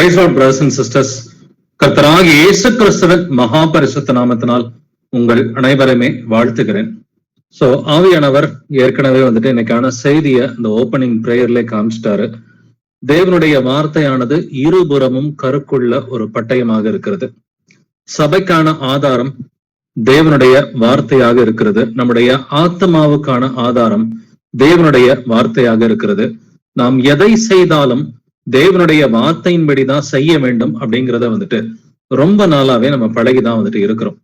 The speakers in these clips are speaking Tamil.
Price lord brothers and sisters, கர்த்தராகிய இயேசு கிறிஸ்துவின் மகா பரிசுத்த நாமத்தினால் உங்கள் அனைவரையுமே வாழ்த்துகிறேன். சோ ஆவியானவர் ஏற்கனவே இன்னைக்கான செய்திய இந்த ஓப்பனிங் பிரேயர்ல காமிச்சிட்டாரு. தேவனுடைய வார்த்தையானது இருபுறமும் கருக்குள்ள ஒரு பட்டயமாக இருக்கிறது. சபைக்கான ஆதாரம் தேவனுடைய வார்த்தையாக இருக்கிறது. நம்முடைய ஆத்மாவுக்கான ஆதாரம் தேவனுடைய வார்த்தையாக இருக்கிறது. நாம் எதை செய்தாலும் தேவனுடைய வார்த்தையின்படிதான் செய்ய வேண்டும் அப்படிங்கிறத ரொம்ப நாளாவே நம்ம பழகிதான் இருக்கிறோம்.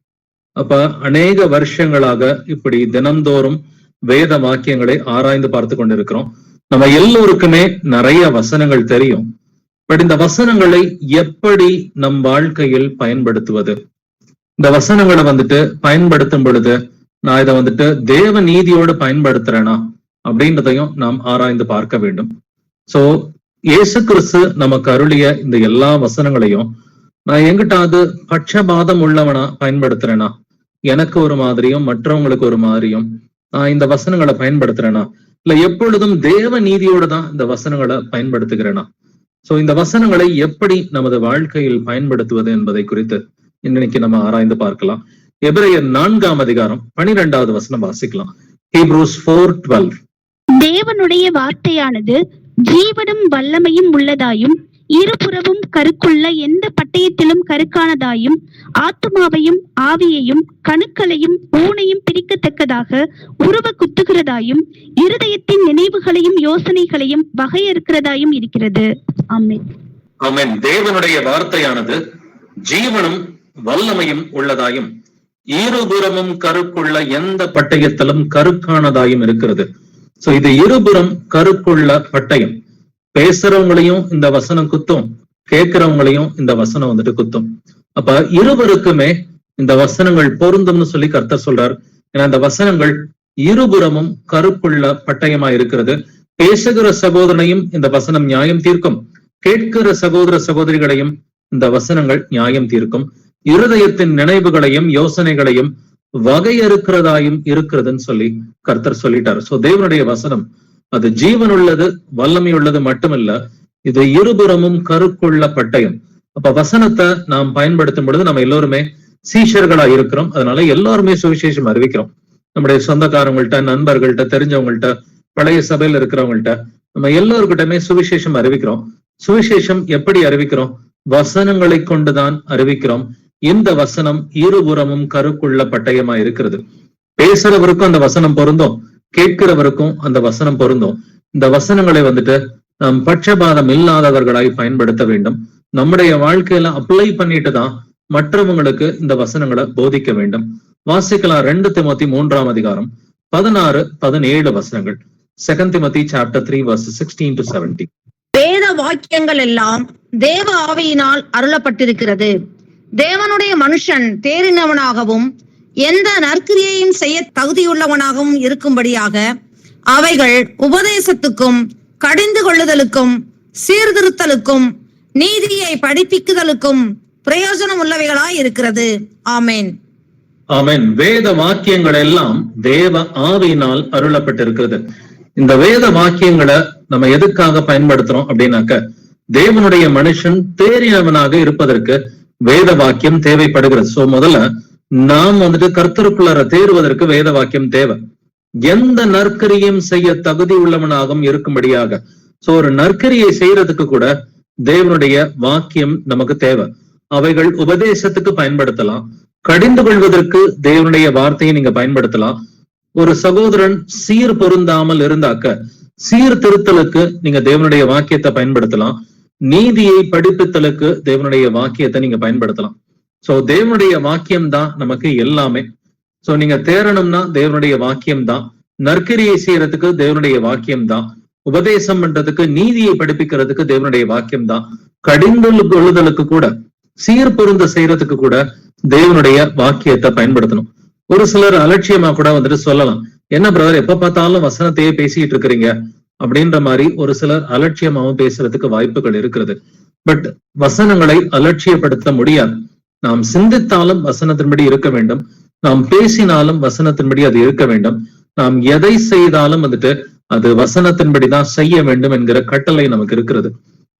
அப்ப அநேக வருஷங்களாக இப்படி தினந்தோறும் வேத வாக்கியங்களை ஆராய்ந்து பார்த்து கொண்டிருக்கிறோம். நம்ம எல்லோருக்குமே நிறைய வசனங்கள் தெரியும். பட் இந்த வசனங்களை எப்படி நம் வாழ்க்கையில் பயன்படுத்துவது, இந்த வசனங்களை பயன்படுத்தும் பொழுது நான் இதை தேவ நீதியோடு பயன்படுத்துறேனா அப்படின்றதையும் நாம் ஆராய்ந்து பார்க்க வேண்டும். சோ இயேசு கிறிஸ்து நமக்கு அருளிய இந்த எல்லா வசனங்களையும் நான் எங்கிட்டாவது பட்சபாதம் உள்ளவனா பயன்படுத்துறேனா, எனக்கு ஒரு மாதிரியும் மற்றவங்களுக்கு ஒரு மாதிரியும் நான் இந்த வசனங்களை பயன்படுத்துறேனா, இல்ல எப்பொழுதும் தேவ நீதியோடு தான் இந்த வசனங்களை பயன்படுத்துகிறேனா? சோ இந்த வசனங்களை எப்படி நமது வாழ்க்கையில் பயன்படுத்துவது என்பதை குறித்து இன்னைக்கு நம்ம ஆராய்ந்து பார்க்கலாம். எபிரேயர் 4ஆம் அதிகாரம் 12வது வசனம் வாசிக்கலாம். ஹீப்ரூஸ் 4:12. தேவனுடைய வார்த்தையானது ஜீவனும் வல்லமையும் உள்ளதாயும் இருபுறமும் கருக்குள்ள எந்த பட்டயத்திலும் கருக்கானதாயும் ஆத்துமாவையும் ஆவியையும் கணுக்களையும் ஊனையும் பிரிக்கத்தக்கதாக உருவ குத்துகிறதாயும் இருதயத்தின் நினைவுகளையும் யோசனைகளையும் வகையறுக்கிறதாயும் இருக்கிறது. ஆமென். ஆமென். தேவனுடைய வார்த்தையானது ஜீவனும் வல்லமையும் உள்ளதாயும் இருபுறமும் கருக்குள்ள எந்த பட்டயத்திலும் கருக்கானதாயும் இருக்கிறது. சோ இது இருபுறம் கருக்குள்ள பட்டயம். பேசுறவங்களையும் இந்த வசனம் குத்தும், கேட்கிறவங்களையும் இந்த வசனம் குத்தும். அப்ப இருவருக்குமே இந்த வசனங்கள் பொருந்தும்னு சொல்லி கர்த்தர் சொல்றார். ஏன்னா இந்த வசனங்கள் இருபுறமும் கருக்குள்ள பட்டயமா இருக்கிறது. பேசுகிற சகோதரனையும் இந்த வசனம் நியாயம் தீர்க்கும், கேட்கிற சகோதர சகோதரிகளையும் இந்த வசனங்கள் நியாயம் தீர்க்கும், இருதயத்தின் நினைவுகளையும் யோசனைகளையும் வகையறுக்கிறதாயும் இருக்கிறதுன்னு சொல்லி கர்த்தர் சொல்லிட்டார். சோ தேவனுடைய வசனம் அது ஜீவன் உள்ளது, வல்லமை உள்ளது மட்டுமல்ல, இது இருபுறமும் கருக்குள்ள பட்டயம். அப்ப வசனத்தை நாம் பயன்படுத்தும் பொழுது நம்ம எல்லோருமே சீஷர்களா இருக்கிறோம். அதனால எல்லாருமே சுவிசேஷம் அறிவிக்கிறோம். நம்முடைய சொந்தக்காரங்கள்ட்ட, நண்பர்கள்ட்ட, தெரிஞ்சவங்கள்ட்ட, பழைய சபையில இருக்கிறவங்கள்ட்ட நம்ம எல்லோருக்கிட்டமே சுவிசேஷம் அறிவிக்கிறோம். சுவிசேஷம் எப்படி அறிவிக்கிறோம்? வசனங்களை கொண்டுதான் அறிவிக்கிறோம். இந்த வசனம் இருபுறமும் கருக்குள்ள பட்டயமா இருக்கிறது. பேசுறவருக்கும் அந்த வசனம் பொருந்தும், கேட்கிறவருக்கும் அந்த வசனம் பொருந்தும். இந்த வசனங்களை நாம் பட்சபாதம் இல்லாதவர்களாய் பயன்படுத்த வேண்டும். நம்முடைய வாழ்க்கையில அப்ளை பண்ணிட்டு தான் மற்றவங்களுக்கு இந்த வசனங்களை போதிக்க வேண்டும். வாசிக்கலாம் 2 திமோத்தி 3ஆம் அதிகாரம் 16-17 வசனங்கள். 2 Timothy chapter 3 verses 16-17. வேத வாக்கியங்கள் எல்லாம் தேவ ஆவியினால் அருளப்பட்டிருக்கிறது. தேவனுடைய மனுஷன் தேறினவனாகவும் எந்த நற்கிரியையும் செய்ய தகுதியுள்ளவனாகவும் இருக்கும்படியாக அவைகள் உபதேசத்துக்கும் கடிந்து கொள்ளுதலுக்கும் சீர்திருத்தலுக்கும் நீதியை படிப்பிக்குதலுக்கும் பிரயோஜனம் உள்ளவைகளாய் இருக்கிறது. ஆமேன். ஆமேன். வேத வாக்கியங்கள் எல்லாம் தேவ ஆவியினால் அருளப்பட்டிருக்கிறது. இந்த வேத வாக்கியங்களை நம்ம எதுக்காக பயன்படுத்துறோம் அப்படின்னாக்க, தேவனுடைய மனுஷன் தேறினவனாக இருப்பதற்கு வேத வாக்கியம் தேவைப்படுகிறது. சோ முதல்ல நாம் கர்த்தருக்குள்ளார தேறுவதற்கு வேத வாக்கியம் தேவை. எந்த நற்கரியும் செய்ய தகுதி உள்ளவனாகவும் இருக்கும்படியாக. சோ ஒரு நற்கரியை செய்யறதுக்கு கூட தேவனுடைய வாக்கியம் நமக்கு தேவை. அவைகள் உபதேசத்துக்கு பயன்படுத்தலாம், கடிந்து கொள்வதற்கு தேவனுடைய வார்த்தையை நீங்க பயன்படுத்தலாம். ஒரு சகோதரன் சீர் பொருந்தாமல் இருந்தாக்க சீர்திருத்தலுக்கு நீங்க தேவனுடைய வாக்கியத்தை பயன்படுத்தலாம். நீதியை படிப்பித்தலுக்கு தேவனுடைய வாக்கியத்தை நீங்க பயன்படுத்தலாம். சோ தேவனுடைய வாக்கியம் தான் நமக்கு எல்லாமே. சோ நீங்க தேரணும்னா தேவனுடைய வாக்கியம் தான், நற்கிரியை செய்யறதுக்கு தேவனுடைய வாக்கியம் தான், உபதேசம் பண்றதுக்கு நீதியை படிப்பிக்கிறதுக்கு தேவனுடைய வாக்கியம் தான், கடிந்து கொள்ளுதலுக்கு கூட சீர் பொருந்த செய்யறதுக்கு கூட தேவனுடைய வாக்கியத்தை பயன்படுத்தணும். ஒரு சிலர் அலட்சியமா கூட சொல்லலாம், என்ன பிரதர் எப்ப பார்த்தாலும் வசனத்தையே பேசிட்டு இருக்கிறீங்க அப்படின்ற மாதிரி ஒரு சிலர் அலட்சியமாவும் பேசுறதுக்கு வாய்ப்புகள் இருக்கிறது. பட் வசனங்களை அலட்சியப்படுத்த முடியாது. நாம் சிந்தித்தாலும் வசனத்தின்படி இருக்க வேண்டும், நாம் பேசினாலும் வசனத்தின்படி அது இருக்க வேண்டும், நாம் எதை செய்தாலும் அது வசனத்தின்படிதான் செய்ய வேண்டும் என்கிற கட்டளை நமக்கு இருக்கிறது.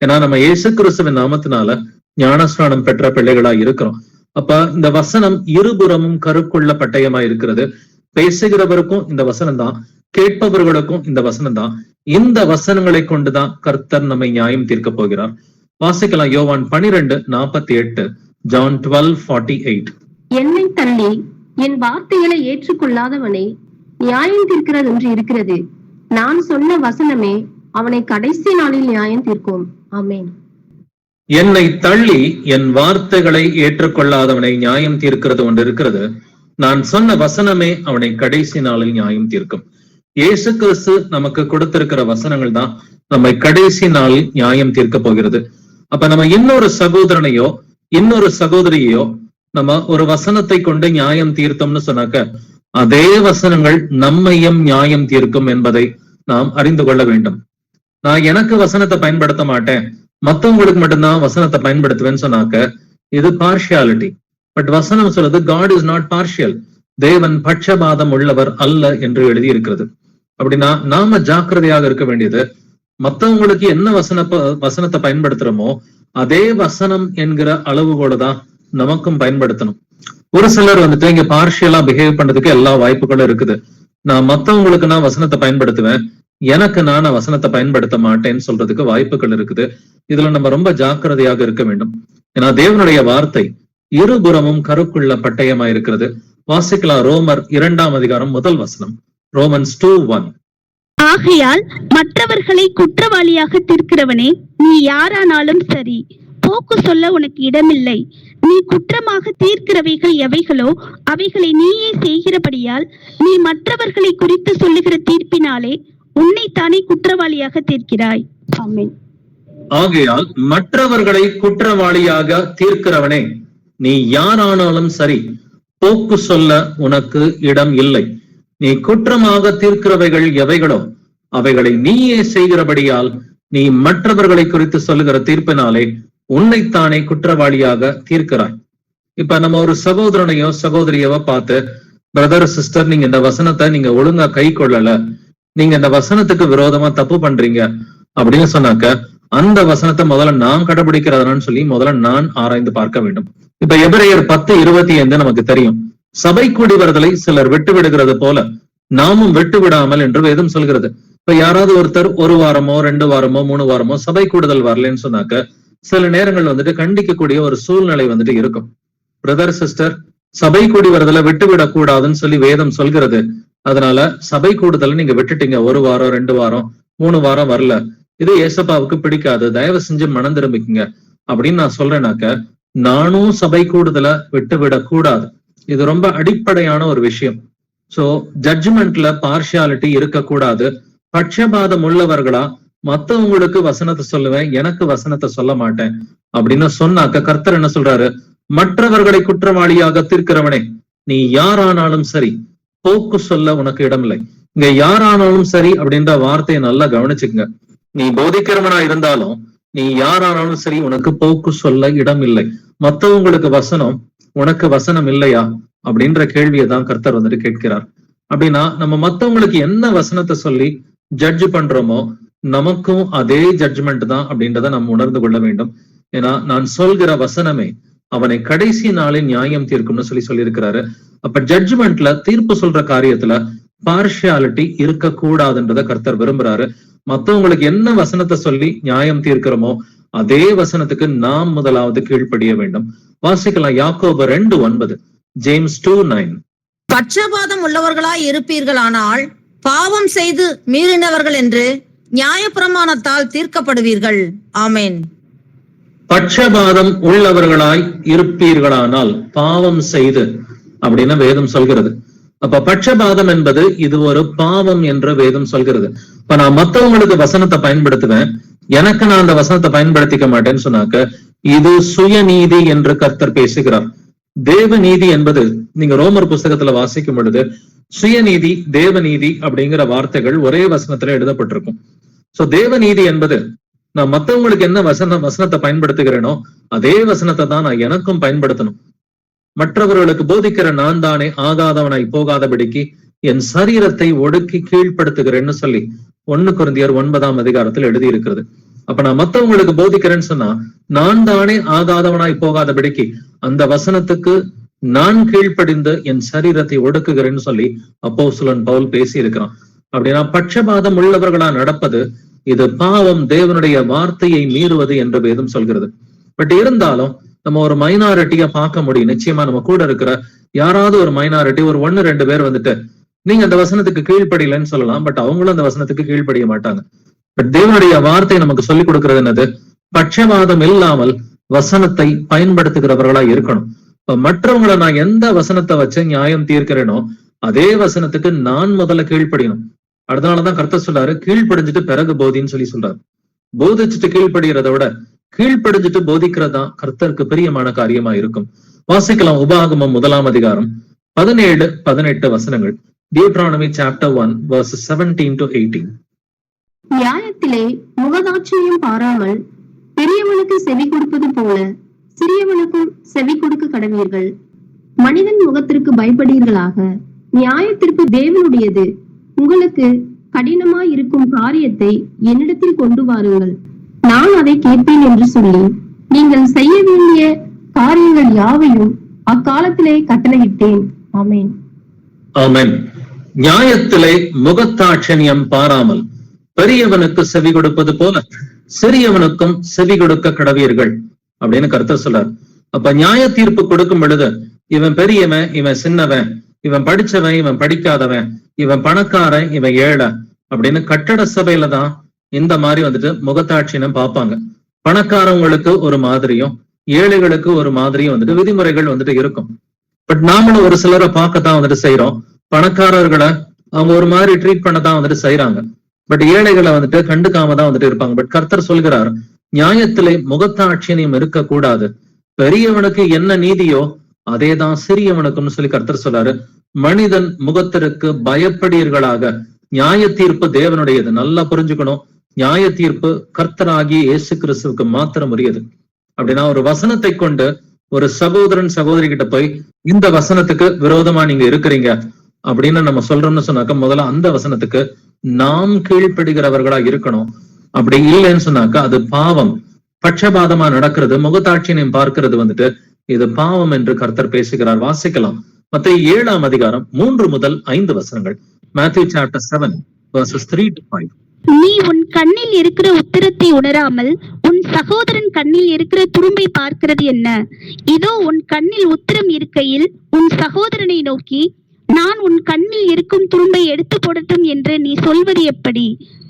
ஏன்னா நம்ம இயேசு கிறிஸ்துவின் நாமத்தினால ஞானஸ்நானம் பெற்ற பிள்ளைகளா இருக்கிறோம். அப்ப இந்த வசனம் இருபுறமும் கருக்குள்ள பட்டயமா இருக்கிறது. பேசுகிறவருக்கும் இந்த வசனம் தான், கேட்பவர்களுக்கும் இந்த வசனம் தான். இந்த வசனங்களை கொண்டுதான் கர்த்தர் நம்மை நியாயம் தீர்க்க போகிறார். வாசிக்கலாம் யோவான் 12:48, ஜான் 12:48. என்னை தள்ளி என் வார்த்தைகளை ஏற்றுக்கொள்ளாதவனை நியாயம் தீர்க்கிறது என்று இருக்கிறது. நான் சொன்ன வசனமே அவனை கடைசி நாளில் நியாயம் தீர்க்கும். ஆமென். என்னை தள்ளி என் வார்த்தைகளை ஏற்றுக்கொள்ளாதவனை நியாயம் தீர்க்கிறது ஒன்று இருக்கிறது. நான் சொன்ன வசனமே அவனை கடைசி நாளில் நியாயம் தீர்க்கும். இயேசு கிறிஸ்து நமக்கு கொடுத்திருக்கிற வசனங்கள் தான் நம்மை கடைசி நாளில் நியாயம் தீர்க்க போகிறது. அப்ப நம்ம இன்னொரு சகோதரனையோ இன்னொரு சகோதரியோ நம்ம ஒரு வசனத்தை கொண்டு நியாயம் தீர்த்தோம்னு சொன்னாக்க அதே வசனங்கள் நம்மையும் நியாயம் தீர்க்கும் என்பதை நாம் அறிந்து கொள்ள வேண்டும். நான் எனக்கு வசனத்தை பயன்படுத்த மாட்டேன், மத்தவங்களுக்கு மட்டும்தான் வசனத்தை பயன்படுத்துவேன்னு சொன்னாக்க இது பார்ஷியாலிட்டி. பட் வசனம் சொல்றது காட் இஸ் நாட் பார்ஷியல். தேவன் பட்சபாதம் உள்ளவர் அல்ல என்று எழுதி இருக்கிறது. அப்படின்னா நாம ஜாக்கிரதையாக இருக்க வேண்டியது, மத்தவங்களுக்கு என்ன வசனத்தை பயன்படுத்துறோமோ அதே வசனம் என்கிற அளவுகோடு தான் நமக்கும் பயன்படுத்தணும். ஒரு சிலர் வந்துட்டு இங்க பார்ஷியலா பிஹேவ் பண்றதுக்கு எல்லா வாய்ப்புகளும் இருக்குது. நான் மத்தவங்களுக்கு நான் வசனத்தை பயன்படுத்துவேன், எனக்கு நான் வசனத்தை பயன்படுத்த மாட்டேன்னு சொல்றதுக்கு வாய்ப்புகள் இருக்குது. இதுல நம்ம ரொம்ப ஜாக்கிரதையாக இருக்க வேண்டும். ஏன்னா தேவனுடைய வார்த்தை இருபுறமும் கருக்குள்ள பட்டயமா இருக்கிறது. வாசிக்கலாம் ரோமர் 2:1 ரோமன்ஸ் 2:1. ஆகையால் மற்றவர்களை குற்றவாளியாக தீர்க்கிறவனே, நீ யாரானாலும் சரி, போக்கு சொல்ல உனக்கு இடமில்லை. நீ குற்றமாக தீர்க்கிறவைகள் எவைகளோ அவைகளை நீயே செய்கிறபடியால் நீ மற்றவர்களை குறித்து சொல்லுகிற தீர்ப்பினாலே உன்னைத்தானே குற்றவாளியாக தீர்க்கிறாய். ஆமென். ஆகையால் மற்றவர்களை குற்றவாளியாக தீர்க்கிறவனே, நீ யாரானாலும் சரி, போக்கு சொல்ல உனக்கு இடம் இல்லை. நீ குற்றமாக தீர்க்கிறவைகள் எவைகளோ அவைகளை நீயே செய்கிறபடியால் நீ மற்றவர்களை குறித்து சொல்லுகிற தீர்ப்பினாலே உன்னைத்தானே குற்றவாளியாக தீர்க்கிறாய். இப்ப நம்ம ஒரு சகோதரனையோ சகோதரியவோ பார்த்து, பிரதர் சிஸ்டர், நீங்க இந்த வசனத்தை நீங்க ஒழுங்கா கை கொள்ளல, நீங்க இந்த வசனத்துக்கு விரோதமா தப்பு பண்றீங்க அப்படின்னு சொன்னாக்க அந்த வசனத்தை முதல்ல நான் கடைபிடிக்கிறதான்னு சொல்லி முதல்ல நான் ஆராய்ந்து பார்க்க வேண்டும். இப்ப எபிரேயர் 10:25 நமக்கு தெரியும். சபை கூடி வருதலை சிலர் விட்டு விடுகிறது போல நாமும் விட்டு விடாமல் என்று வேதம் சொல்கிறது. இப்ப யாராவது ஒருத்தர் 1 வாரமோ 2 வாரமோ 3 வாரமோ சபை கூடுதல் வரலன்னு சொன்னாக்க சில நேரங்கள் வந்துட்டு கண்டிக்கக்கூடிய ஒரு சூழ்நிலை வந்துட்டு இருக்கும். பிரதர் சிஸ்டர், சபை கூடி வருதலை விட்டு விடக்கூடாதுன்னு சொல்லி வேதம் சொல்கிறது. அதனால சபை கூடுதலை நீங்க விட்டுட்டீங்க, 1 வாரம் 2 வாரம் 3 வாரம் வரல, இது ஏசப்பாவுக்கு பிடிக்காது, தயவு செஞ்சு மனம் திரும்பிக்குங்க அப்படின்னு நான் சொல்றேனாக்க நானும் சபை கூடுதலை விட்டு விடக்கூடாது. இது ரொம்ப அடிப்படையான ஒரு விஷயம். சோ ஜட்ஜ்மெண்ட்ல பார்ஷியாலிட்டி இருக்கக்கூடாது. பட்சபாதம் உள்ளவர்களா மத்தவங்களுக்கு வசனத்தை சொல்லுவேன், எனக்கு வசனத்தை சொல்ல மாட்டேன் அப்படின்னு சொன்னாக்க கர்த்தர் என்ன சொல்றாரு? மற்றவர்களை குற்றவாளியாக தீர்க்கிறவனே, நீ யாரானாலும் சரி, போக்கு சொல்ல உனக்கு இடமில்லை. இங்க யாரானாலும் சரி அப்படின்ற வார்த்தையை நல்லா கவனிச்சுக்கங்க. நீ போதிக்கிறவனா இருந்தாலும் நீ யாரானாலும் சரி, உனக்கு போக்கு சொல்ல இடம் இல்லை. மத்தவங்களுக்கு வசனம், உனக்கு வசனம் இல்லையா அப்படின்ற கேள்வியை தான் கர்த்தர் வந்துட்டு கேட்கிறார். அப்படின்னா நம்ம மத்தவங்களுக்கு என்ன வசனத்தை சொல்லி ஜட்ஜ் பண்றோமோ நமக்கும் அதே ஜட்ஜ்மெண்ட் தான் அப்படின்றத நம்ம உணர்ந்து கொள்ள வேண்டும். ஏன்னா நான் சொல்கிற வசனமே அவனை கடைசி நாளில் நியாயம் தீர்க்கும்னு சொல்லியிருக்கிறாரு. அப்ப ஜட்ஜ்மெண்ட்ல தீர்ப்பு சொல்ற காரியத்துல பார்ஷியாலிட்டி இருக்கக்கூடாதுன்றத கர்த்தர் விரும்புறாரு. மத்தவங்களுக்கு என்ன வசனத்தை சொல்லி நியாயம் தீர்க்கிறோமோ அதே வசனத்துக்கு நாம் முதலாவது கீழ்ப்படிய வேண்டும். வாசிக்கலாம் யாக்கோபு 2:9, ஜேம்ஸ் 2:9. பட்சபாதம் உள்ளவர்களாய் இருப்பீர்களானால் பாவம் செய்து மீறினவர்கள் என்று நியாயப்பிரமாணத்தால் தீர்க்கப்படுவீர்கள். ஆமென். பட்சபாதம் உள்ளவர்களாய் இருப்பீர்களானால் பாவம் செய்து அப்படின்னு வேதம் சொல்கிறது. அப்ப பட்சபாதம் என்பது இது ஒரு பாவம் என்று வேதம் சொல்கிறது. இப்ப நான் மத்தவங்களுக்கு வசனத்தை பயன்படுத்துவேன், எனக்கு நான் அந்த வசனத்தை பயன்படுத்திக்க மாட்டேன்னு சொன்னாக்க இது சுயநீதி என்று கர்த்தர் பேசுகிறார். தேவநீதி என்பது நீங்க ரோமர் புஸ்தகத்துல வாசிக்கும் பொழுது சுயநீதி தேவநீதி அப்படிங்கிற வார்த்தைகள் ஒரே வசனத்துல எழுதப்பட்டிருக்கும். சோ தேவநீதி என்பது நான் மத்தவங்களுக்கு என்ன வசனத்தை பயன்படுத்துகிறேனோ அதே வசனத்தை தான் நான் எனக்கும் பயன்படுத்தணும். மற்றவர்களுக்கு போதிக்கிற நான் தானே ஆகாதவனாய் போகாதபடிக்கு என் சரீரத்தை ஒடுக்கி கீழ்ப்படுத்துகிறேன்னு சொல்லி 1 கொரிந்தியர் 9 எழுதியிருக்கிறது. அப்ப நான் மத்தவங்களுக்கு போதிக்கிறேன்னு சொன்னா நான் தானே ஆகாதவனாய் போகாதபடிக்கு அந்த வசனத்துக்கு நான் கீழ்ப்படிந்து என் சரீரத்தை ஒடுக்குகிறேன்னு சொல்லி அப்போஸ்தலன் பவுல் பேசி இருக்கிறான். அப்படின்னா பட்சபாதம் உள்ளவர்களா நடப்பது இது பாவம், தேவனுடைய வார்த்தையை மீறுவது என்று வேதம் சொல்கிறது. பட் இருந்தாலும் நம்ம ஒரு மைனாரிட்டியா பார்க்க முடியும். நிச்சயமா நம்ம கூட இருக்கிற யாராவது ஒரு மைனாரிட்டி, ஒரு 1-2 பேர் வந்துட்டு நீங்க அந்த வசனத்துக்கு கீழ்ப்படியலன்னு சொல்லலாம், பட் அவங்களும் அந்த வசனத்துக்கு கீழ்ப்படிய மாட்டாங்க. பட் தேவனுடைய வார்த்தை நமக்கு சொல்லிக் கொடுக்கிறது என்னது? பட்சபாதம் இல்லாமல் வசனத்தை பயன்படுத்துகிறவர்களா இருக்கணும். இப்ப மற்றவங்களை நான் எந்த வசனத்தை வச்சு நியாயம் தீர்க்கிறேனோ அதே வசனத்துக்கு நான் முதல்ல கீழ்ப்படியணும். அதனாலதான் கர்த்தர் சொல்றாரு, கீழ்ப்படிஞ்சிட்டு பிறகு போதின்னு சொல்லி சொல்றாரு. போதிச்சுட்டு கீழ்ப்படுகிறத விட கீழ்ப்படிஞ்சிட்டு போதிக்கிறதா கர்த்தருக்கு பிரியமான காரியமா இருக்கும். வாசிக்கலாம் உபாகமம் 1ஆம் அதிகாரம் 17-18 வசனங்கள். Deuteronomy chapter 1 verses 17 to 18. நியாயத்திலே முகதாட்சியம் பாராமல் பெரியவனுக்கு செவி கொடுப்பது போல சிறியவனுக்கும் செவி கொடுக்க கடவீர்கள். மனிதன் முகத்திற்கு பயப்படுவீர்களாக. நியாயத்திற்கு தேவனுடையது. உங்களுக்கு கடினமாய் இருக்கும் காரியத்தை என்னிடத்தில் கொண்டு வாருங்கள், நான் அதை கேட்பேன் என்று சொல்லி நீங்கள் செய்ய வேண்டிய காரியங்கள் யாவையும் அக்காலத்திலே கட்டளையிட்டேன். ஆமென். ஆமென். நியாயத்திலே முகத்தாட்சணியம் பாராமல் பெரியவனுக்கு செவி கொடுப்பது போல சிறியவனுக்கும் செவி கொடுக்க கடவீர்கள் அப்படின்னு கர்த்தர் சொல்றார். அப்ப நியாய தீர்ப்பு கொடுக்கும் பொழுது இவன் பெரியவன், இவன் சின்னவன், இவன் படிச்சவன், இவன் படிக்காதவன், இவன் பணக்காரன், இவன் ஏழை அப்படின்னு கட்டட சபையில தான் இந்த மாதிரி வந்துட்டு முகத்தாட்சியம் பார்ப்பாங்க. பணக்காரவங்களுக்கு ஒரு மாதிரியும் ஏழைகளுக்கு ஒரு மாதிரியும் வந்துட்டு விதிமுறைகள் வந்துட்டு இருக்கும். பட் நாமளும் ஒரு சிலரை பார்க்கத்தான் வந்துட்டு செய்யறோம். பணக்காரர்களை அவங்க ஒரு மாதிரி ட்ரீட் பண்ணதான் வந்துட்டு செய்யறாங்க. பட் ஏழைகளை வந்துட்டு கண்டுக்காம தான் வந்துட்டு இருப்பாங்க. பட் கர்த்தர் சொல்கிறார், நியாயத்திலே முகத்தாட்சியம் இருக்க கூடாது. பெரியவனுக்கு என்ன நீதியோ அதேதான் சிறியவனுக்கும்னு சொல்லி கர்த்தர் சொல்றாரு. மனிதன் முகத்திற்கு பயப்படுவீர்களாக. நியாய தீர்ப்பு தேவனுடையது. நல்லா புரிஞ்சுக்கணும். நியாய தீர்ப்பு கர்த்தராகிய இயேசு கிறிஸ்துவுக்கு மாத்திரம் உரியது. அப்படின்னா ஒரு வசனத்தை கொண்டு ஒரு சகோதரன் சகோதரி கிட்ட போய் இந்த வசனத்துக்கு விரோதமா நீங்க இருக்கிறீங்க அப்படின்னு நம்ம சொல்றோம்னு சொன்னாக்க முதல்ல அந்த வசனத்துக்கு நாம் கீழ்ப்படுகிறவர்களா இருக்கணும். அப்படி இல்லைன்னு சொன்னாக்கா அது பாவம். பட்சபாதமா நடக்கிறது, முகத்தாட்சியம் பார்க்கிறது வந்துட்டு இது பாவம் என்று கர்த்தர் பேசுகிறார். வாசிக்கலாம் மத்தேயு 7ஆம் அதிகாரம் 3 முதல் 5 வசனங்கள். Matthew chapter 7 verses 3 to 5. நீ உன் கண்ணில் இருக்கிற உத்திரத்தை உணராமல் உன் சகோதரன் கண்ணில் இருக்கிற துரும்பை பார்க்கிறது என்ன? இதோ உன் கண்ணில் உத்திரம் இருக்கையில் உன் சகோதரனை நோக்கி நான் உன் கண்ணில் இருக்கும் துரும்பை எடுத்து போடட்டும் என்று நீ சொல்வது எப்படி?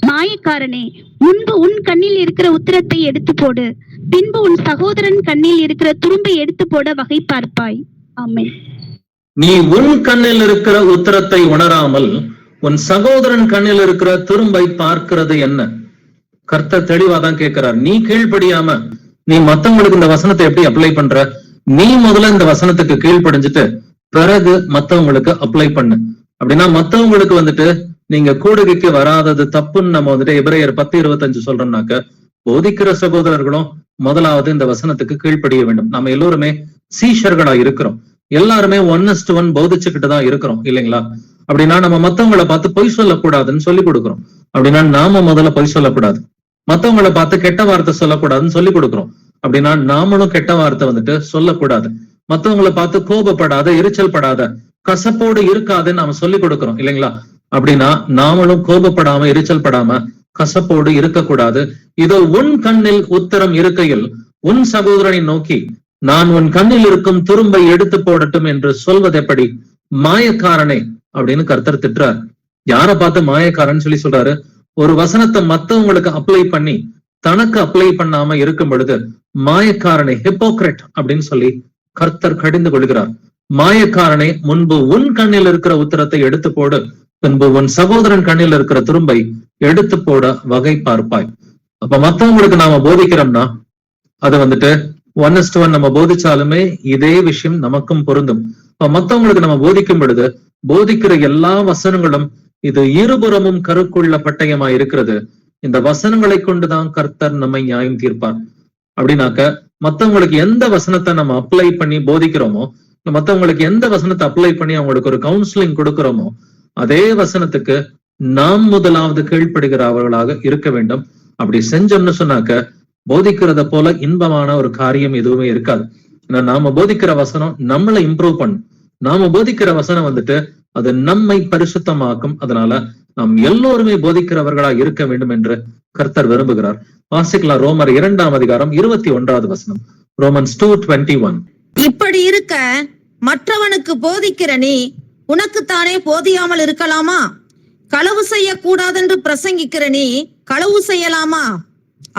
மாயக்காரனே, முன்பு உன் கண்ணில் இருக்கிற உத்திரத்தை எடுத்து போடு, பின்பு உன் சகோதரன் கண்ணில் இருக்கிற துரும்பை எடுத்து போட வகை பார்ப்பாய். ஆமென். நீ உன் கண்ணில் இருக்கிற உத்திரத்தை உணராமல் உன் சகோதரன் கண்ணில் இருக்கிற துரும்பை பார்க்கிறது என்ன? கர்த்தர் தெளிவாதான் கேட்கிறார். நீ கீழ்ப்படியாம நீ மத்தவங்களுக்கு இந்த வசனத்தை எப்படி அப்ளை பண்ற? நீ முதல்ல இந்த வசனத்துக்கு கீழ்ப்படிஞ்சிட்டு பிறகு மத்தவங்களுக்கு அப்ளை பண்ணு. அப்படின்னா மத்தவங்களுக்கு வந்துட்டு நீங்க கூடுகைக்கு வராதது தப்புன்னு நம்ம வந்துட்டு எபிரேயர் 10:25 சொல்றோம்னாக்க போதிக்கிற சகோதரர்களும் முதலாவது இந்த வசனத்துக்கு கீழ்ப்படிய வேண்டும். நம்ம எல்லோருமே சீஷர்களா இருக்கிறோம். எல்லாருமே 1:1 போதிச்சுக்கிட்டு தான் இருக்கிறோம் இல்லைங்களா? அப்படின்னா நம்ம மத்தவங்களை பார்த்து பொய் சொல்லக்கூடாதுன்னு சொல்லி கொடுக்குறோம். அப்படின்னா நாம முதல்ல பொய் சொல்லக்கூடாது. மத்தவங்களை பார்த்து கெட்ட வார்த்தை சொல்லக்கூடாதுன்னு சொல்லி கொடுக்குறோம். அப்படின்னா நாமளும் கெட்ட வார்த்தை வந்துட்டு சொல்லக்கூடாது. மத்தவங்களை பார்த்து கோபப்படாத, எரிச்சல் படாத, கசப்போடு இருக்காதுன்னு நாம சொல்லி கொடுக்கிறோம் இல்லைங்களா? அப்படின்னா நாமளும் கோபப்படாம, எரிச்சல் படாம, கசப்போடு இருக்கக்கூடாது. இதோ உன் கண்ணில் உத்தரம் இருக்கையில் உன் சகோதரனை நோக்கி நான் உன் கண்ணில் இருக்கும் துரும்பை எடுத்து போடட்டும் என்று சொல்வது எப்படி? மாயக்காரனே அப்படின்னு கர்த்தர் திட்டுறார். யார பார்த்து மாயக்காரன் சொல்லி சொல்றாரு? ஒரு வசனத்தை மத்தவங்களுக்கு அப்ளை பண்ணி தனக்கு அப்ளை பண்ணாம இருக்கும் பொழுது மாயக்காரனை, ஹிப்போக்ரட் அப்படின்னு சொல்லி கர்த்தர் கடிந்து கொள்கிறார். மாயக்காரனை, முன்பு உன் கண்ணில் இருக்கிற உத்தரத்தை எடுத்து போடு, பின்பு உன் சகோதரன் கண்ணில் இருக்கிற துரும்பை எடுத்து போட வகை பார்ப்பாய். அப்ப மத்தவங்களுக்கு நாம போதிக்கிறோம்னா அது வந்துட்டு 1:1 நம்ம போதிச்சாலுமே இதே விஷயம் நமக்கும் பொருந்தும். இப்ப மத்தவங்களுக்கு நம்ம போதிக்கும் பொழுது போதிக்கிற எல்லா வசனங்களும் இது இருபுறமும் கருக்குள்ள பட்டயமா இருக்கிறது. இந்த வசனங்களை கொண்டுதான் கர்த்தர் நம்மை நியாயம் தீர்ப்பார். அப்படின்னாக்க மத்தவங்களுக்கு எந்த வசனத்தை நம்ம அப்ளை பண்ணி போதிக்கிறோமோ, மத்தவங்களுக்கு எந்த வசனத்தை அப்ளை பண்ணி அவங்களுக்கு ஒரு கவுன்சிலிங் கொடுக்கிறோமோ அதே வசனத்துக்கு நாம் முதலாவது கீழ்ப்படுகிறவர்களாக இருக்க வேண்டும். அப்படி செஞ்சோம்னு சொன்னாக்க போதிக்கிறத போல இன்பமான ஒரு காரியம் எதுவுமே இருக்காது. ஏன்னா நாம போதிக்கிற வசனம் நம்மளை இம்ப்ரூவ் பண்ணும். நாம போதிக்கிற வசனம் வந்துட்டு அது நம்மை பரிசுத்தமாக்கும். அதனால நாம் எல்லோருமே போதிக்கிறவர்களா இருக்க வேண்டும் என்று கர்த்தர் விரும்புகிறார். வாசிக்கலாம் ரோமர் 2:21 Romans 2:21. இப்படி இருக்க மற்றவனுக்கு போதிக்கிற நீ உனக்குத்தானே போதியாமல் இருக்கலாமா? களவு செய்யக்கூடாதென்று பிரசங்கிக்கிற நீ களவு செய்யலாமா?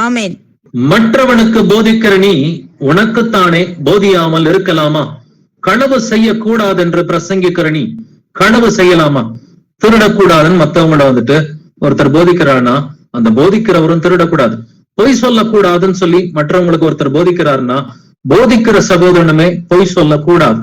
ஆமேன். மற்றவனுக்கு போதிக்கிற நீ உனக்குத்தானே போதியாமல் இருக்கலாமா? களவு செய்யக்கூடாது என்று பிரசங்கிக்கிற நீ களவு செய்யலாமா? திருடக்கூடாதுன்னு மத்தவங்கள வந்துட்டு ஒருத்தர் போதிக்கிறார்னா அந்த போதிக்கிறவரும் திருடக்கூடாது. பொய் சொல்லக்கூடாதுன்னு சொல்லி மற்றவங்களுக்கு ஒருத்தர் போதிக்கிறாருன்னா போதிக்கிற சகோதரனுமே பொய் சொல்லக்கூடாது.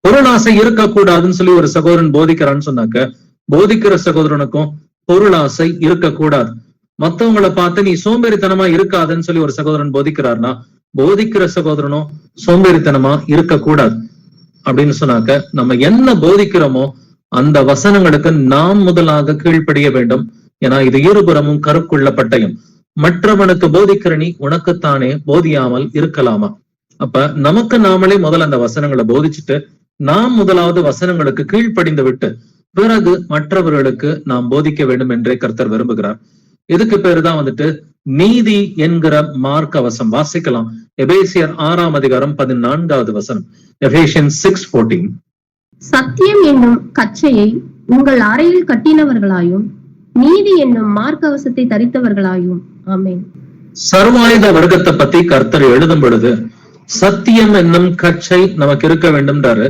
பொருளாசை இருக்கக்கூடாதுன்னு சொல்லி ஒரு சகோதரன் போதிக்கிறான்னு சொன்னாக்க போதிக்கிற சகோதரனுக்கும் பொருளாசை இருக்கக்கூடாது. மத்தவங்களை பார்த்து நீ சோம்பேறித்தனமா இருக்காதுன்னு சொல்லி ஒரு சகோதரன் போதிக்கிறார்னா போதிக்கிற சகோதரனும் சோம்பேறித்தனமா இருக்கக்கூடாது. அப்படின்னு சொன்னாக்க நம்ம என்ன போதிக்கிறோமோ அந்த வசனங்களுக்கு நாம் முதலாக கீழ்ப்படிய வேண்டும். ஏன்னா இது இருபுறமும் கருக்குள்ள பட்டயம். மற்றவனுக்கு போதிக்கிற நீ உனக்குத்தானே போதியாமல் இருக்கலாமா? அப்ப நமக்கு நாமளே முதல்ல அந்த வசனங்களை போதிச்சுட்டு நாம் முதலாவது வசனங்களுக்கு கீழ்ப்படிந்து விட்டு பிறகு மற்றவர்களுக்கு நாம் போதிக்க வேண்டும் என்றே கர்த்தர் விரும்புகிறார். இதுக்கு பேருதான் வந்துட்டு நீதி என்கிற மார்க்கவசம். வாசிக்கலாம் எபேசியர் 6:14 Ephesians 6:14. சத்தியம் என்னும் கச்சையை உங்கள் அறையில் கட்டினவர்களாயும் நீதி என்னும் மார்க்கவசத்தை தரித்தவர்களாயும். ஆமென். சர்வாயுத வர்க்கத்தை பத்தி கர்த்தர் எழுதும் பொழுது சத்தியம் என்னும் கச்சை நமக்கு இருக்க வேண்டும்ன்றாரு.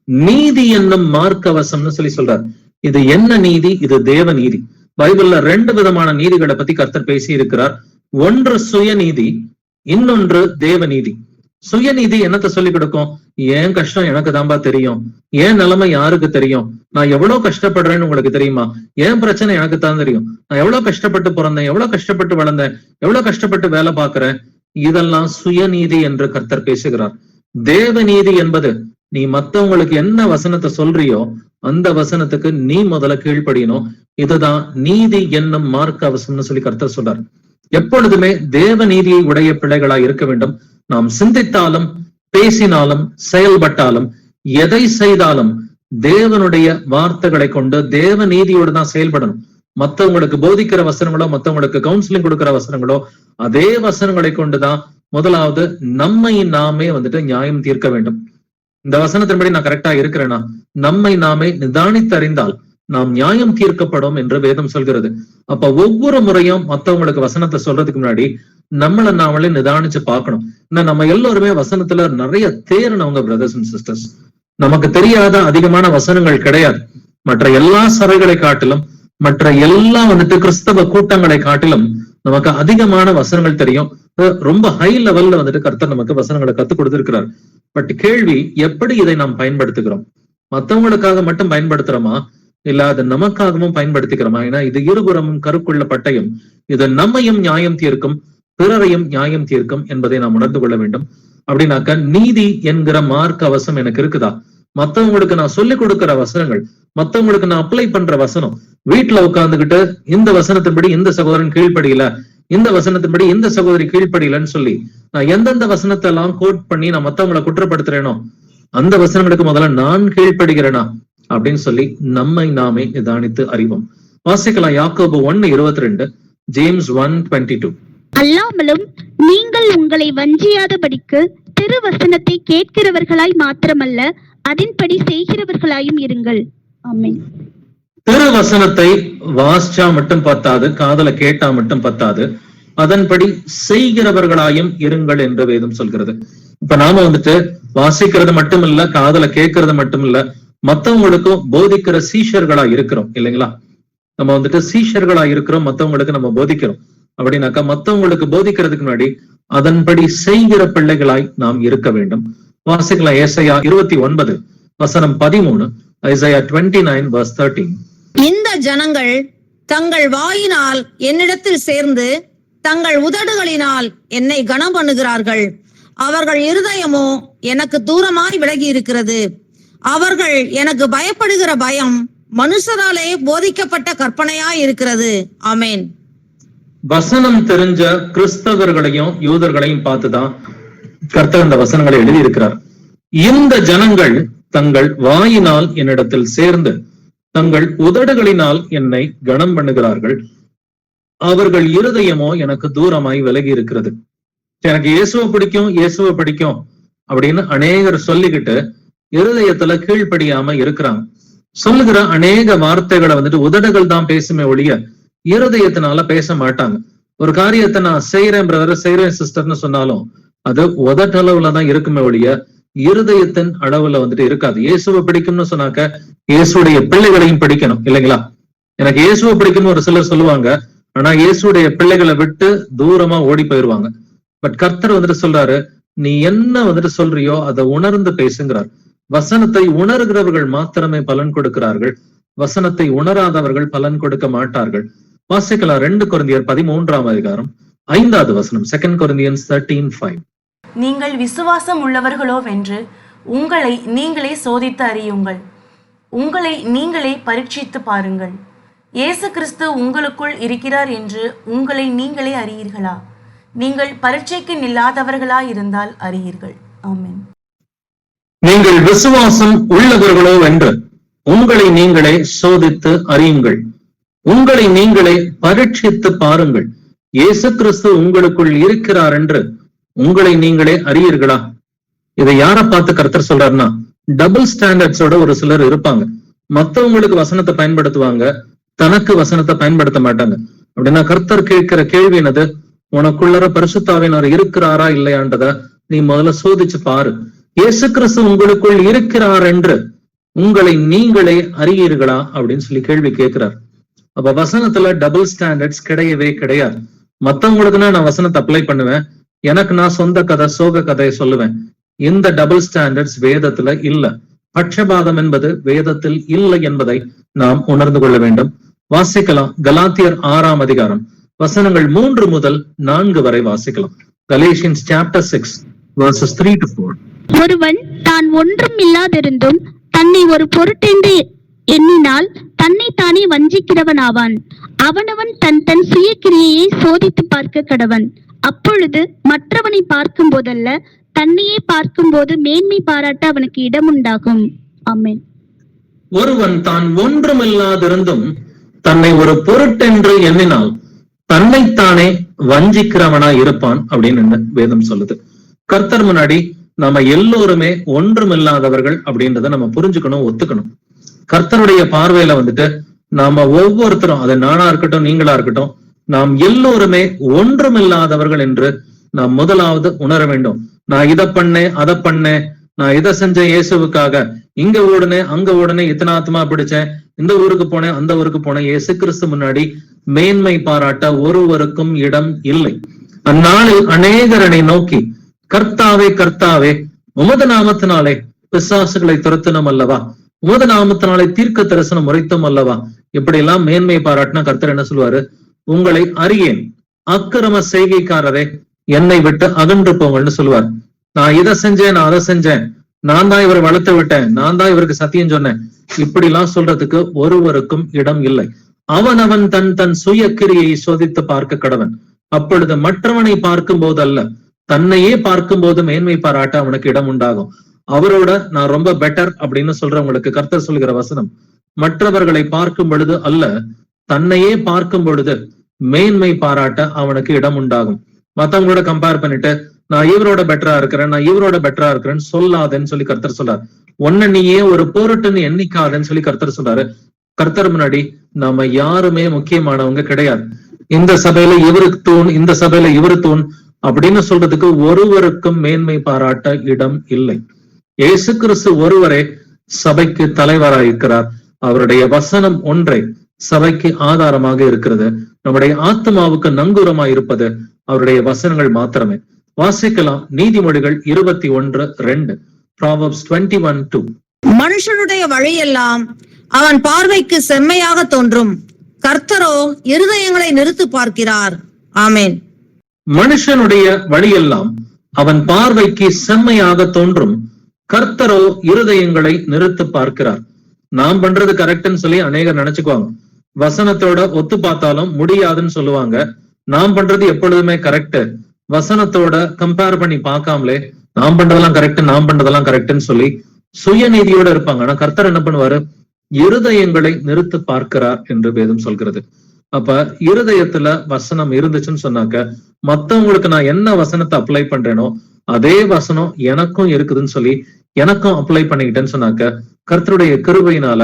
நீதி என்னும் மார்க்கவசம்னு சொல்லி சொல்றாரு. இது என்ன நீதி? இது தேவ நீதி. பைபிள்ல 2 விதமான நீதிகளை பத்தி கர்த்தர் பேசி இருக்கிறார். ஒன்று சுயநீதி, இன்னொன்று தேவ நீதி. சுயநீதி என்னத்தை சொல்லி கொடுக்கும்? ஏன் கஷ்டம் எனக்கு தான்பா தெரியும், ஏன் நிலைமை யாருக்கு தெரியும், நான் எவ்வளவு கஷ்டப்படுறேன்னு உங்களுக்கு தெரியுமா, ஏன் பிரச்சனை எனக்கு தான் தெரியும், நான் எவ்வளவு கஷ்டப்பட்டு பிறந்தேன், எவ்வளவு கஷ்டப்பட்டு வளர்ந்தேன், எவ்வளவு கஷ்டப்பட்டு வேலை பார்க்கிறேன். இதெல்லாம் சுயநீதி என்று கர்த்தர் பேசுகிறார். தேவ நீதி என்பது நீ மத்தவங்களுக்கு என்ன வசனத்தை சொல்றியோ அந்த வசனத்துக்கு நீ முதல்ல கீழ்ப்படியணும். இதுதான் நீதி என்னும் மார்க்க அவசம்னு சொல்லி கர்த்தர் சொல்றார். எப்பொழுதுமே தேவ நீதியை உடைய பிள்ளைகளா இருக்க வேண்டும். நாம் சிந்தித்தாலும் பேசினாலும் செயல்பட்டாலும் எதை செய்தாலும் தேவனுடைய வார்த்தைகளை கொண்டு தேவ நீதியோடு தான் செயல்படணும். மத்தவங்களுக்கு போதிக்கிற வசனங்களோ மத்தவங்களுக்கு கவுன்சிலிங் கொடுக்கிற வசனங்களோ அதே வசனங்களை கொண்டுதான் முதலாவது நம்மை நாமே வந்துட்டு நியாயம் தீர்க்க வேண்டும். இந்த வசனத்தின்படி நான் கரெக்டா இருக்கிறேனா, நம்மை நாமே நிதானித்தறிந்தால் நாம் நியாயம் தீர்க்கப்படும் என்று வேதம் சொல்கிறது. அப்ப ஒவ்வொரு முறையும் மத்தவங்களுக்கு வசனத்தை சொல்றதுக்கு முன்னாடி நம்மளை நாமளே நிதானிச்சு பார்க்கணும். நம்ம எல்லோருமே வசனத்துல நிறைய தேர்னவங்க பிரதர்ஸ் அண்ட் சிஸ்டர்ஸ். நமக்கு தெரியாத அதிகமான வசனங்கள் கிடையாது. மற்ற எல்லா சபைகளை காட்டிலும் மற்ற எல்லா வந்துட்டு கிறிஸ்தவ கூட்டங்களை காட்டிலும் நமக்கு அதிகமான வசனங்கள் தெரியும். ரொம்ப ஹை லெவல்ல வந்துட்டு கர்த்தர் நமக்கு வசனங்களை கத்துக் கொடுத்திருக்கிறார். பட் கேள்வி, எப்படி இதை நாம் பயன்படுத்துகிறோம்? மத்தவங்களுக்காக மட்டும் பயன்படுத்துறோமா, இல்ல அது நமக்காகவும் பயன்படுத்திக்கிறோமா? ஏன்னா இது இருபுறமும் கருக்குள்ள பட்டயம். இது நம்மையும் நியாயம் தீர்க்கும், பிறரையும் நியாயம் தீர்க்கும் என்பதை நாம் உணர்ந்து கொள்ள வேண்டும். அப்படின்னாக்க நீதி என்கிற மார்க்க அவசம் எனக்கு இருக்குதா? மத்தவங்களுக்கு நான் சொல்லிக் கொடுக்கிற வசனங்கள், மத்தவங்களுக்கு நான் அப்ளை பண்ற வசனம், வீட்டுல உட்கார்ந்துகிட்டு இந்த வசனத்தின்படி இந்த சகோதரன் கீழ்ப்படியல, இந்த வசனத்தின்படி இந்த சகோதரி கீழ்ப்படியலன்னு சொல்லி நான் எந்தெந்த வசனத்தை எல்லாம் கோட் பண்ணி நான் மத்தவங்களை குற்றப்படுத்துறேனோ அந்த வசனங்களுக்கு முதல்ல நான் கீழ்ப்படுகிறேனா அப்படின்னு சொல்லி நம்மை நாமே நிதானித்து அறிவோம். வாசிக்கலாம் யாக்கோபு 1:22, ஜேம்ஸ் 1:22. அல்லாமலும் நீங்கள் உங்களை வஞ்சியாதபடிக்கு திருவசனத்தை கேட்கிறவர்களாய் மாத்திரமல்ல அதன்படி செய்கிறவர்களாயும் இருங்கள். ஆமென். திருவசனத்தை வாசிச்சா மட்டும் பத்தாது, காதல கேட்டா மட்டும் பத்தாது, அதன்படி செய்கிறவர்களாயும் இருங்கள் என்று வேதம் சொல்கிறது. இப்ப நாம வந்துட்டு வாசிக்கிறது மட்டும் இல்ல, காதல கேட்கறது மட்டும் இல்ல, மத்தவங்களுக்கும் போதிக்கிற சீஷர்களா இருக்கிறோம் இல்லைங்களா? நம்ம வந்துட்டு சீஷர்களா இருக்கிறோம், மத்தவங்களுக்கு நம்ம போதிக்கிறோம். அப்படின்னாக்கா மத்தவங்களுக்கு போதிக்கிறதுக்கு முன்னாடி அதன்படி செய்கிற பிள்ளைகளாய் நாம் இருக்க வேண்டும். வாசிக்கலாம் ஏசாயா 29:13, ஐசாயா 29:13. இந்த ஜனங்கள் தங்கள் வாயினால் என்னிடத்தில் சேர்ந்து தங்கள் உதடுகளினால் என்னை கனம் பண்ணுகிறார்கள். அவர்கள் இருதயமோ எனக்கு தூரமாய் விலகி இருக்கிறது. அவர்கள் எனக்கு பயப்படுகிற பயம் மனுஷராலே போதிக்கப்பட்ட கற்பனையாய் இருக்கிறது. ஆமேன். வசனம் தெரிஞ்ச கிறிஸ்தவர்களையும் யூதர்களையும் பார்த்துதான் கர்த்தர் இந்த வசனங்களை எழுதியிருக்கிறார். இந்த ஜனங்கள் தங்கள் வாயினால் என்னிடத்தில் சேர்ந்து தங்கள் உதடுகளினால் என்னை கனம் பண்ணுகிறார்கள், அவர்கள் இருதயமோ எனக்கு தூரமாய் விலகி இருக்கிறது. எனக்கு இயேசுவை பிடிக்கும் இயேசுவை பிடிக்கும் அப்படின்னு அநேகர் சொல்லிக்கிட்டு இருதயத்துல கீழ்ப்படியாம இருக்கிறாங்க. சொல்லுகிற அநேக வார்த்தைகளை உதடுகள் தான் பேசுமே ஒழிய இருதயத்தினால பேச மாட்டாங்க. ஒரு காரியத்தை நான் செய்யறேன் பிரதர், செய்யறேன் சிஸ்டர்னு சொன்னாலும் அது உதட்டளவுலதான் இருக்குமே ஒழிய இருதயத்தின் அளவுல இருக்காது. இயேசுவை பிடிக்கும்னு சொன்னாக்க இயேசுடைய பிள்ளைகளையும் பிடிக்கணும் இல்லைங்களா? எனக்கு இயேசுவை பிடிக்கும்னு ஒரு சிலர் சொல்லுவாங்க, ஆனா இயேசுடைய பிள்ளைகளை விட்டு தூரமா ஓடி போயிருவாங்க. பட் கர்த்தர் சொல்றாரு, நீ என்ன சொல்றியோ அதை உணர்ந்து பேசுங்கிறார். வசனத்தை உணர்கிறவர்கள் மாத்திரமே பலன் கொடுக்கிறார்கள், வசனத்தை உணராதவர்கள் பலன் கொடுக்க மாட்டார்கள். வாசிக்கலாம் 2 கொரிந்தியர் 13ஆம் அதிகாரம் 5வது வசனம். 2 Corinthians 13:5. நீங்கள் விசுவாசம் உள்ளவர்களோவென்று உங்களை நீங்களே சோதித்து அறியுங்கள், உங்களை நீங்களே பரீட்சித்து பாருங்கள். இயேசு கிறிஸ்து உங்களுக்குள் இருக்கிறார் என்று உங்களை நீங்களே அறியீர்களா? நீங்கள் பரீட்சைக்கு நில்லாதவர்களா இருந்தால் அறியீர்கள். ஆமென். நீங்கள் விசுவாசம் உள்ளவர்களோ என்று உங்களை நீங்களே சோதித்து அறியுங்கள், உங்களை நீங்களே பரீட்சித்து பாருங்கள். இயேசு கிறிஸ்து உங்களுக்குள் இருக்கிறார் என்று உங்களை நீங்களே அறியீர்களா? இதை யார பார்த்து கர்த்தர் சொல்றாருன்னா, டபுள் ஸ்டாண்டர்ட்ஸோட ஒரு சிலர் இருப்பாங்க. மத்தவங்களுக்கு வசனத்தை பயன்படுத்துவாங்க, தனக்கு வசனத்தை பயன்படுத்த மாட்டாங்க. அப்படின்னா கர்த்தர் கேட்கிற கேள்வி என்னது? உனக்குள்ளர பரிசுத்தாவினார் இருக்கிறாரா இல்லையான்றத நீ முதல்ல சோதிச்சு பாரு. இயேசு கிறிஸ்து உங்களுக்குள் இருக்கிறார் என்று உங்களை நீங்களே அறியீர்களா அப்படின்னு சொல்லி கேள்வி கேட்கிறார். அப்ப வசனத்துல டபுள் ஸ்டாண்டர்ட்ஸ் கிடையவே கிடையாது. மத்தவங்களுக்குன்னா நான் வசனத்தை அப்ளை பண்ணுவேன், எனக்கு நான் சொந்த கதை சோக கதையை சொல்லுவேன். இந்த டபுள் ஸ்டாண்டர்ட்ஸ் வேதத்துல இல்ல. பட்சபாதம் என்பது வேதத்தில் இல்லை என்பதை நாம் உணர்ந்து கொள்ள வேண்டும். வாசிக்கலாம் கலாத்தியர் 6ஆம் அதிகாரம் வசனங்கள் 3 முதல் 4 வரை வாசிக்கலாம். Galatians chapter 6 verses 3 to 4. ஒருவன் தான் ஒன்றும் இல்லாதிருந்தும் தன்னை ஒரு பொருட்டென்று எண்ணினால் தன்னைத்தானே வஞ்சிக்கிறவன் ஆவான். அவனவன் தன் தன் சுய கிரியையை சோதித்து பார்க்க கடவன். அப்பொழுது மற்றவனை பார்க்கும் போதல்ல, தன்னையே பார்க்கும் போது மேன்மை பாராட்ட அவனுக்கு இடம் உண்டாகும். ஆமென். ஒருவன் தான் ஒன்றுமில்லாதிருந்தும் தன்னை ஒரு பொருட்டென்று எண்ணினால் தன்னைத்தானே வஞ்சிக்கிறவனா இருப்பான் அப்படின்னு வேதம் சொல்லுது. கர்த்தர் முன்னாடி நம்ம எல்லோருமே ஒன்றுமில்லாதவர்கள் அப்படின்றத நம்ம புரிஞ்சுக்கணும், ஒத்துக்கணும். கர்த்தருடைய பார்வையில நாம ஒவ்வொருத்தரும், அது நானா இருக்கட்டும் நீங்களா இருக்கட்டும், நாம் எல்லோருமே ஒன்றுமில்லாதவர்கள் என்று நாம் முதலாவது உணர வேண்டும். நான் இதை பண்ணேன் அதை பண்ணேன், நான் இதை செஞ்சேன் இயேசுவுக்காக, இங்க ஓடுனேன் அங்க ஓடுனேன், இத்தனை ஆத்மா பிடிச்சேன், இந்த ஊருக்கு போனேன் அந்த ஊருக்கு போனேன். இயேசு கிறிஸ்து முன்னாடி மேன்மை பாராட்ட ஒருவருக்கும் இடம் இல்லை. அந்நாளில் அநேகரனை நோக்கி, கர்த்தாவே கர்த்தாவே, உமது நாமத்தினாலே பிசாசுகளை துரத்தினோம் அல்லவா, உமது நாமத்தினாலே தீர்க்க தரிசனம் உரைத்தோம் அல்லவா, இப்படி எல்லாம் மேன்மை பாராட்டினா கர்த்தர் என்ன சொல்லுவாரு? உங்களை அறியேன் அக்கிரம செய்கைக்காரரே, என்னை விட்டு அகன்று போங்கள்னு சொல்லுவார். நான் இதை செஞ்சேன் நான் அதை செஞ்சேன், நான் தான் இவரை வளர்த்து விட்டேன், நான் தான் இவருக்கு சத்தியம் சொன்னேன், இப்படி எல்லாம் சொல்றதுக்கு ஒருவருக்கும் இடம் இல்லை. அவன் தன் தன் சுய கிரியை சோதித்து பார்க்க கடவன். அப்பொழுது மற்றவனை பார்க்கும் போது அல்ல, தன்னையே பார்க்கும் போது மேன்மை பாராட்ட அவனுக்கு இடம் உண்டாகும். அவரோட நான் ரொம்ப பெட்டர் அப்படின்னு சொல்றவங்களுக்கு கர்த்தர் சொல்கிற வசனம், மற்றவர்களை பார்க்கும் பொழுது அல்ல, தன்னையே பார்க்கும் பொழுது மேன்மை பாராட்ட அவனுக்கு இடம் உண்டாகும். மத்தவங்களோட கம்பேர் பண்ணிட்டு நான் இவரோட பெட்டரா இருக்கிறேன் நான் இவரோட பெட்டரா இருக்கிறேன்னு சொல்லாதேன்னு சொல்லி கர்த்தர் சொல்றாரு. ஒன்ன நீயே ஒரு பொருட்டுன்னு எண்ணிக்காதன்னு சொல்லி கர்த்தர் சொல்றாரு. கர்த்தர் முன்னாடி நாம யாருமே முக்கியமானவங்க கிடையாது. இந்த சபையில இவருக்கு தூண், இந்த சபையில இவரு தூண் அப்படின்னு சொல்றதுக்கு ஒருவருக்கும் மேன்மை பாராட்ட இடம் இல்லை. இயேசு கிறிஸ்து ஒருவரே சபைக்கு தலைவராயிருக்கிறார். அவருடைய வசனம் ஒன்றை சபைக்கு ஆதாரமாக இருக்கிறது. நம்முடைய ஆத்மாவுக்கு நங்கூரமாய் இருப்பது அவருடைய வசனங்கள் மாத்திரமே. வாசிக்கலாம் நீதிமொழிகள் 21:2. Proverbs 21:2. மனுஷனுடைய வழியெல்லாம் அவன் பார்வைக்கு செம்மையாக தோன்றும், கர்த்தரோ இருதயங்களை நிறுத்து பார்க்கிறார். ஆமென். மனுஷனுடைய வழியெல்லாம் அவன் பார்வைக்கு செம்மையாக தோன்றும், கர்த்தரோ இருதயங்களை நிறுத்து பார்க்கிறார். நாம் பண்றது கரெக்ட்னு சொல்லி அநேகர் நினைச்சுக்குவாங்க. வசனத்தோட ஒத்து பார்த்தாலும் முடியாதுன்னு சொல்லுவாங்க. நாம் பண்றது எப்பொழுதுமே கரெக்ட், வசனத்தோட கம்பேர் பண்ணி பார்க்காமலே நாம் பண்றதெல்லாம் கரெக்ட்னு சொல்லி சுயநீதியோட இருப்பாங்க. ஆனா கர்த்தர் என்ன பண்ணுவாரு? இருதயங்களை நிறுத்து பார்க்கிறார் என்று வேதம் சொல்கிறது. அப்ப இருதயத்துல வசனம் இருந்துச்சுன்னு சொன்னாக்க, மத்தவங்களுக்கு நான் என்ன வசனத்தை அப்ளை பண்றேனோ அதே வசனம் எனக்கும் இருக்குதுன்னு சொல்லி எனக்கும் அப்ளை பண்ணிக்கிட்டேன்னு சொன்னாக்க, கர்த்தருடைய கிருபையினால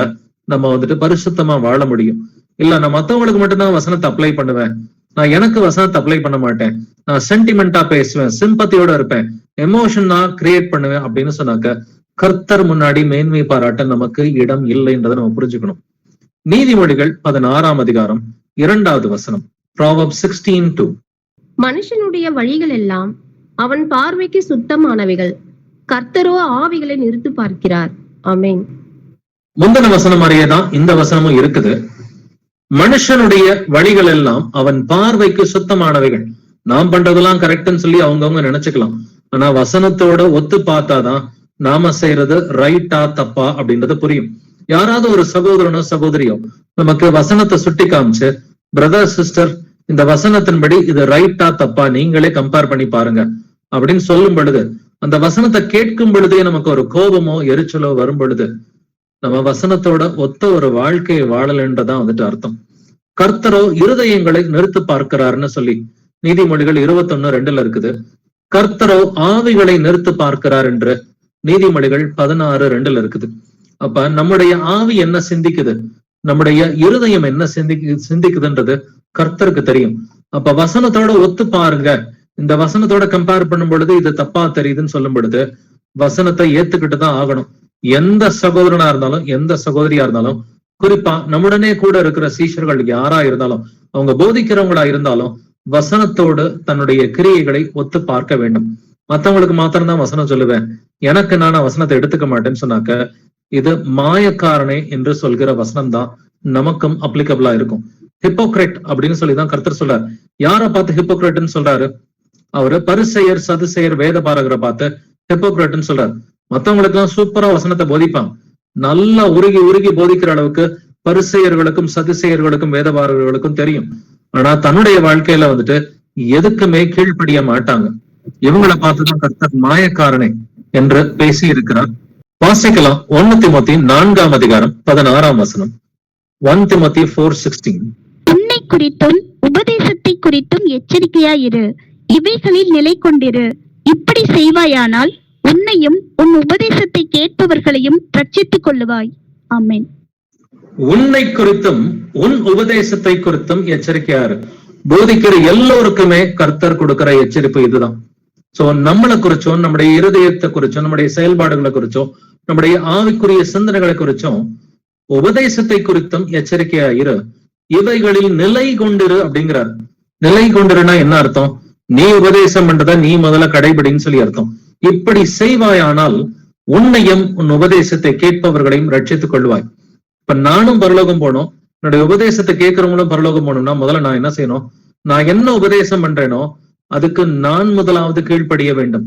நம்ம பரிசுத்தமா வாழ முடியும். இல்ல நான் மத்தவங்களுக்கு மட்டும்தான் வசனத்தை அப்ளை பண்ணுவேன், நான் எனக்கு வசனத்தை அப்ளை பண்ண மாட்டேன், நான் சென்டிமெண்டா பேசுவேன், சிம்பத்தியோட இருப்பேன், எமோஷனா கிரியேட் பண்ணுவேன் அப்படின்னு சொன்னாக்க, கர்த்தர் முன்னாடி மேன்மை பாராட்ட நமக்கு இடம் இல்லைன்றதை நம்ம புரிஞ்சுக்கணும். நீதிமொழிகள் 16ஆம் அதிகாரம் 2வது வசனம், Proverbs 16:2. மனுஷனுடைய வழிகள் எல்லாம் அவன் பார்வைக்கு சுத்தமானவைகள், கர்த்தரோ ஆவிகளை நிறுத்து பார்க்கிறார். ஆமென். முந்தின வசனம் மாதிரியேதான் இந்த வசனமும் இருக்குது. மனுஷனுடைய வழிகள் எல்லாம் அவன் பார்வைக்கு சுத்தமானவைகள். நாம் பண்றதெல்லாம் கரெக்ட்னு சொல்லி அவங்கவுங்க நினைச்சுக்கலாம். ஆனா வசனத்தோட ஒத்து பார்த்தாதான் நாம செய்யறது ரைட்டா தப்பா அப்படின்றது புரியும். யாராவது ஒரு சகோதரனோ சகோதரியோ நமக்கு வசனத்தை சுட்டி காமிச்சு, பிரதர் சிஸ்டர் இந்த வசனத்தின்படி இது ரைட்டா தப்பா நீங்களே கம்பேர் பண்ணி பாருங்க அப்படின்னு சொல்லும் பொழுது, அந்த வசனத்தை கேட்கும் பொழுதே நமக்கு ஒரு கோபமோ எரிச்சலோ வரும் பொழுது நம்ம வசனத்தோட ஒத்த ஒரு வாழ்க்கையை வாழலன்றதான் அர்த்தம். கர்த்தரோ இருதயங்களை நிறுத்து பார்க்கிறாருன்னு சொல்லி நீதிமொழிகள் 21:2 இருக்குது. கர்த்தரோ ஆவிகளை நிறுத்து பார்க்கிறார் என்று நீதிமொழிகள் 16:2 இருக்குது. அப்ப நம்முடைய ஆவி என்ன சிந்திக்குது, நம்முடைய இருதயம் என்ன சிந்திக்குதுன்றது கர்த்தருக்கு தெரியும். அப்ப வசனத்தோட ஒத்து பாருங்க, இந்த வசனத்தோட கம்பேர் பண்ணும் பொழுது இது தப்பா தெரியுதுன்னு சொல்லும் பொழுது வசனத்தை ஏத்துக்கிட்டு தான் ஆகணும். எந்த சகோதரனா இருந்தாலும் எந்த சகோதரியா இருந்தாலும், குறிப்பா நம்முடனே கூட இருக்கிற சீஷர்கள் யாரா இருந்தாலும், அவங்க போதிக்கிறவங்களா இருந்தாலும் வசனத்தோடு தன்னுடைய கிரியைகளை ஒத்து பார்க்க வேண்டும். மத்தவங்களுக்கு மாத்திரம்தான் வசனம் சொல்லுவேன், எனக்கு நான் வசனத்தை எடுத்துக்க மாட்டேன்னு சொன்னாக்க, இது மாயக்காரனே என்று சொல்கிற வசனம் தான் நமக்கும் அப்ளிகபிளா இருக்கும். ஹிப்போக்ரேட் அப்படின்னு சொல்லிதான் கர்த்தர் சொல்றாரு. யாரை பார்த்து ஹிப்போக்ரேட்னு சொல்றாரு? அவரு பரிசேயர் சதுசேயர் வேத பாரகரை பார்த்து ஹிப்போக்ரேட்னு சொல்றாரு. மத்தவங்களுக்கு எல்லாம் சூப்பரா வசனத்தை போதிப்பாங்க, நல்லா உருகி உருகி போதிக்கிற அளவுக்கு பரிசேயர்களுக்கும் சதுசேயர்களுக்கும் வேத பாரகர்களுக்கும் தெரியும். ஆனா தன்னுடைய வாழ்க்கையில எதுக்குமே கீழ்ப்படிய மாட்டாங்க. இவங்களை பார்த்துதான் கர்த்தர் மாயக்காரனே என்று பேசி இருக்கிறார். வாசிக்கலாம் 1 தீமோத்தேயு 4ஆம் அதிகாரம் 16ஆம் வசனம். 1 தீமோத்தேயு 4:16. உன்னை குறித்தும் உபதேசத்தை குறித்தும் எச்சரிக்கையாயிரு, இவைகளில் நிலை கொண்டிரு. இப்படி செய்வாயானால் உன்னையும் உன் உபதேசத்தை கேட்பவர்களையும் ரட்சித்துக் கொள்ளுவாய். ஆமென். உன்னை குறித்தும் உன் உபதேசத்தை குறித்தும் எச்சரிக்கையாரு. போதிக்கிற எல்லோருக்குமே கர்த்தர் கொடுக்கிற எச்சரிப்பு இதுதான். சோ நம்மளை குறிச்சும், நம்முடைய இருதயத்தை குறிச்சும், நம்முடைய செயல்பாடுகளை குறிச்சும், நம்முடைய ஆவிக்குரிய சிந்தனைகளை குறிச்சும், உபதேசத்தை குறித்தும் எச்சரிக்கையாயிரு, இவைகளில் நிலை கொண்டிரு அப்படிங்கிறார். நிலை கொண்டிருனா என்ன அர்த்தம்? நீ உபதேசம் பண்றத நீ முதல்ல கடைபிடின்னு சொல்லி அர்த்தம். இப்படி செய்வாயானால் உன்னையும் உன் உபதேசத்தை கேட்பவர்களையும் ரட்சித்துக் கொள்வாய். இப்ப நானும் பரலோகம் போனோம், என்னுடைய உபதேசத்தை கேட்கிறவங்களும் பரலோகம் போகணும்னா முதல்ல நான் என்ன செய்யணும்? நான் என்ன உபதேசம் பண்றேனோ அதுக்கு நான் முதலாவது கீழ்ப்படிய வேண்டும்.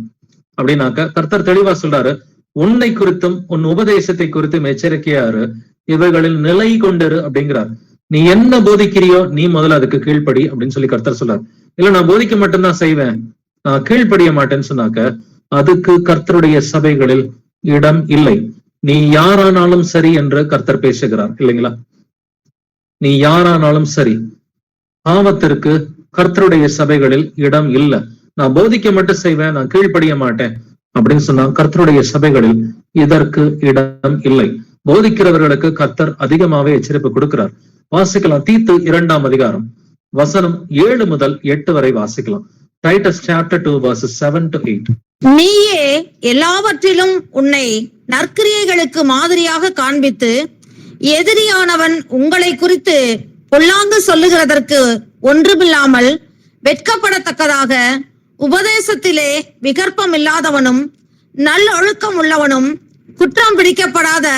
அப்படின்னாக்க கர்த்தர் தெளிவா சொல்றாரு, உன்னை குறித்தும் உன் உபதேசத்தை குறித்தும் எச்சரிக்கையாரு, இவைகளில் நிலை கொண்டிரு அப்படிங்கிறார். நீ என்ன போதிக்கிறியோ நீ முதல்ல அதுக்கு கீழ்ப்படி அப்படின்னு சொல்லி கர்த்தர் சொல்றாரு. இல்ல நான் போதிக்க மட்டும்தான் செய்வேன், நான் கீழ்ப்படிய மாட்டேன்னு சொன்னாக்க அதுக்கு கர்த்தருடைய சபைகளில் இடம் இல்லை. நீ யாரானாலும் சரி என்று கர்த்தர் பேசுகிறார் இல்லைங்களா? நீ யாரானாலும் சரி, பாவத்திற்கு கர்த்தருடைய சபைகளில் இடம் இல்லை. நான் போதிக்க மட்டும் செய்வேன், நான் கீழ்ப்படிய மாட்டேன் அப்படின்னு சொன்னா கர்த்தருடைய சபைகளில் இதற்கு இடம் இல்லை. போதிக்கிறவர்களுக்கு கர்த்தர் அதிகமாவே எச்சரிப்பு கொடுக்கிறார். வாசிக்கலாம் தீத்து 2ஆம் அதிகாரம் வசனம் 7 முதல் 8 வரை வாசிக்கலாம். Titus chapter 2 verses 7 to 8. நீயே எல்லாவற்றிலும் உன்னை நற்கிரியைகளுக்கு மாதிரியாக காண்பித்து, எதிரியானவன் உங்களை குறித்து பொல்லாங்கு சொல்லுகிறதற்கு ஒன்றுமில்லாமல் வெட்கப்படத்தக்கதாக உபதேசத்திலே விகற்பம் இல்லாதவனும் நல்லொழுக்கம் உள்ளவனும் குற்றம் பிடிக்கப்படாத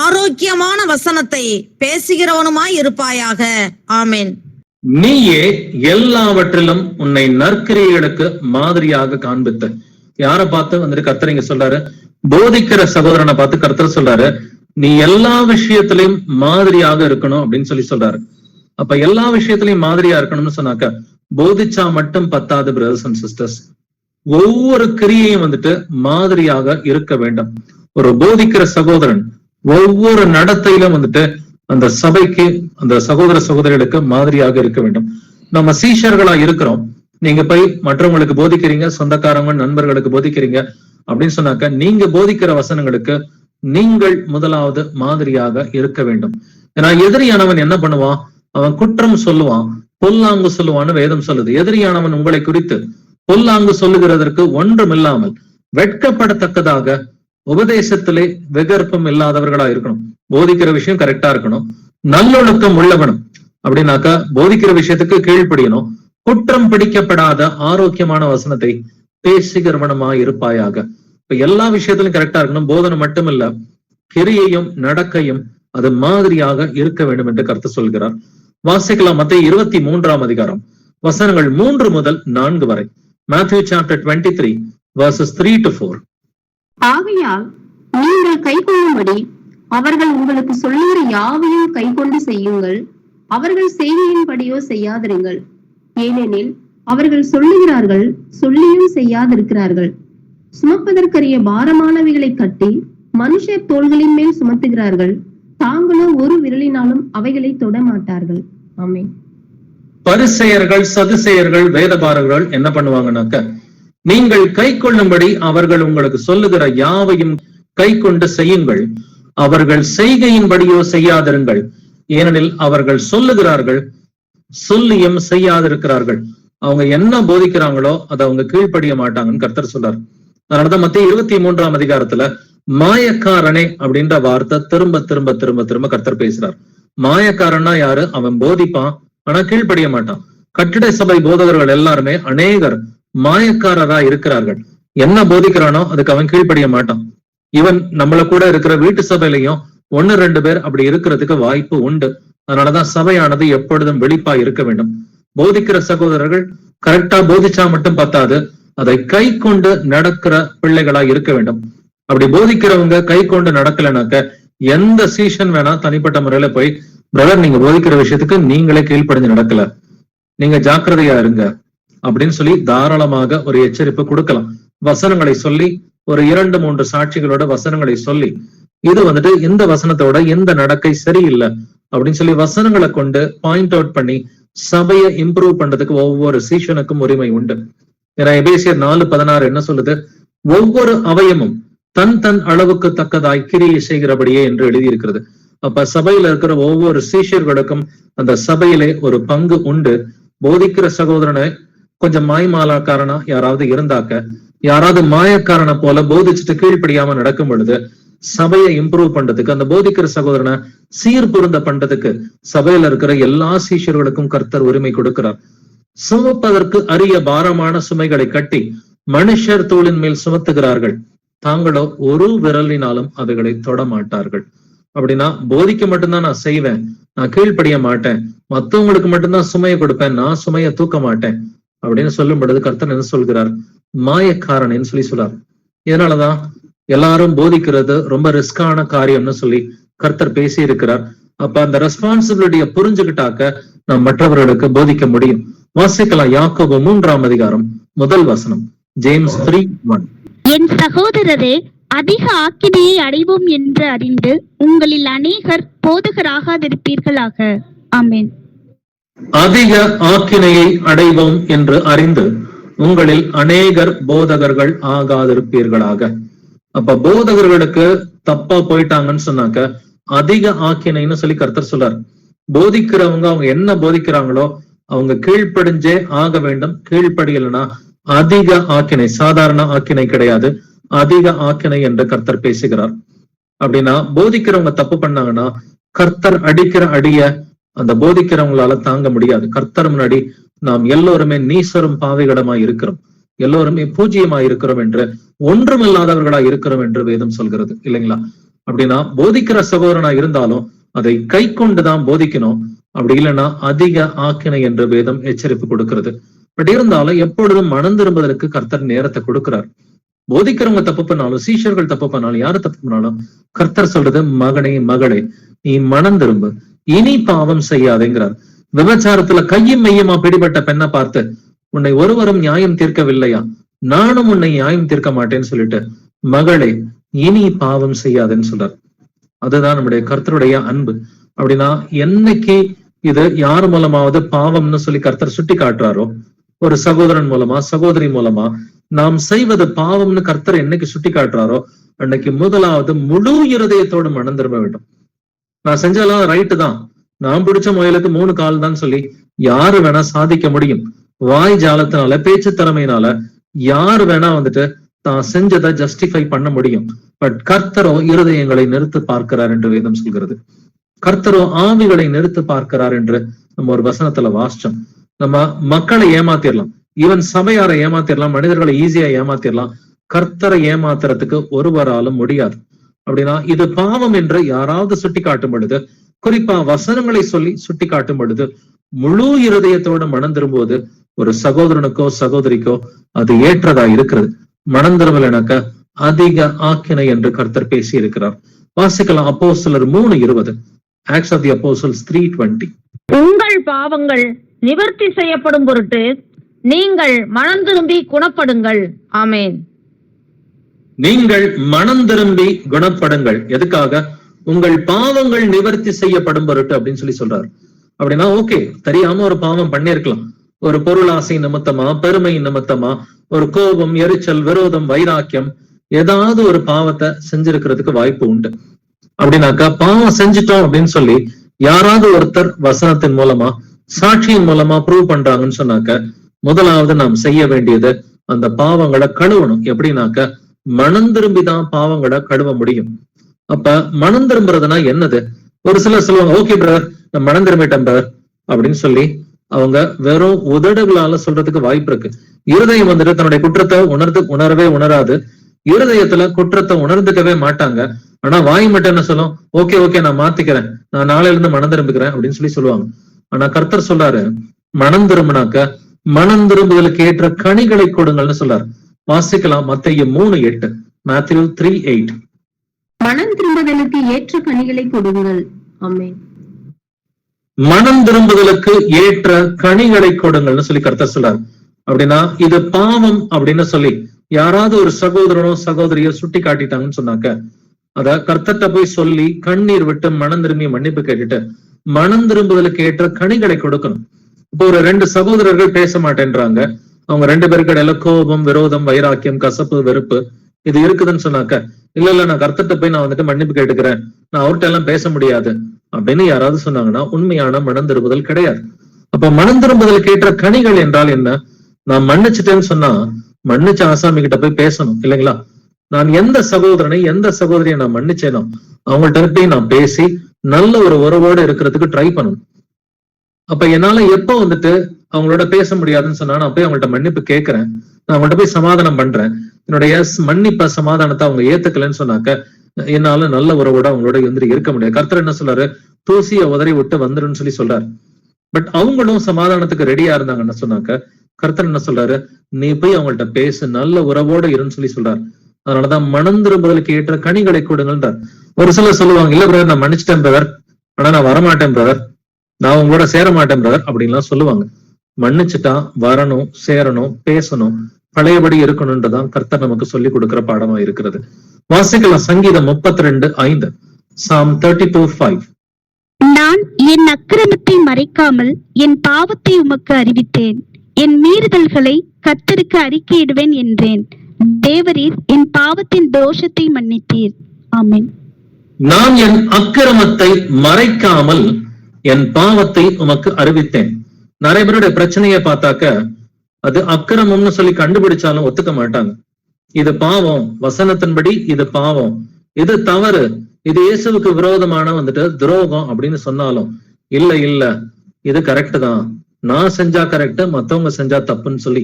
ஆரோக்கியமான வசனத்தை பேசுகிறவனுமாய் இருப்பாயாக. ஆமென். நீயே எல்லாவற்றிலும் உன்னை நற்கிரியைகளுக்கு மாதிரியாக காண்பித்த. யாரை பார்த்து கர்த்தர் இங்க சொல்றாரு? போதிக்கிற சகோதரனை பார்த்து கர்த்தர் சொல்றாரு, நீ எல்லா விஷயத்திலையும் மாதிரியாக இருக்கணும் அப்படின்னு சொல்லி சொல்றாரு. அப்ப எல்லா விஷயத்திலையும் மாதிரியா இருக்கணும்னு சொன்னாக்க போதிச்சா மட்டும் பத்தாது பிரதர்ஸ் அண்ட் சிஸ்டர்ஸ். ஒவ்வொரு கிரியையும் மாதிரியாக இருக்க வேண்டும். ஒரு போதிக்கிற சகோதரன் ஒவ்வொரு நடத்தையிலும் அந்த சபைக்கு, அந்த சகோதர சகோதரிகளுக்கு மாதிரியாக இருக்க வேண்டும். நம்ம சீஷர்களா இருக்கிறோம், நீங்க போய் மற்றவங்களுக்கு போதிக்கிறீங்க, சொந்தக்காரங்க நண்பர்களுக்கு போதிக்கிறீங்க அப்படின்னு சொன்னாக்க, நீங்க போதிக்கிற வசனங்களுக்கு நீங்கள் முதலாவது மாதிரியாக இருக்க வேண்டும். ஏன்னா எதிரியானவன் என்ன பண்ணுவான்? அவன் குற்றம் சொல்லுவான், பொல்லாங்கு சொல்லுவான்னு வேதம் சொல்லுது. எதிரியானவன் உங்களை குறித்து பொல்லாங்கு சொல்லுகிறதற்கு ஒன்றுமில்லாமல் வெட்கப்படத்தக்கதாக உபதேசத்திலே விகற்பம் இல்லாதவர்களா இருக்கணும். போதிக்கிற விஷயம் கரெக்டா இருக்கணும், நல்லொழுக்கம் உள்ளவனும். அப்படின்னாக்கா போதிக்கிற விஷயத்துக்கு கீழ்ப்படியணும், குற்றம் பிடிக்கப்படாத ஆரோக்கியமான வசனத்தை பேசுகிறவனமா இருப்பாயாக. இப்ப எல்லா விஷயத்திலும் கரெக்டா இருக்கணும். போதனை மட்டும் இல்ல, கிரியையும் நடக்கையும் அது மாதிரியாக இருக்க வேண்டும் என்று கருத்து சொல்கிறார். வாசிக்கலாம் மத்தேயு 23ஆம் அதிகாரம் வசனங்கள் 3 முதல் 4 வரை. Matthew chapter 23 verses 3 to 4. ஆகையால் நீங்கள் கைக்கொள்ளும்படி அவர்கள் உங்களுக்கு சொல்லுகிற யாவையும் கைக்கொண்டு செய்யுங்கள். அவர்கள் செய்கையின்படியோ செய்யாதிருங்கள். ஏனெனில் அவர்கள் சொல்லுகிறார்கள், சொல்லியும் செய்யாதிருக்கிறார்கள். சுமப்பதற்கரிய பாரமானவைகளை கட்டி மனுஷர் தோள்களின் மேல் சுமத்துகிறார்கள், தாங்களோ ஒரு விரலினாலும் அவைகளை தொட மாட்டார்கள். ஆமென். பரிசேயர்கள், சதுசேயர்கள், வேதபாரகர்கள் என்ன பண்ணுவாங்கன்னாக்க, நீங்கள் கை கொள்ளும்படி அவர்கள் உங்களுக்கு சொல்லுகிற யாவையும் கை கொண்டு செய்யுங்கள், அவர்கள் செய்கையின்படியோ செய்யாதிருங்கள். ஏனெனில் அவர்கள் சொல்லுகிறார்கள், சொல்லியும் செய்யாதிருக்கிறார்கள். அவங்க என்ன போதிக்கிறாங்களோ அதை அவங்க கீழ்ப்படிய மாட்டாங்கன்னு கர்த்தர் சொல்றார். அதனாலதான் மத்தேயு 23ஆம் அதிகாரத்துல மாயக்காரனே அப்படின்ற வார்த்தை திரும்ப திரும்ப திரும்ப திரும்ப கர்த்தர் பேசுறார். மாயக்காரன்னா யாரு? அவன் போதிப்பான், ஆனா கீழ்ப்படிய மாட்டான். கட்டிட சபை போதகர்கள் எல்லாருமே அநேகர் மாயக்காரரா இருக்கிறார்கள். என்ன போதிக்கிறானோ அதுக்கு அவன் கீழ்ப்படிய மாட்டான். இவன் நம்மள கூட இருக்கிற வீட்டு சபையிலையும் 1-2 பேர் அப்படி இருக்கிறதுக்கு வாய்ப்பு உண்டு. அதனாலதான் சபையானது எப்பொழுதும் வெளிப்பா இருக்க வேண்டும். போதிக்கிற சகோதரர்கள் கரெக்டா போதிச்சா மட்டும் பத்தாது, அதை கை கொண்டு நடக்கிற பிள்ளைகளா இருக்க வேண்டும். அப்படி போதிக்கிறவங்க கை கொண்டு நடக்கலைனாக்க எந்த சீசன் வேணா தனிப்பட்ட முறையில போய், பிரதர் நீங்க போதிக்கிற விஷயத்துக்கு நீங்களே கீழ்ப்படிஞ்சு நடக்கல, நீங்க ஜாக்கிரதையா இருங்க அப்படின்னு சொல்லி தாராளமாக ஒரு எச்சரிப்பு கொடுக்கலாம். வசனங்களை சொல்லி, ஒரு 2-3 சாட்சிகளோட வசனங்களை சொல்லி, இது இந்த வசனத்தோட இந்த நடக்கை சரியில்லை அப்படின்னு சொல்லி வசனங்களை கொண்டு பாயிண்ட் அவுட் பண்ணி சபையை இம்ப்ரூவ் பண்றதுக்கு ஒவ்வொரு சீஷனுக்கும் உரிமை உண்டு. ஏன்னா எபேசியர் 4:16 என்ன சொல்லுது? ஒவ்வொரு அவயமும் தன் தன் அளவுக்கு தக்கதாய் கிரியை செய்கிறபடியே என்று எழுதியிருக்கிறது. அப்ப சபையில இருக்கிற ஒவ்வொரு சீஷர்களுக்கும் அந்த சபையிலே ஒரு பங்கு உண்டு. போதிக்கிற சகோதரனை கொஞ்சம் மாய்மாலாக்காரனா யாராவது இருந்தாக்க, யாராவது மாயக்காரனை போல போதிச்சுட்டு கீழ்ப்படியாம நடக்கும் பொழுது சபையை இம்ப்ரூவ் பண்றதுக்கு, அந்த போதிக்கிற சகோதரனை சீர்பொருந்த பண்றதுக்கு சபையில இருக்கிற எல்லா சீஷர்களுக்கும் கர்த்தர் உரிமை கொடுக்கிறார். சுமப்பதற்கு அரிய பாரமான சுமைகளை கட்டி மனுஷர் தோளின் மேல் சுமத்துகிறார்கள், தாங்களோ ஒரு விரலினாலும் அவைகளை தொட மாட்டார்கள். அப்படின்னா போதிக்க மட்டும்தான் நான் செய்வேன், நான் கீழ்ப்படிய மாட்டேன், மத்தவங்களுக்கு மட்டும்தான் சுமையை கொடுப்பேன், நான் சுமையை தூக்க மாட்டேன் அப்படின்னு சொல்லும் பொழுது கர்த்தர் என்ன சொல்கிறார்? மாயக்காரன் சொல்லி சொல்றார். இதனாலதான் எல்லாரும் போதிக்கிறது ரொம்ப ரிஸ்கான காரியம்னு சொல்லி கர்த்தர் பேசி இருக்கிறார். அப்ப அந்த ரெஸ்பான்சிபிலிட்டியை புரிஞ்சுக்கிட்டாக்க நாம் மற்றவர்களுக்கு போதிக்க முடியும். வாசிக்கலாம் யாக்கோபு 3ஆம் அதிகாரம் 1 வசனம். ஜேம்ஸ் 3:1. என் சகோதரரே, அதிக ஆக்கினையை அடைவோம் என்று அறிந்து உங்களில் அநேகர் போதகராகாதிருப்பீர்களாக. ஆமென். அதிக ஆக்கினையை அடைவோம் என்று அறிந்து உங்களில் அநேகர் போதகர்கள் ஆகாதிருப்பீர்களாக. அப்ப போதகர்களுக்கு தப்பா போயிட்டாங்கன்னு சொன்னாக்க அதிக ஆக்கினைன்னு சொல்லி கர்த்தர் சொல்றார். போதிக்கிறவங்க அவங்க என்ன போதிக்கிறாங்களோ அவங்க கீழ்ப்படிஞ்சே ஆக வேண்டும். கீழ்ப்படியலைன்னா அதிக ஆக்கினை, சாதாரண ஆக்கினை கிடையாது, அதிக ஆக்கினை என்று கர்த்தர் பேசுகிறார். அப்படின்னா போதிக்கிறவங்க தப்பு பண்ணாங்கன்னா கர்த்தர் அடிக்கிற அடிய அந்த போதிக்கிறவங்களால தாங்க முடியாது. கர்த்தர் முன்னாடி நாம் எல்லோருமே நீசரும் பாவிகளமாய் இருக்கிறோம், எல்லோருமே பூஜ்யமாய் இருக்கிறோம் என்று, ஒன்றுமில்லாதவர்களா இருக்கிறோம் என்று வேதம் சொல்கிறது இல்லைங்களா? அப்படின்னா போதிக்கிற சகோதரனா இருந்தாலும் அதை கை கொண்டுதான் போதிக்கணும். அப்படி இல்லைன்னா அதிக ஆக்கினை என்று வேதம் எச்சரிப்பு கொடுக்கிறது. பட் இருந்தாலும் எப்பொழுதும் மனம் திரும்புவதற்கு கர்த்தர் நேரத்தை கொடுக்கிறார். போதிக்கிறவங்க தப்பு பண்ணாலும், சீஷர்கள் தப்பு பண்ணாலும், யாரு தப்பு பண்ணாலும் கர்த்தர் சொல்றது, மகனே மகளே நீ மனம் திரும்பு, இனி பாவம் செய்யாதேங்கிறார். விபச்சாரத்துல கையும் மையமா பிடிபட்ட பெண்ணை பார்த்து உன்னை ஒருவரும் நியாயம் தீர்க்கவில்லையா, நானும் உன்னை நியாயம் தீர்க்க மாட்டேன்னு சொல்லிட்டு மகளே இனி பாவம் செய்யாதுன்னு சொல்றார். அதுதான் நம்முடைய கர்த்தருடைய அன்பு. அப்படின்னா என்னைக்கு இது யார் மூலமாவது பாவம்னு சொல்லி கர்த்தர் சுட்டி காட்டுறாரோ, ஒரு சகோதரன் மூலமா சகோதரி மூலமா நாம் செய்வது பாவம்னு கர்த்தர் என்னைக்கு சுட்டி காட்டுறாரோ அன்னைக்கு முதலாவது முழு இருதயத்தோடு மனம் திரும்ப வேண்டும். நான் செஞ்சாலும் ரைட்டு தான், நான் பிடிச்ச முயலுக்கு 3 கால் தான் சொல்லி யாரு வேணா சாதிக்க முடியும். வாய் ஜாலத்தினால பேச்சு திறமையினால யாரு வேணா வந்துட்டு தான் செஞ்சதை ஜஸ்டிஃபை பண்ண முடியும். பட் கர்த்தரோ இருதயங்களை நிறுத்து பார்க்கிறார் என்று வேதம் சொல்கிறது. கர்த்தரோ ஆவிகளை நிறுத்து பார்க்கிறார் என்று நம்ம ஒரு வசனத்துல வாசிச்சோம். நம்ம மக்களை ஏமாத்திரலாம், ஈவன் சபையாரை ஏமாத்திரலாம், மனிதர்களை ஈஸியா ஏமாத்திரலாம். கர்த்தரை ஏமாத்துறதுக்கு ஒருவராலும் முடியாது. அப்படின்னா இது பாவம் என்று யாராவது சுட்டி காட்டும் பொழுது, குறிப்பா வசனங்களை சொல்லி சுட்டி காட்டும் பொழுது முழு இருதயத்தோட மனம் திரும்புவது ஒரு சகோதரனுக்கோ சகோதரிக்கோ அது ஏற்றதா இருக்கிறது. மனம் திரும்பலனாக்க அதிக ஆக்கினை என்று கர்த்தர் பேசி இருக்கிறார். வாசிக்கலாம் அப்போஸ்தலர் 3:20, Acts of the Apostles 3:20. உங்கள் பாவங்கள் நிவர்த்தி செய்யப்படும் பொருட்டு நீங்கள் மனம் திரும்பி குணப்படுங்கள். ஆமென். நீங்கள் மனம் திரும்பி குணப்படுங்கள். எதுக்காக? உங்கள் பாவங்கள் நிவர்த்தி செய்யப்படும் பொருட்டு அப்படின்னு சொல்லி சொல்றாரு. அப்படின்னா ஓகே, தெரியாம ஒரு பாவம் பண்ணிருக்கலாம், ஒரு பொருளாசை நிமித்தமா, பெருமை நிமித்தமா, ஒரு கோபம், எரிச்சல், விரோதம், வைராக்கியம், ஏதாவது ஒரு பாவத்தை செஞ்சிருக்கிறதுக்கு வாய்ப்பு உண்டு. அப்படின்னாக்கா பாவம் செஞ்சிட்டோம் அப்படின்னு சொல்லி யாராவது ஒருத்தர் வசனத்தின் மூலமா சாட்சியின் மூலமா ப்ரூவ் பண்றாங்கன்னு சொன்னாக்க முதலாவது நாம் செய்ய வேண்டியது அந்த பாவங்களை கழுவணும். எப்படின்னாக்க மனம் திரும்பிதான் பாவங்களை கழுவ முடியும். அப்ப மனம் திரும்புறதுன்னா என்னது? ஒரு சிலர் சொல்லுவாங்க, ஓகே பிரதர் நான் மனம் திரும்பிட்டேன் பிரதர் அப்படின்னு சொல்லி அவங்க வெறும் உதடுகளால சொல்றதுக்கு வாய்ப்பு இருக்கு. இருதயம் வந்துட்டு தன்னுடைய குற்றத்தை உணரவே உணராது. இருதயத்துல குற்றத்தை உணர்ந்துக்கவே மாட்டாங்க. ஆனா வாய் மட்டும் என்ன சொல்லும், ஓகே ஓகே நான் மாத்திக்கிறேன், நான் நாளையில இருந்து மனம் திரும்புகிறேன் அப்படின்னு சொல்லி சொல்லுவாங்க. ஆனா கர்த்தர் சொல்றாரு, மனம் திரும்பினாக்க மனம் திரும்புதலுக்கு ஏற்ற கனிகளை கொடுங்கள்னு சொல்றாரு. வாசிக்கலாம் மத்தேயு 3:8, Matthew 3:8. மனம் திரும்புதலுக்கு ஏற்ற கனிகளை கொடுங்கள். ஆமென். மனம் திரும்புதலுக்கு ஏற்ற கனிகளை கொடுங்கள்னு சொல்லி கர்த்தர் சொல்றாரு. அப்படின்னா இது பாவம் அப்படின்னு சொல்லி யாராவது ஒரு சகோதரனோ சகோதரியோ சுட்டி காட்டிட்டாங்கன்னு சொன்னாக்க அத கர்த்தர்ட்ட போய் சொல்லி கண்ணீர் விட்டு மனம் திரும்பி மன்னிப்பு கேட்டுட்டு மனம் திரும்புதலுக்கு ஏற்ற கனிகளை கொடுக்கணும். இப்போ ஒரு 2 சகோதரர்கள் பேச மாட்டேன்றாங்க, அவங்க 2 பேருக்கு இடையில கோபம், விரோதம், வைராக்கியம், கசப்பு, வெறுப்பு இது இருக்குதுன்னு சொன்னாக்க இல்ல நான் கர்த்தர்ட்ட போய் நான் வந்துட்டு மன்னிப்பு கேட்டுக்கிறேன், நான் அவர்கிட்ட எல்லாம் பேச முடியாது அப்படின்னு யாராவது சொன்னாங்கன்னா உண்மையான மனம் திரும்புதல் கிடையாது. அப்ப மனம் திரும்புதலுக்கு ஏற்ற கனிகள் என்றால் என்ன? நான் மன்னிச்சுட்டேன்னு சொன்னா மன்னிச்ச ஆசாமி கிட்ட போய் பேசணும் இல்லைங்களா? நான் எந்த சகோதரனை எந்த சகோதரியை நான் மன்னிச்சேனோ அவங்கள்ட்ட போய் நான் பேசி நல்ல ஒரு உறவோடு இருக்கிறதுக்கு ட்ரை பண்ணணும். அப்ப என்னால எப்ப வந்துட்டு அவங்களோட பேச முடியாதுன்னு சொன்னா நான் போய் அவங்கள்ட்ட மன்னிப்பு கேட்கிறேன், நான் அவங்கள்ட்ட போய் சமாதானம் பண்றேன், என்னுடைய மன்னிப்ப சமாதானத்தை அவங்க ஏத்துக்கலன்னு சொன்னாக்க என்னால நல்ல உறவோட அவங்களோட இருக்க முடியாது. கர்த்தர் என்ன சொல்றாரு, தூசிய உதறி விட்டு வந்துருன்னு சொல்லி சொல்றாரு. பட் அவங்களும் சமாதானத்துக்கு ரெடியா இருந்தாங்கன்னு சொன்னாக்க கர்த்தர் என்ன சொல்றாரு, நீ போய் அவங்கள்ட்ட பேசு, நல்ல உறவோட இருன்னு சொல்லி சொல்றாரு. அதனாலதான் மனம் திரும்புதலுக்கு ஏற்ற கனிகளை கொடுங்கன்றார். ஒரு சிலர் சொல்லுவாங்க, இல்ல பிரதர் நான் மன்னிச்சிட்டேன் பிரதர், ஆனா நான் வரமாட்டேன் பிரதர், நான் உங்களோட சேர மாட்டேன் பிரதர் அப்படின்லாம் சொல்லுவாங்க. மன்னிச்சுட்டா வரணும், சேரணும், பேசணும், பழையபடி இருக்கணும்ன்றதான் கர்த்தர் நமக்கு சொல்லி கொடுக்கிற பாடமா இருக்கிறது. வாசிக்கலாம் சங்கீதம் 32:5, Psalm 32:5. நான் என் அக்கிரமத்தை மறைக்காமல் என் பாவத்தை உமக்கு அறிவித்தேன், என் மீறுதல்களை கர்த்தருக்கு அறிக்கையிடுவேன் என்றேன். தேவரீர் என் பாவத்தின் தோஷத்தை மன்னித்தீர். ஆமென். நான் என் அக்கிரமத்தை மறைக்காமல் என் பாவத்தை உமக்கு அறிவித்தேன். நிறைய பேருடைய பிரச்சனையை பார்த்தாக்க அது அக்கிரமம்னு சொல்லி கண்டுபிடிச்சாலும் ஒத்துக்க மாட்டாங்க. இது பாவம், வசனத்தின்படி இது பாவம், இது தவறு, இது இயேசுவுக்கு விரோதமான வந்துட்டு துரோகம் அப்படின்னு சொன்னாலும் இல்ல இது கரெக்ட் தான், நான் செஞ்சா கரெக்ட், மத்தவங்க செஞ்சா தப்புன்னு சொல்லி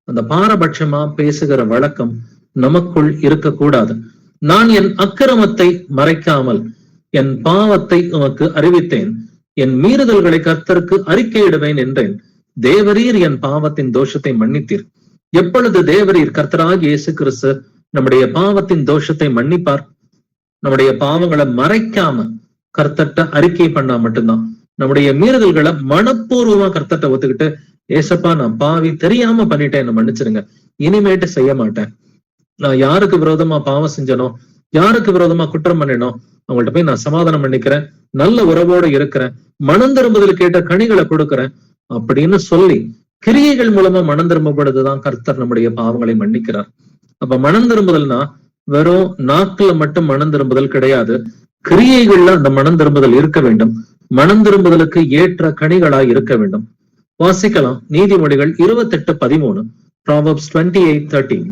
அந்த பாரபட்சமா பேசுகிற வழக்கம் நமக்குள் இருக்கக்கூடாது. நான் என் அக்கிரமத்தை மறைக்காமல் என் பாவத்தை உமக்கு அறிவித்தேன், என் மீறுதல்களை கர்த்தருக்கு அறிக்கையிடுவேன் என்றேன். தேவரீர் என் பாவத்தின் தோஷத்தை மன்னித்தீர். எப்பொழுது தேவரீர் கர்த்தராகிய இயேசு கிறிஸ்து நம்முடைய பாவத்தின் தோஷத்தை மன்னிப்பார்? நம்முடைய பாவங்களை மறைக்காம கர்த்தர்ட்ட அறிக்கை பண்ணா மட்டும்தான். நம்முடைய மீறுதல்களை மனப்பூர்வமா கர்த்தர்ட்ட ஒத்துக்கிட்டு, ஏசப்பா நான் பாவி, தெரியாம பண்ணிட்டேன், என்ன மன்னிச்சிருங்க, இனிமேட்டு செய்ய மாட்டேன். நான் யாருக்கு விரோதமா பாவம் செஞ்சனோ, யாருக்கு விரோதமா குற்றம் பண்ணினோ, அவங்கள்ட்ட போய் நான் சமாதானம் பண்ணிக்கிறேன், நல்ல உறவோட இருக்கிறேன், மனம் திரும்புதல் கேட்ட கனிகளை கொடுக்கிறேன் அப்படின்னு சொல்லி கிரியைகள் மூலமா மனம் திரும்பும் பொழுதுதான் கர்த்தர் நம்முடைய பாவங்களை மன்னிக்கிறார். அப்ப மனம் திரும்புதல்னா வெறும் நாக்குல மட்டும் மனம் திரும்புதல் கிடையாது, கிரியைகள்ல அந்த மனம் திரும்புதல் இருக்க வேண்டும். மனம் திரும்புதலுக்கு ஏற்ற கனிகளாய் இருக்க வேண்டும். வாசிக்கலாம் நீதிமொழிகள் 28:13, Proverbs 28:13.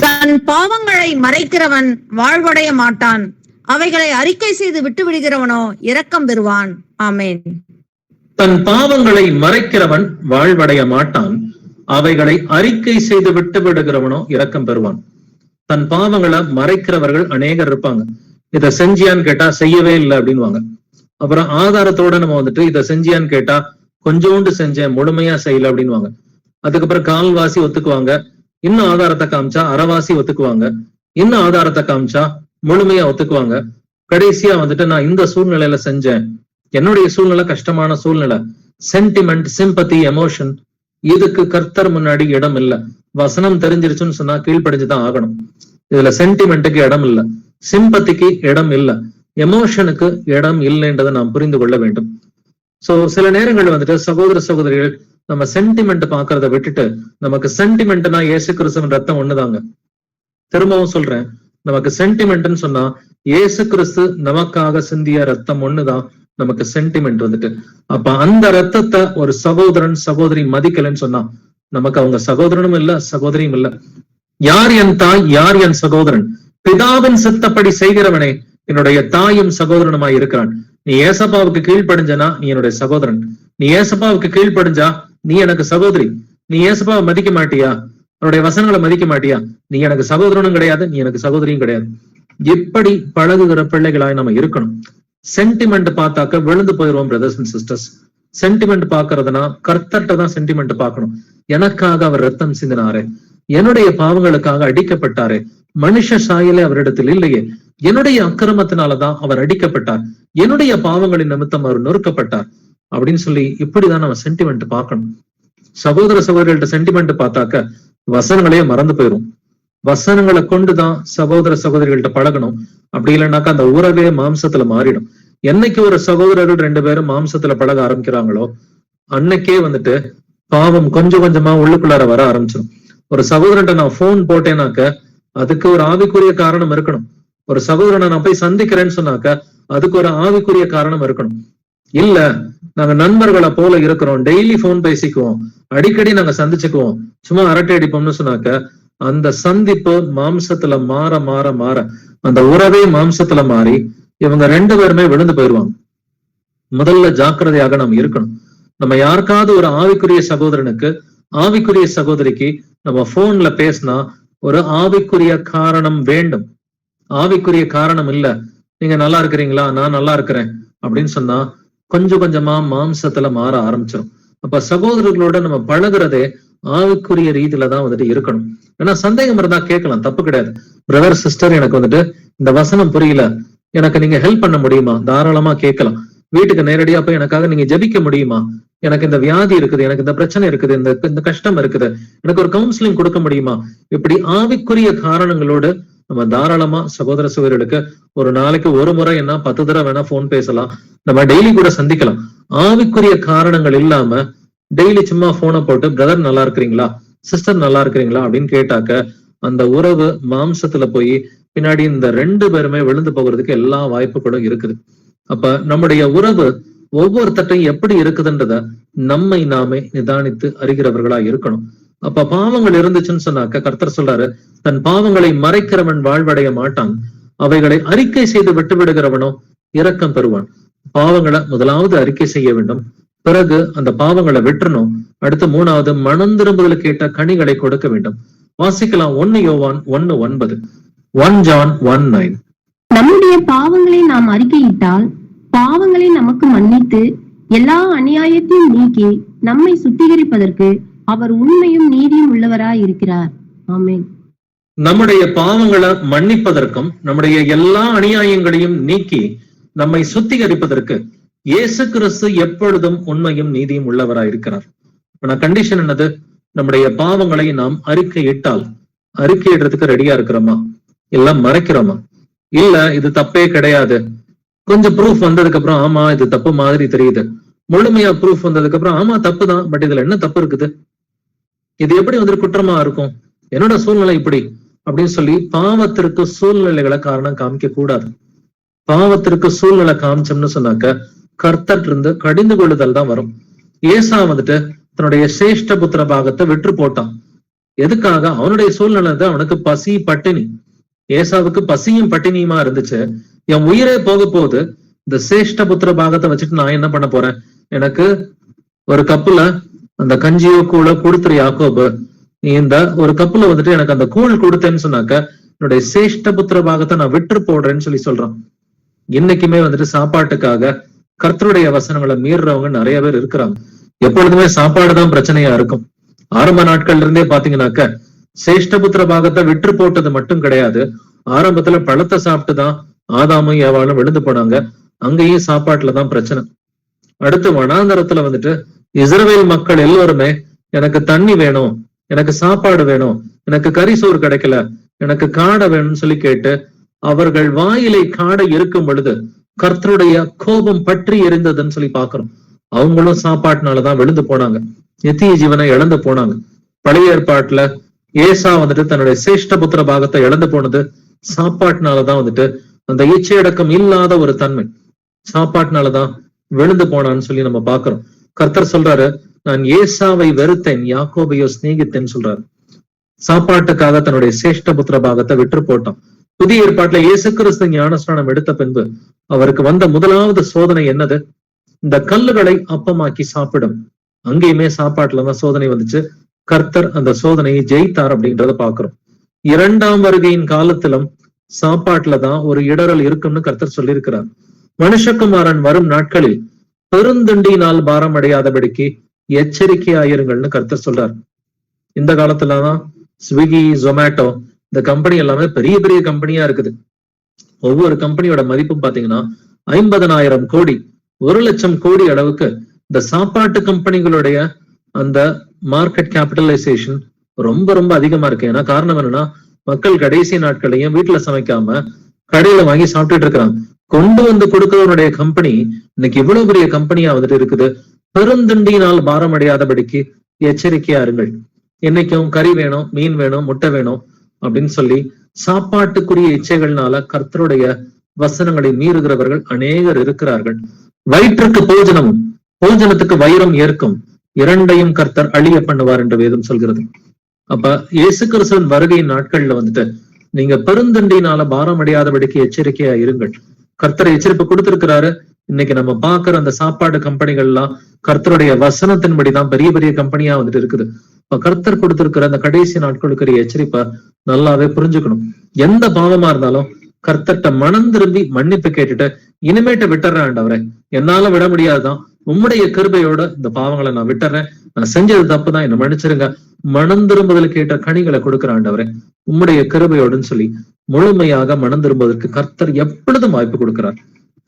தன் பாவங்களை மறைக்கிறவன் வாழ்வடைய மாட்டான், அவைகளை அறிக்கை செய்து விட்டு விடுகிறவனோ இரக்கம் பெறுவான். ஆமென். தன் பாவங்களை மறைக்கிறவன் வாழ்வடைய மாட்டான், அவைகளை அறிக்கை செய்து விட்டு விடுகிறவனோ இரக்கம் பெறுவான். தன் பாவங்களை மறைக்கிறவர்கள் அநேகர் இருப்பாங்க. இதை செஞ்சியான்னு கேட்டா செய்யவே இல்லை அப்படின்வாங்க. அப்புறம் ஆதாரத்தோட நம்ம வந்துட்டு இதை செஞ்சியான்னு கேட்டா கொஞ்சோண்டு செஞ்சேன், முழுமையா செய்யல அப்படின்வாங்க. அதுக்கப்புறம் கால்வாசி ஒத்துக்குவாங்க, இன்னும் ஆதாரத்தை காமிச்சா அரைவாசி ஒத்துக்குவாங்க, இன்னும் ஆதாரத்தை காமிச்சா முழுமையா ஒத்துக்குவாங்க. கடைசியா வந்துட்டு நான் இந்த சூழ்நிலையில செஞ்சேன், என்னுடைய சூழ்நிலை கஷ்டமான சூழ்நிலை, சென்டிமெண்ட், சிம்பத்தி, எமோஷன், இதுக்கு கர்த்தர் முன்னாடி இடம் இல்ல. வசனம் தெரிஞ்சிருச்சுன்னு சொன்னா கீழ்ப்படிஞ்சுதான் ஆகணும். இதுல சென்டிமெண்ட்டுக்கு இடம் இல்ல, சிம்பத்திக்கு இடம் இல்ல, எமோஷனுக்கு இடம் இல்லைன்றதை நாம் புரிந்து கொள்ள வேண்டும். சோ சில நேரங்கள் வந்துட்டு சகோதர சகோதரிகள் நம்ம சென்டிமெண்ட் பாக்குறத விட்டுட்டு, நமக்கு சென்டிமெண்ட்னா இயேசு கிறிஸ்துவின் ரத்தம் ஒண்ணுதாங்க. திரும்பவும் சொல்றேன், நமக்கு சென்டிமெண்ட்னு சொன்னா இயேசு கிறிஸ்து நமக்காக சிந்திய ரத்தம் ஒண்ணுதான் நமக்கு சென்டிமெண்ட் வந்துட்டு. அப்ப அந்த ரத்தத்தை ஒரு சகோதரன் சகோதரி மதிக்கலன்னு சொன்னா நமக்கு அவங்க சகோதரனும் இல்ல, சகோதரியும் இல்ல. யார் என் தாய், யார் என் சகோதரன்? பிதாவின் சித்தப்படி செய்கிறவனே என்னுடைய தாயும் சகோதரனுமாய் இருக்கிறான். நீ ஏசப்பாவுக்கு கீழ்ப்படிஞ்சனா நீ என்னுடைய சகோதரன், நீ ஏசப்பாவுக்கு கீழ்ப்படிஞ்சா நீ எனக்கு சகோதரி. நீ ஏசப்பாவை மதிக்க மாட்டியா, அவனுடைய வசனங்களை மதிக்க மாட்டியா, நீ எனக்கு சகோதரனும் கிடையாது, நீ எனக்கு சகோதரியும் கிடையாது. எப்படி பழகுகிற பிள்ளைகளாய் நம்ம இருக்கணும். சென்டிமெண்ட் பார்த்தாக்க விழுந்து போயிடுவோம் பிரதர்ஸ் அண்ட் சிஸ்டர்ஸ். சென்டிமெண்ட் பாக்குறதுனா கர்த்தர்ட்ட தான் சென்டிமெண்ட் பார்க்கணும். எனக்காக அவர் ரத்தம் சிந்தினாரே, என்னுடைய பாவங்களுக்காக அடிக்கப்பட்டாரே, மனுஷ சாயலே அவரிடத்தில் இல்லையே, என்னுடைய அக்கிரமத்தினாலதான் அவர் அடிக்கப்பட்டார், என்னுடைய பாவங்களின் நிமித்தம் அவர் நொறுக்கப்பட்டார் அப்படின்னு சொல்லி இப்படிதான் நம்ம சென்டிமெண்ட் பார்க்கணும். சகோதர சகோதரிகள்ட்ட சென்டிமெண்ட் பார்த்தாக்க வசனங்களே மறந்து போயிரும். வசனங்களை கொண்டுதான் சகோதர சகோதரிகள்ட்ட பழகணும். அப்படி இல்லைன்னாக்கா அந்த உறவே மாம்சத்துல மாறிடும். என்னைக்கு ஒரு சகோதரர்கள் 2 பேரும் மாம்சத்துல பழக ஆரம்பிக்கிறாங்களோ அன்னைக்கே வந்துட்டு பாவம் கொஞ்சம் கொஞ்சமா உள்ளுக்குள்ளார வர ஆரம்பிச்சிடும். ஒரு சகோதரன்ட்ட நான் போன் போட்டேனாக்க அதுக்கு ஒரு ஆவிக்குரிய காரணம் இருக்கணும். ஒரு சகோதரனை நான் போய் சந்திக்கிறேன்னு சொன்னாக்க அதுக்கு ஒரு ஆவிக்குரிய காரணம் இருக்கணும். இல்ல நாங்க நண்பர்களை போல இருக்கிறோம், டெய்லி போன் பேசிக்குவோம், அடிக்கடி நாங்க சந்திச்சுக்குவோம், சும்மா அரட்டை அடிப்போம்னு சொன்னாக்க அந்த சந்திப்பு மாம்சத்துல மாற மாற மாற அந்த உறவே மாம்சத்துல மாறி இவங்க 2 பேருமே விழுந்து போயிடுவாங்க. முதல்ல ஜாக்கிரதையாக நாம் இருக்கணும். நம்ம யாருக்காவது ஒரு ஆவிக்குரிய சகோதரனுக்கு ஆவிக்குரிய சகோதரிக்கு நம்ம போன்ல பேசினா ஒரு ஆவிக்குரிய காரணம் வேண்டும். ஆவிக்குரிய காரணம் இல்ல, நீங்க நல்லா இருக்கிறீங்களா, நான் நல்லா இருக்கிறேன் அப்படின்னு சொன்னா கொஞ்சம் கொஞ்சமா மாம்சத்துல மாற ஆரம்பிச்சிடும். அப்ப சகோதரர்களோட நம்ம பழகுறதே ஆவிக்குரிய ரீதியில தான் வந்துட்டு இருக்கணும். ஏன்னா சந்தேகம் இருந்தா கேட்கலாம், தப்பு கிடையாது. பிரதர் சிஸ்டர் எனக்கு வந்துட்டு இந்த வசனம் புரியல, எனக்கு நீங்க ஹெல்ப் பண்ண முடியுமா, தாராளமா கேட்கலாம். வீட்டுக்கு நேரடியா போய் எனக்காக நீங்க ஜெபிக்க முடியுமா, எனக்கு இந்த வியாதி இருக்குது, எனக்கு இந்த பிரச்சனை இருக்குது, இந்த கஷ்டம் இருக்குது, எனக்கு ஒரு கவுன்சிலிங் கொடுக்க முடியுமா, இப்படி ஆவிக்குரிய காரணங்களோடு நம்ம தாராளமா சகோதர சகோதரிகளுக்கு ஒரு நாளைக்கு ஒரு முறை என்ன 10 தடவை வேணா போன் பேசலாம், நம்ம டெய்லி கூட சந்திக்கலாம். ஆவிக்குரிய காரணங்கள் இல்லாம டெய்லி சும்மா போனை போட்டு பிரதர் நல்லா இருக்கிறீங்களா, சிஸ்டர் நல்லா இருக்கிறீங்களா அப்படின்னு கேட்டாக்க அந்த உறவு மாம்சத்துல போய் பின்னாடி இந்த 2 பேருமே விழுந்து போகிறதுக்கு எல்லா வாய்ப்புகளும் இருக்குது. அப்ப நம்முடைய உறவு ஒவ்வொருத்தட்டையும் எப்படி இருக்குதுன்றத நம்மை நாமே நிதானித்து அறிகிறவர்களா இருக்கணும். அப்ப பாவங்கள் இருந்துச்சுன்னு சொன்னாக்க கர்த்தர் சொல்றாரு, தன் பாவங்களை மறைக்கிறவன் வாழ்வடைய மாட்டான், அவைகளை அறிக்கை செய்து விட்டு விடுகிறவனோ இரக்கம் பெறுவான். பாவங்களை முதலாவது அறிக்கை செய்ய வேண்டும், பிறகு அந்த பாவங்களை விட்டுறணும். அடுத்து 3வது மனம் திரும்புதலுக்கு ஏற்ற கனிகளை கொடுக்க வேண்டும். வாசிக்கலாம் 1 யோவான் 1:9, 1 John 1:9. நம்முடைய பாவங்களை நாம் அறிக்கையிட்டால் பாவங்களை நமக்கு மன்னித்து எல்லா அநியாயத்தையும் நீக்கி நம்மை சுத்திகரிப்பதற்கு அவர் உண்மையும் நீதியும் உள்ளவராய் இருக்கிறார். ஆமென். நம்முடைய பாவங்களை மன்னிப்பதற்கும் நம்முடைய எல்லா அநியாயங்களையும் நீக்கி நம்மை சுத்திகரிப்பதற்கு இயேசு கிறிஸ்து எப்பொழுதும் உண்மையும் நீதியும் உள்ளவராயிருக்கிறார். ஆனா கண்டிஷன் என்னது? நம்முடைய பாவங்களை நாம் அறிக்கையிட்டால், அறிக்கையிடுறதுக்கு ரெடியா இருக்கிறோமா, இல்ல மறைக்கிறோமா? இல்ல இது தப்பே கிடையாது, கொஞ்சம் ப்ரூஃப் வந்ததுக்கு அப்புறம் ஆமா இது தப்பு மாதிரி தெரியுது, முழுமையா ப்ரூஃப் வந்ததுக்கு அப்புறம் ஆமா தப்பு தான், பட் இதுல என்ன தப்பு இருக்குது, இது எப்படி வந்துட்டு குற்றமா இருக்கும், என்னோட சூழ்நிலை இப்படி அப்படின்னு சொல்லி பாவத்திற்கு சூழ்நிலைகளை காரணம் காமிக்க கூடாது. பாவத்திற்கு சூழ்நிலை காமிச்சோம்னு சொன்னாக்க கர்த்தர் இருந்து கடிந்து கொள்ளுதல் தான் வரும். ஏசா வந்துட்டு தன்னுடைய சிரேஷ்ட புத்திர பாகத்தை விற்று போட்டான். எதுக்காக? அவனுடைய சூழ்நிலை தான் அவனுக்கு பசி பட்டினி. ஏசாவுக்கு பசியும் பட்டினியுமா இருந்துச்சு. என் உயிரே போக போகுது, இந்த சிரேஷ்ட புத்திர பாகத்தை வச்சுட்டு நான் என்ன பண்ண போறேன், எனக்கு ஒரு கப்புல அந்த கஞ்சியோ கூழோ கொடுத்துரு யாக்கோபு, நீ இந்த ஒரு கப்புல வந்துட்டு எனக்கு அந்த கூழ் கொடுத்தேன்னு சொன்னாக்க என்னுடைய சிரேஷ்ட புத்திர பாகத்தை நான் விற்று போடுறேன்னு சொல்லி சொல்றான். இன்னைக்குமே வந்துட்டு சாப்பாட்டுக்காக கர்த்தருடைய வசனங்களை மீறுறவங்க நிறைய பேர் இருக்கிறாங்க. எப்பொழுதுமே சாப்பாடுதான் பிரச்சனையா இருக்கும். ஆரம்ப நாட்கள்ல இருந்தே பாத்தீங்கன்னாக்க சிரேஷ்டபுத்திர பாகத்தை விற்று போட்டது மட்டும் கிடையாது, ஆரம்பத்துல பழத்தை சாப்பிட்டுதான் ஆதாமும் ஏவாளும் விழுந்து போனாங்க. அங்கேயும் சாப்பாட்டுலதான் பிரச்சனை. அடுத்து வனாந்தரத்துல வந்துட்டு இஸ்ரவேல் மக்கள் எல்லோருமே எனக்கு தண்ணி வேணும், எனக்கு சாப்பாடு வேணும், எனக்கு கரிசோறு கிடைக்கல, எனக்கு காடை வேணும்னு சொல்லி கேட்டு அவர்கள் வாயிலை காடை இருக்கும் பொழுது கர்த்தருடைய கோபம் பற்றி எரிந்ததுன்னு சொல்லி பாக்குறோம். அவங்களும் சாப்பாட்டுனாலதான் விழுந்து போனாங்க, நித்திய ஜீவனை இழந்து போனாங்க. பழைய ஏற்பாட்டுல ஏசா வந்துட்டு தன்னுடைய சிரேஷ்டபுத்திர பாகத்தை இழந்து போனது சாப்பாட்டுனாலதான் வந்துட்டு அந்த இச்சையடக்கம் இல்லாத ஒரு தன்மை சாப்பாட்டுனாலதான் விழுந்து போனான்னு சொல்லி நம்ம பாக்குறோம். கர்த்தர் சொல்றாரு, நான் ஏசாவை வெறுத்தேன், யாக்கோபையோ சிநேகித்தேன்னு சொல்றாரு. சாப்பாட்டுக்காக தன்னுடைய சிரேஷ்டபுத்திர பாகத்தை விற்று போட்டான். புதிய ஏற்பாட்டுல இயேசு கிறிஸ்து ஞானஸ்நானம் எடுத்த பின்பு அவருக்கு வந்த முதலாவது சோதனை என்னது? இந்த கல்லுகளை அப்பமாக்கி சாப்பிடும். அங்கேயுமே சாப்பாட்டுலதான் சோதனை வந்துச்சு. கர்த்தர் அந்த சோதனையை ஜெயித்தார் அப்படின்றத பாக்குறோம். இரண்டாம் வருகையின் காலத்திலும் சாப்பாட்டுலதான் ஒரு இடரல் இருக்கும்னு கர்த்தர் சொல்லியிருக்கிறார். மனுஷகுமாரன் வரும் நாட்களில் பெருந்தண்டியினால் பாரம் அடையாதபடிக்கு எச்சரிக்கையாயிருங்கள்னு கர்த்தர் சொல்றார். இந்த காலத்துலதான் ஸ்விக்கி, ஜொமேட்டோ இந்த கம்பெனி எல்லாமே பெரிய பெரிய கம்பெனியா இருக்குது. ஒவ்வொரு கம்பெனியோட மதிப்பும் பாத்தீங்கன்னா 50,000 கோடி, 1,00,000 கோடி அளவுக்கு இந்த சாப்பாட்டு கம்பெனிகளுடைய அந்த மார்க்கெட் கேபிட்டலைசேஷன் ரொம்ப ரொம்ப அதிகமா இருக்கு. ஏன்னா காரணம் என்னன்னா மக்கள் கடைசி நாட்களையும் வீட்டுல சமைக்காம கடையில வாங்கி சாப்பிட்டுட்டு இருக்கிறாங்க. கொண்டு வந்து கொடுக்கிறவனுடைய கம்பெனி இன்னைக்கு இவ்வளவு பெரிய கம்பெனியா வந்துட்டு இருக்குது. பெருந்தண்டியினால் பாரம் அடையாதபடிக்கு எச்சரிக்கையா இருங்கள். என்னைக்கும் கறி வேணும், மீன் வேணும், முட்டை வேணும் அப்படின்னு சொல்லி சாப்பாட்டுக்குரிய இச்சைகள்னால கர்த்தருடைய வசனங்களை மீறுகிறவர்கள் அநேகர் இருக்கிறார்கள். வயிற்றுக்கு போஜனமும் போஜனத்துக்கு வைரம் ஏற்கும், இரண்டையும் கர்த்தர் அழிய பண்ணுவார் என்று வேதம் சொல்கிறது. அப்ப இயேசு கிறிஸ்துவின் வருகையின் நாட்கள்ல வந்துட்டு நீங்க பெருந்தண்டினால பாரம் அடையாதபடிக்கு எச்சரிக்கையா இருங்கள். கர்த்தர் எச்சரிப்பு கொடுத்திருக்கிறாரு. இன்னைக்கு நம்ம பாக்குற அந்த சாப்பாடு கம்பெனிகள் எல்லாம் கர்த்தருடைய வசனத்தின்படிதான் பெரிய பெரிய கம்பெனியா வந்துட்டு இருக்குது. இப்ப கர்த்தர் கொடுத்திருக்கிற அந்த கடைசி நாட்களுக்கு எச்சரிப்பை நல்லாவே புரிஞ்சுக்கணும். எந்த பாவமா இருந்தாலும் கர்த்தர்ட்ட மனம் திரும்பி மன்னிப்பு கேட்டுட்டு இனிமேட்ட விட்டுறேன் ஆண்டவரே, என்னால விட முடியாதுதான், உம்முடைய கிருபையோட இந்த பாவங்களை நான் விட்டுறேன், நான் செஞ்சது தப்புதான், என்ன மன்னிச்சிருங்க, மனம் திரும்புதல் கேட்ட கனிகளை கொடுக்கிற ஆண்டவரே உம்முடைய கிருபையோடுன்னு சொல்லி முழுமையாக மனம் திரும்புவதற்கு கர்த்தர் எப்பொழுதும் வாய்ப்பு கொடுக்கிறார்.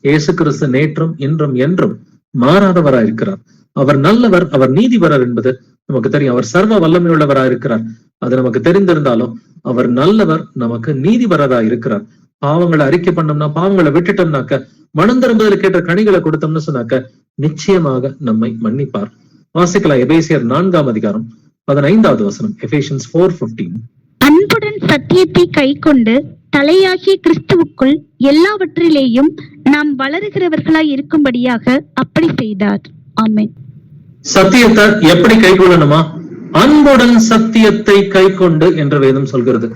இயேசு கிறிஸ்து நேற்றும் இன்றும் என்றும் மாறாதவராயிருக்கிறார். அவர் நல்லவர், அவர் நீதிபரர் என்பது நமக்கு தெரியும். அவர் சர்வ வல்லமை உள்ளவராக இருக்கிறார், அது நமக்கு தெரிந்திருந்தாலும் அவர் நல்லவர், நமக்கு நீதிபரரா இருக்கிறார். பாவங்களை அறிக்கை பண்ணோம்னா, பாவங்களை விட்டுட்டோம்னாக்க, மனம் திரும்புதல் கேட்ட கனிகளை கொடுத்தோம்னு சொன்னாக்க நிச்சயமாக நம்மை மன்னிப்பார். வாசிக்கலாம் எபேசியர் 4ஆம் அதிகாரம் 15வது வசனம். எபேசியன்ஸ் 4:15. அன்புடன் சத்தியத்தை கைக்கொண்டு தலையாகிய கிறிஸ்துவுக்குள் எல்லாவற்றிலேயும் நாம் வளருகிறவர்களாய் இருக்கும்படியாக அப்படி செய்தார். ஆமென். சத்தியத்தை எப்படி கை கொள்ளணுமா? அன்புடன் சத்தியத்தை கை கொண்டு என்று வேதம் சொல்கிறது.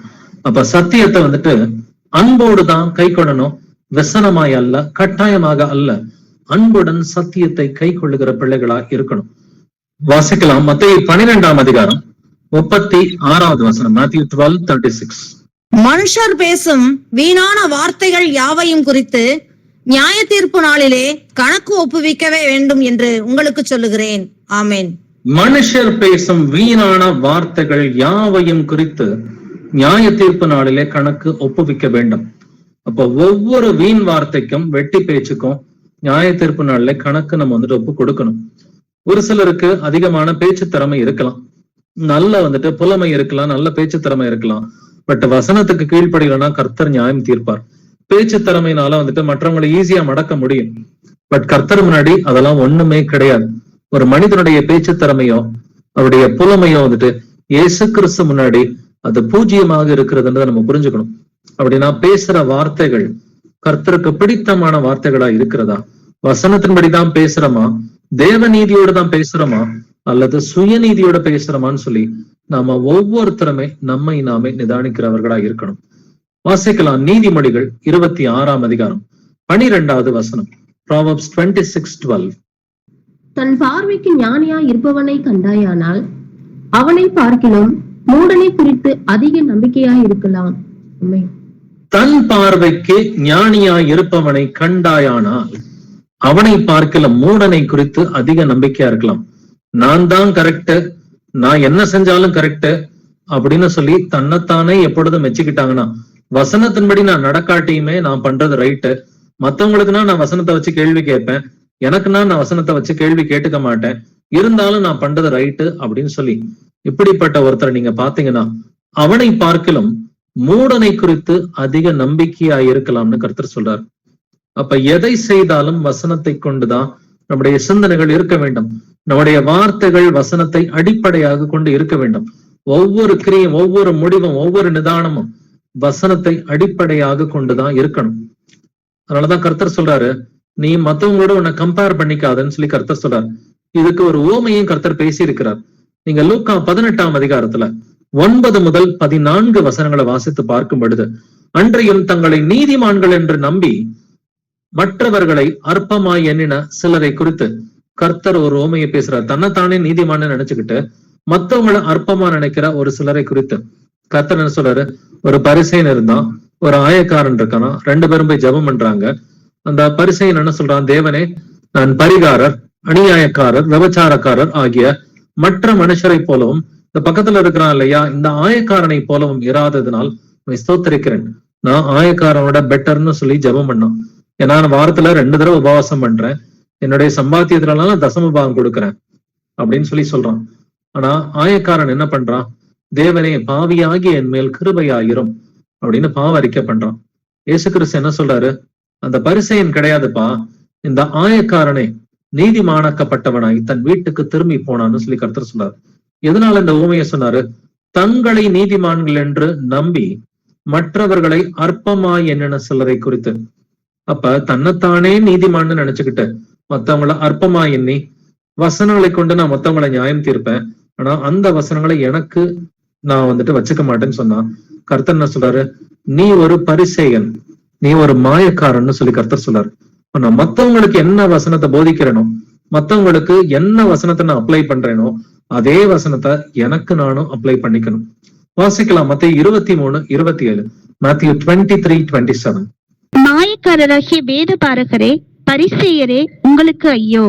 அப்ப சத்தியத்தை வந்துட்டு அன்போடு தான் கை கொள்ளணும், व्यसனமாய் அல்ல, கட்டாயமாக அல்ல. அன்புடன் சத்தியத்தை கை கொள்ளுகிற பிள்ளைகளா இருக்கணும். வாசிக்கலாம் மத்தேயு 12ஆம் அதிகாரம் 36வது வசனம். Matthew 12:36. மனுஷர் பேசும் வீணான வார்த்தைகள் யாவையும் குறித்து நியாய தீர்ப்பு நாளிலே கணக்கு ஒப்புவிக்கவே வேண்டும் என்று உங்களுக்கு சொல்லுகிறேன். ஆமென். மனுஷர் பேசும் வீணான வார்த்தைகள் யாவையும் குறித்து நியாய தீர்ப்பு நாளிலே கணக்கு ஒப்புவிக்க வேண்டும். அப்போ ஒவ்வொரு வீண் வார்த்தைக்கும், வெட்டி பேச்சுக்கும் நியாய தீர்ப்பு நாள்ல கணக்கு நம்ம வந்துட்டு ஒப்பு கொடுக்கணும். ஒரு சிலருக்கு அதிகமான பேச்சு திறமை இருக்கலாம், நல்ல புலமை இருக்கலாம், நல்ல பேச்சு திறமை இருக்கலாம். பட் வசனத்துக்கு கீழ்ப்படியலன்னா கர்த்தர் நியாயம் தீர்ப்பார். பேச்சு திறமையினால மற்றவங்களை ஈஸியா மடக்க முடியும். பட் கர்த்தர் முன்னாடி அதெல்லாம் ஒண்ணுமே கிடையாது. ஒரு மனிதனுடைய பேச்சு திறமையோ அவருடைய புலமையோ இயேசு கிறிஸ்து முன்னாடி அது பூஜ்ஜியமாக இருக்கிறதுன்றதை நம்ம புரிஞ்சுக்கணும். அப்படின்னா பேசுற வார்த்தைகள் கர்த்தருக்கு பிடித்தமான வார்த்தைகளா இருக்கிறதா, வசனத்தின்படிதான் பேசுறோமா, தேவ நீதியோட தான் பேசுறோமா, அல்லது சுயநீதியோட பேசுறோமான்னு சொல்லி நாம ஒவ்வொருத்தருமே நம்மை நாமே நிதானிக்கிறவர்களா இருக்கணும். வாசிக்கலாம் நீதிமொழிகள் 26ஆம் அதிகாரம் 12வது வசனம். Proverbs 26:12. தன் பார்வைக்கு ஞானியா இருப்பவனை கண்டாயானால் அவனை பார்க்கிலும் மூடனை குறித்து அதிக நம்பிக்கையாய் இருக்கலாம். தன் பார்வைக்கு ஞானியா இருப்பவனை கண்டாயானால் அவனை பார்க்கலாம் மூடனை குறித்து அதிக நம்பிக்கையா இருக்கலாம். நான் தான் கரெக்ட், நான் என்ன செஞ்சாலும் கரெக்ட் அப்படின்னு சொல்லி தன்னைத்தானே எப்பொழுதும் மெச்சுக்கிட்டாங்கன்னா, வசனத்தின்படி நான் நடக்காட்டியுமே நான் பண்றது ரைட்டு, மத்தவங்களுக்குன்னா நான் வசனத்தை வச்சு கேள்வி கேட்பேன், எனக்குன்னா நான் வசனத்தை வச்சு கேள்வி கேட்டுக்க மாட்டேன், இருந்தாலும் நான் பண்றது ரைட்டு அப்படின்னு சொல்லி இப்படிப்பட்ட ஒருத்தரை நீங்க பாத்தீங்கன்னா அவனை பார்க்கலும் மூடனை குறித்து அதிக நம்பிக்கையா இருக்கலாம்னு கர்த்தர் சொல்றார். அப்ப எதை செய்தாலும் வசனத்தை கொண்டுதான் நம்முடைய சிந்தனைகள் இருக்க வேண்டும். நம்முடைய வார்த்தைகள் வசனத்தை அடிப்படையாக கொண்டு இருக்க வேண்டும். ஒவ்வொரு கிரியும், ஒவ்வொரு முடிவும், ஒவ்வொரு நிதானமும் வசனத்தை அடிப்படையாக கொண்டுதான் இருக்கணும். அதனாலதான் கர்த்தர் சொல்றாரு, நீ மத்தவங்களோட உன்னை கம்பேர் பண்ணிக்காதன்னு சொல்லி கர்த்தர் சொல்றாரு. இதுக்கு ஒரு உவமையும் கர்த்தர் பேசி இருக்கிறார். நீங்க லூக்கா 18ஆம் அதிகாரத்துல 9 முதல் 14 வசனங்களை வாசித்து பார்க்கும் பொழுது, அன்றையும் தங்களை நீதிமான்கள் என்று நம்பி மற்றவர்களை அற்பமாய் எண்ணின சிலரை குறித்து கர்த்தர் ஒரு உவமையை பேசுறார். தன்னைத்தானே நீதிமான்னு நினைச்சுக்கிட்டு மத்தவங்களை அற்பமா நினைக்கிற ஒரு சிலரை குறித்து கர்த்தர் என்ன சொல்றாரு, ஒரு பரிசேயன் இருந்தான், ஒரு ஆயக்காரன் இருக்கானா, 2 பேரும் போய் ஜெபம் பண்றாங்க. அந்த பரிசேயன் என்ன சொல்றான், தேவனே நான் பரிகாரர், அநியாயக்காரர், விபச்சாரக்காரர் ஆகிய மற்ற மனுஷரை போலவும் இந்த பக்கத்துல இருக்கிறான் இல்லையா இந்த ஆயக்காரனை போலவும் இராததுனால் ஸ்தோத்திரிக்கிறேன். நான் ஆயக்காரனோட பெட்டர்னு சொல்லி ஜெபம் பண்ணோம். ஏன்னா நான் வாரத்துல 2 தடவை உபவாசம் பண்றேன், என்னுடைய சம்பாத்தியத்துலலாம் தசம பாகம் கொடுக்குறேன் அப்படின்னு சொல்லி சொல்றான். ஆனா ஆயக்காரன் என்ன பண்றான், தேவனே பாவியாகி என் மேல் கிருபையாயிரும் அப்படின்னு பாவ அறிக்கை பண்றான். இயேசு கிறிஸ்து என்ன சொல்றாரு, அந்த பரிசேயன் கிடையாதுப்பா, இந்த ஆயக்காரனை நீதிமானாக்கப்பட்டவனாய் தன் வீட்டுக்கு திரும்பி போனான்னு சொல்லி கர்த்தர் சொன்னார். எதனால இந்த ஊமையை சொன்னாரு, தங்களை நீதிமான்கள் என்று நம்பி மற்றவர்களை அற்பமாய் எண்ணின சிலரை குறித்து. அப்ப தன்னைத்தானே நீதிமான்னு நினைச்சுக்கிட்டு மத்தவங்களை அற்பமாய் எண்ணி வசனங்களை கொண்டு நான் மத்தவங்களை நியாயம் தீர்ப்பேன், ஆனா அந்த வசனங்களை எனக்கு நான் வச்சுக்க மாட்டேன்னு சொன்னா கர்த்தர் என்ன சொல்றாரு, நீ ஒரு பரிசேயன், நீ ஒரு மாயக்காரன்னு சொல்லி கர்த்தர் சொல்றாரு. நான் மத்தவங்களுக்கு என்ன வசனத்தை போதிக்கிறேனோ, மத்தவங்களுக்கு என்ன வசனத்தை நான் அப்ளை பண்றேனோ அதே வசனத்தை எனக்கு நானும் அப்ளை பண்ணிக்கணும். வாசிக்கலாம் மத்தேயு 23:27, Matthew 23:27. மாயக்காரராகிய வேத பாரகரே, பரிசேயரே, உங்களுக்கு ஐயோ!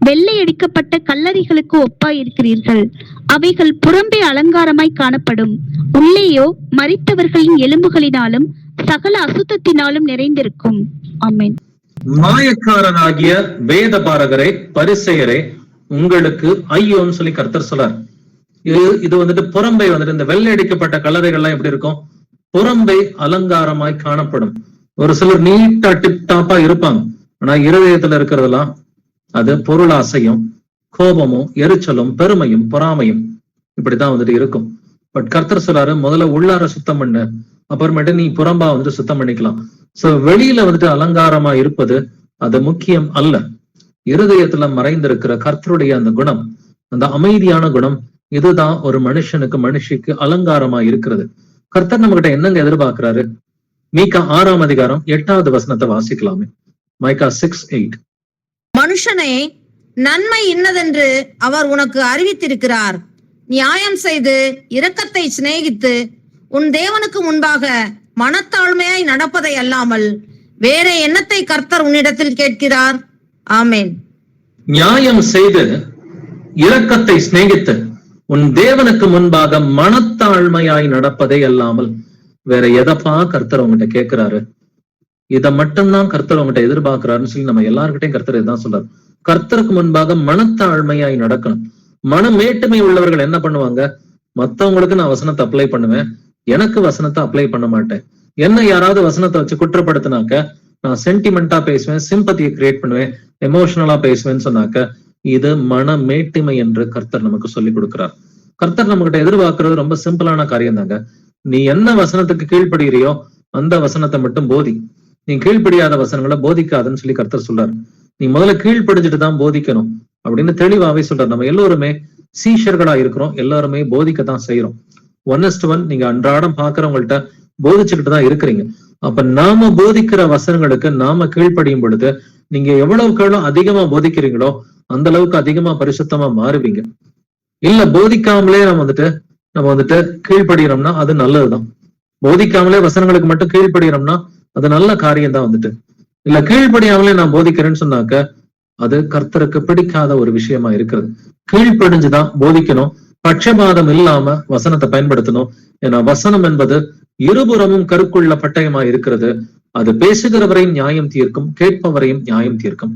வெள்ளையடிக்கப்பட்ட கல்லறைகளுக்கு ஒப்பாய் இருக்கிறீர்கள். அவைகள் புறம்பே அலங்காரமாய் காணப்படும், உள்ளேயோ மரித்தவர்களின் எலும்புகளினாலும் சகல அசுத்தத்தினாலும் நிறைந்திருக்கும். ஆமென். மாயக்காரனாகிய வேத பாரகரே, பரிசேயரே, உங்களுக்கு ஐயோன்னு சொல்லி கர்த்தர் சொல்றார். இது புறம்பை இந்த வெள்ளையடிக்கப்பட்ட கல்லறைகள்லாம் எப்படி இருக்கும், புறம்பை அலங்காரமாய் காணப்படும். ஒரு சிலர் நீட்டா டிப் டாப்பா இருப்பாங்க, ஆனா இருதயத்துல இருக்கிறதெல்லாம் அது பொருளாசையும் கோபமும் எரிச்சலும் பெருமையும் பொறாமையும் இப்படிதான் இருக்கும். பட் கர்த்தர் சொல்றாரு, முதல்ல உள்ளார சுத்தம் பண்ணு, அப்புறமேட்டு நீ புறம்பா சுத்தம் பண்ணிக்கலாம். சோ வெளியில அலங்காரமா இருப்பது அது முக்கியம் அல்ல. இருதயத்துல மறைந்திருக்கிற கர்த்தருடைய அந்த குணம், அந்த அமைதியான குணம், இதுதான் ஒரு மனுஷனுக்கு அலங்காரமா இருக்கிறது. கர்த்தர் நம்ம கிட்ட என்னங்க எதிர்பார்க்கிறாரு? மீகா 6ஆம் அதிகாரம் 8வது வசனத்தை வாசிக்கலாமே. மைக்கா 6:8. மனுஷனே, நன்மை இன்னதென்று அவர் உனக்கு அறிவித்திருக்கிறார். நியாயம் செய்து இரக்கத்தை சிநேகித்து உன் தேவனுக்கு முன்பாக மனத்தாழ்மையாய் நடப்பதை அல்லாமல் வேற எண்ணத்தை கர்த்தர் உன்னிடத்தில் கேட்கிறார். ஆமென். நியாயம் செய்து இரக்கத்தை சிநேகித்து உன் தேவனுக்கு முன்பாக மனத்தாழ்மையாய் நடப்பதை அல்லாமல் வேற எதப்பா கர்த்தர் உங்ககிட்ட கேட்கிறாரு? இதை மட்டும்தான் கர்த்தர் உங்ககிட்ட எதிர்பார்க்கிறாருன்னு சொல்லி நம்ம எல்லார்கிட்டையும் கர்த்தர் இதுதான் சொல்றாரு. கர்த்தருக்கு முன்பாக மனத்தாழ்மையாய் நடக்கணும். மனமேட்டுமை உள்ளவர்கள் என்ன பண்ணுவாங்க? மத்தவங்களுக்கு நான் வசனத்தை அப்ளை பண்ணுவேன், எனக்கு வசனத்தை அப்ளை பண்ண மாட்டேன். என்ன யாராவது வசனத்தை வச்சு குற்றப்படுத்தினாக்க நான் சென்டிமெண்டா பேசுவேன், சிம்பத்தியை கிரியேட் பண்ணுவேன், எமோஷனலா பேசுவேன்னு சொன்னாக்க இது மனமேட்டுமை என்று கர்த்தர் நமக்கு சொல்லி கொடுக்கிறார். கர்த்தர் நம்ம கிட்ட எதிர்பார்க்கிறது ரொம்ப சிம்பிளான காரியம் தாங்க. நீ என்ன வசனத்துக்கு கீழ்ப்படுகிறியோ அந்த வசனத்தை மட்டும் போதி. நீ கீழ்ப்படியாத வசனங்களை போதிக்காதுன்னு சொல்லி கர்த்தர் சொல்றாரு. நீ முதல்ல கீழ்ப்படிஞ்சுட்டு தான் போதிக்கணும் அப்படின்னு தெளிவாவே சொல்றாரு. நம்ம எல்லோருமே சீஷர்களா இருக்கிறோம், எல்லாருமே போதிக்கத்தான் செய்யறோம். 1:1 நீங்க அன்றாடம் பாக்குறவங்கள்ட்ட போதிச்சுக்கிட்டு தான் இருக்கிறீங்க. அப்ப நாம போதிக்கிற வசனங்களுக்கு நாம கீழ்ப்படியும் பொழுது நீங்க எவ்வளவுக்கு அதிகமா போதிக்கிறீங்களோ அந்த அளவுக்கு அதிகமா பரிசுத்தமா மாறுவீங்க. இல்ல போதிக்காமலே நம்ம வந்துட்டு கீழ்ப்படுகிறோம்னா அது நல்லதுதான். போதிக்காமலே வசனங்களுக்கு மட்டும் கீழ்ப்படுகிறோம்னா அது நல்ல காரியம் தான் வந்துட்டு. இல்ல கீழ்ப்படியாமலே நான் போதிக்கிறேன்னு சொன்னாக்க அது கர்த்தருக்கு பிடிக்காத ஒரு விஷயமா இருக்கிறது. கீழ்ப்படிஞ்சுதான் போதிக்கணும், பட்சபாதம் இல்லாம வசனத்தை பயன்படுத்தணும். ஏன்னா வசனம் என்பது இருபுறமும் கருக்குள்ள பட்டயமா இருக்கிறது. அது பேசுகிறவரையும் நியாயம் தீர்க்கும், கேட்பவரையும் நியாயம் தீர்க்கும்.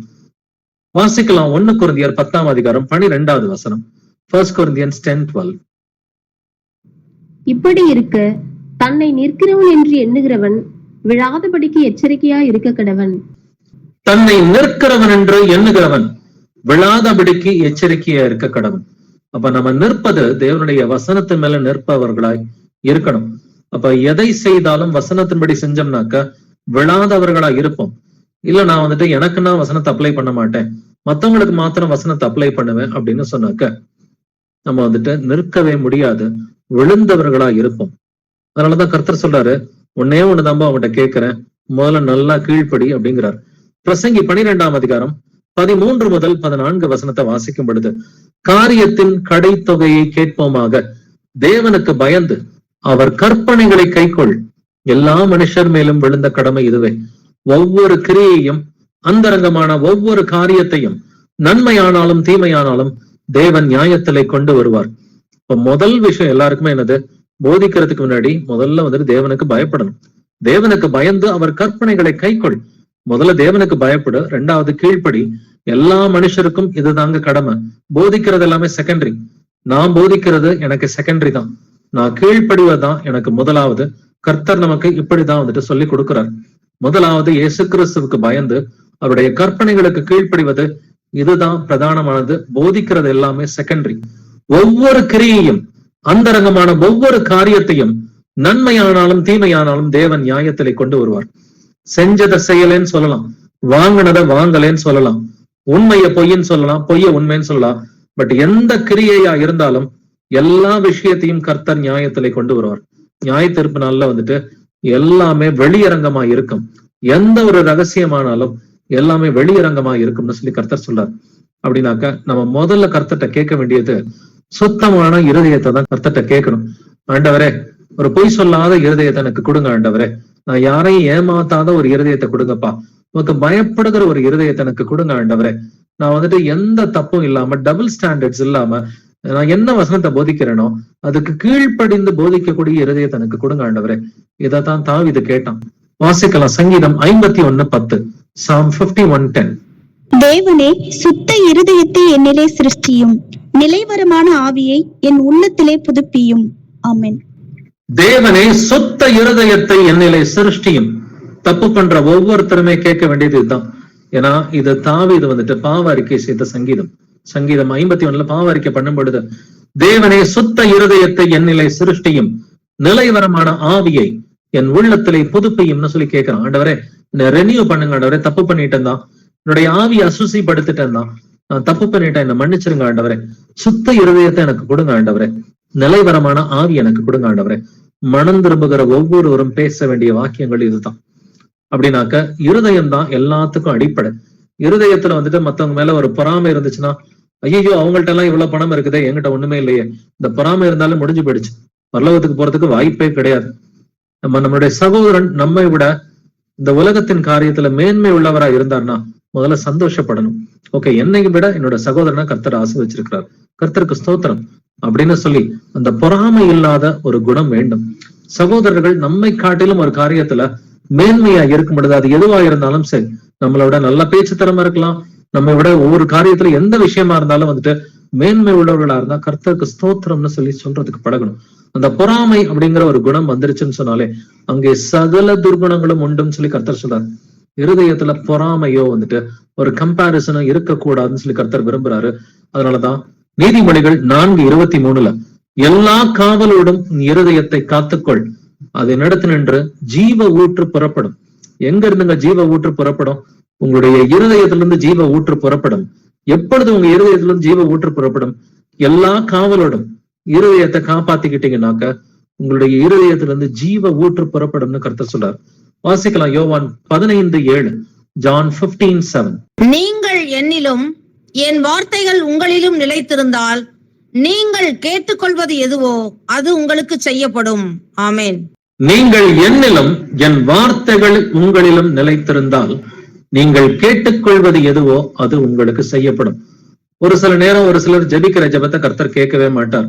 வாசிக்கலாம் 1 கொரிந்தியர் 10:12. 1 Corinthians 10:12. இப்படி இருக்க தன்னை நிற்கிறவன் என்று எண்ணுகிறவன் விழாதபடிக்கு எச்சரிக்கையா இருக்க கடவன். தன்னை நிற்கிறவன் என்று எண்ணுகிறவன் விழாதபடிக்கு எச்சரிக்கையா இருக்க கடவன். அப்ப நம்ம நிற்பது தேவனுடைய வசனத்தின் மேல நிற்பவர்களாய் இருக்கணும். அப்ப எதை செய்தாலும் வசனத்தின்படி செஞ்சோம்னாக்க விழாதவர்களா இருப்போம். இல்ல நான் வந்துட்டு எனக்கு நான் வசனத்தை அப்ளை பண்ண மாட்டேன், மத்தவங்களுக்கு மாத்திரம் வசனத்தை அப்ளை பண்ணுவேன் அப்படின்னு சொன்னாக்க நம்ம வந்துட்டு நிற்கவே முடியாது, விழுந்தவர்களா இருப்போம். அதனாலதான் கர்த்தர் சொல்றாரு, ஒன்னே ஒண்ணுதான் அவன்கிட்ட கேட்கிறேன், முதல்ல நல்லா கீழ்ப்படி அப்படிங்கிறார். பிரசங்கி 12:13-14 வாசிக்கும் பொழுது, காரியத்தின் கடைத்தொகையை கேட்போமாக, தேவனுக்கு பயந்து அவர் கற்பனைகளை கைக்கொள், எல்லா மனுஷர் மேலும் விழுந்த கடமை இதுவே. ஒவ்வொரு கிரியையும் அந்தரங்கமான ஒவ்வொரு காரியத்தையும் நன்மையானாலும் தீமையானாலும் தேவன் நியாயத்திலே கொண்டு வருவார். இப்ப முதல் விஷயம் எல்லாருக்குமே என்னது? போதிக்கிறதுக்கு முன்னாடி முதல்ல வந்துட்டு தேவனுக்கு பயப்படணும். தேவனுக்கு பயந்து அவர் கற்பனைகளை கைக்கொள். முதல்ல தேவனுக்கு பயப்படு, 2வது கீழ்ப்படி. எல்லா மனுஷருக்கும் இதுதாங்க கடமை. போதிக்கிறது எல்லாமே செகண்டரி. நான் போதிக்கிறது எனக்கு செகண்டரி தான், நான் கீழ்ப்படிவதுதான் எனக்கு முதலாவது. கர்த்தர் நமக்கு இப்படிதான் வந்துட்டு சொல்லி கொடுக்கிறார். முதலாவது இயேசு கிறிஸ்துவுக்கு பயந்து அவருடைய கற்பனைகளுக்கு கீழ்ப்படிவது, இதுதான் பிரதானமானது. போதிக்கிறது எல்லாமே செகண்டரி. ஒவ்வொரு கிரியையும் அந்தரங்கமான ஒவ்வொரு காரியத்தையும் நன்மையானாலும் தீமையானாலும் தேவன் நியாயத்திலே கொண்டு வருவார். செஞ்சதை செய்யலேன்னு சொல்லலாம், வாங்கினதை வாங்கலேன்னு சொல்லலாம், உண்மைய பொய்ன்னு சொல்லலாம், பொய்ய உண்மைன்னு சொல்லலாம். பட் எந்த கிரியையா இருந்தாலும் எல்லா விஷயத்தையும் கர்த்தர் நியாயத்திலே கொண்டு வருவார். நியாய தீர்ப்பு நாள்ல வந்துட்டு எல்லாமே வெளியரங்கமா இருக்கும். எந்த ஒரு ரகசியமானாலும் எல்லாமே வெளியரங்கமா இருக்கும்னு சொல்லி கர்த்தர் சொல்றார். அப்படின்னாக்க நம்ம முதல்ல கர்த்தர்ட்ட கேட்க வேண்டியது சுத்தமான இருதயத்தை தான் கர்த்தர்ட்ட கேட்கணும். ஆண்டவரே, ஒரு பொய் சொல்லாத இருதயத்தை எனக்கு கொடுங்க ஆண்டவரே, நான் யாரையும் ஏமாத்தாத ஒரு இருதயத்தை கொடுங்கப்பா, உங்களுக்கு பயப்படுகிற ஒரு இருதயத்தை எனக்கு கொடுங்க ஆண்டவரே, நான் வந்துட்டு எந்த தப்பும் இல்லாம டபுள் ஸ்டாண்டர்ட்ஸ் இல்லாம நான் என்ன வசனத்தை போதிக்கிறேனோ அதுக்கு கீழ்ப்படிந்து போதிக்கக்கூடிய இருதயத்தை எனக்கு கொடுங்க ஆண்டவரே. இதைத்தான் தாவீது கேட்டான். வாசிக்கலாம் சங்கீதம் 51:10. Psalm 51:10. தேவனே, சுத்த இருதயத்தை என்னிலே சிருஷ்டியும், நிலைவரமான ஆவியை என் உள்ளத்திலே புதுப்பியும். ஆமென். தேவனே, சுத்த இருதயத்தை என்னிலே சிருஷ்டியும். தப்பு பண்ற ஒவ்வொருத்தருமே கேட்க வேண்டியது இதுதான். ஏன்னா இது தாவீது வந்துட்டு பாவ அறிக்கை செய்த சங்கீதம். சங்கீதம் 51 பாவ அறிக்கை பண்ணும் பொழுது, தேவனே சுத்த இருதயத்தை என்னிலே சிருஷ்டியும், நிலைவரமான ஆவியை என் உள்ளத்திலே புதுப்பியும்னு சொல்லி கேட்கிறான். ஆண்டவரே, ரெனியூ பண்ணுங்க ஆண்டவரே, தப்பு பண்ணிட்டேன் தான், என்னுடைய ஆவியை அசுசிப்படுத்திட்டேன் தான், நான் தப்பு பண்ணிட்டேன், என்ன மன்னிச்சிருங்க ஆண்டவரே. சுத்த இருதயத்தை எனக்கு கொடுங்க ஆண்டவரே, நிலைவரமான ஆவி எனக்கு கொடுங்க ஆண்டவரே. மனம் திரும்புகிற ஒவ்வொருவரும் பேச வேண்டிய வாக்கியங்கள் இதுதான். அப்படின்னாக்க இருதயம் தான் எல்லாத்துக்கும் அடிப்படை. இருதயத்துல வந்துட்டு மத்தவங்க மேல ஒரு பொறாமை இருந்துச்சுன்னா, ஐயோ அவங்கள்ட்ட எல்லாம் இவ்வளவு பணம் இருக்குதே, என்கிட்ட ஒண்ணுமே இல்லையே, இந்த பொறாமை இருந்தாலும் முடிஞ்சு போயிடுச்சு, பரலோகத்துக்கு போறதுக்கு வாய்ப்பே கிடையாது. நம்மளுடைய சகோதரன் நம்மை விட இந்த உலகத்தின் காரியத்துல மேன்மை உள்ளவரா இருந்தார்னா முதல்ல சந்தோஷப்படணும். ஓகே, என்னை விட என்னோட சகோதரனை கர்த்தர் ஆசீர்வச்சிருக்கிறார், கர்த்தருக்கு ஸ்தோத்திரம் அப்படின்னு சொல்லி அந்த பொறாமை இல்லாத ஒரு குணம் வேண்டும். சகோதரர்கள் நம்மை காட்டிலும் ஒரு காரியத்துல மேன்மையா இருக்கும் பொழுது அது எதுவா இருந்தாலும் சரி, நம்மளோட நல்ல பேச்சு திறமை இருக்கலாம், நம்ம விட ஒவ்வொரு காரியத்துல எந்த விஷயமா இருந்தாலும் வந்துட்டு மேன்மை உள்ளவர்களா இருந்தா கர்த்தருக்கு ஸ்தோத்திரம்னு சொல்லி சொல்றதுக்கு பழகணும். அந்த பொறாமை அப்படிங்கிற ஒரு குணம் வந்துருச்சுன்னு சொன்னாலே அங்கே சகல துர்குணங்களும் உண்டுன்னு சொல்லி கர்த்தர் சொல்றாரு. இருதயத்துல பொறாமையோ வந்துட்டு ஒரு கம்பாரிசனோ இருக்கக்கூடாதுன்னு சொல்லி கர்த்தர் விரும்புறாரு. அதனாலதான் நீதிமொழிகள் 4:23 எல்லா காவலோடும் இருதயத்தை காத்துக்கொள், அதை நடத்து நின்று ஜீவ ஊற்று புறப்படும். எங்க இருந்துங்க ஜீவ ஊற்று புறப்படும்? உங்களுடைய இருதயத்திலிருந்து ஜீவ ஊற்று புறப்படும். எப்பொழுது உங்க இருதயத்திலிருந்து ஜீவ ஊற்று புறப்படும்? எல்லா காவலோடும் இருதயத்தை காப்பாத்திக்கிட்டீங்கன்னாக்க உங்களுடைய இருதயத்திலிருந்து ஜீவ ஊற்று புறப்படும்னு கர்த்தர் சொல்றார். வாசிக்கலாம் யோவான் 15:7, John 15:7. நீங்கள் என்னிலும் என் வார்த்தைகள் உங்களிலும் நிலைத்திருந்தால் நீங்கள் கேட்டுக்கொள்வது எதுவோ அது உங்களுக்கு செய்யப்படும். ஆமென். நீங்கள் என்னிலும் என் வார்த்தைகள் உங்களிலும் நிலைத்திருந்தால் நீங்கள் கேட்டுக்கொள்வது எதுவோ அது உங்களுக்கு செய்யப்படும். ஒரு சில நேரம் ஒரு சிலர் ஜெபிக்கிற ஜெபத்தை கர்த்தர் கேட்கவே மாட்டார்.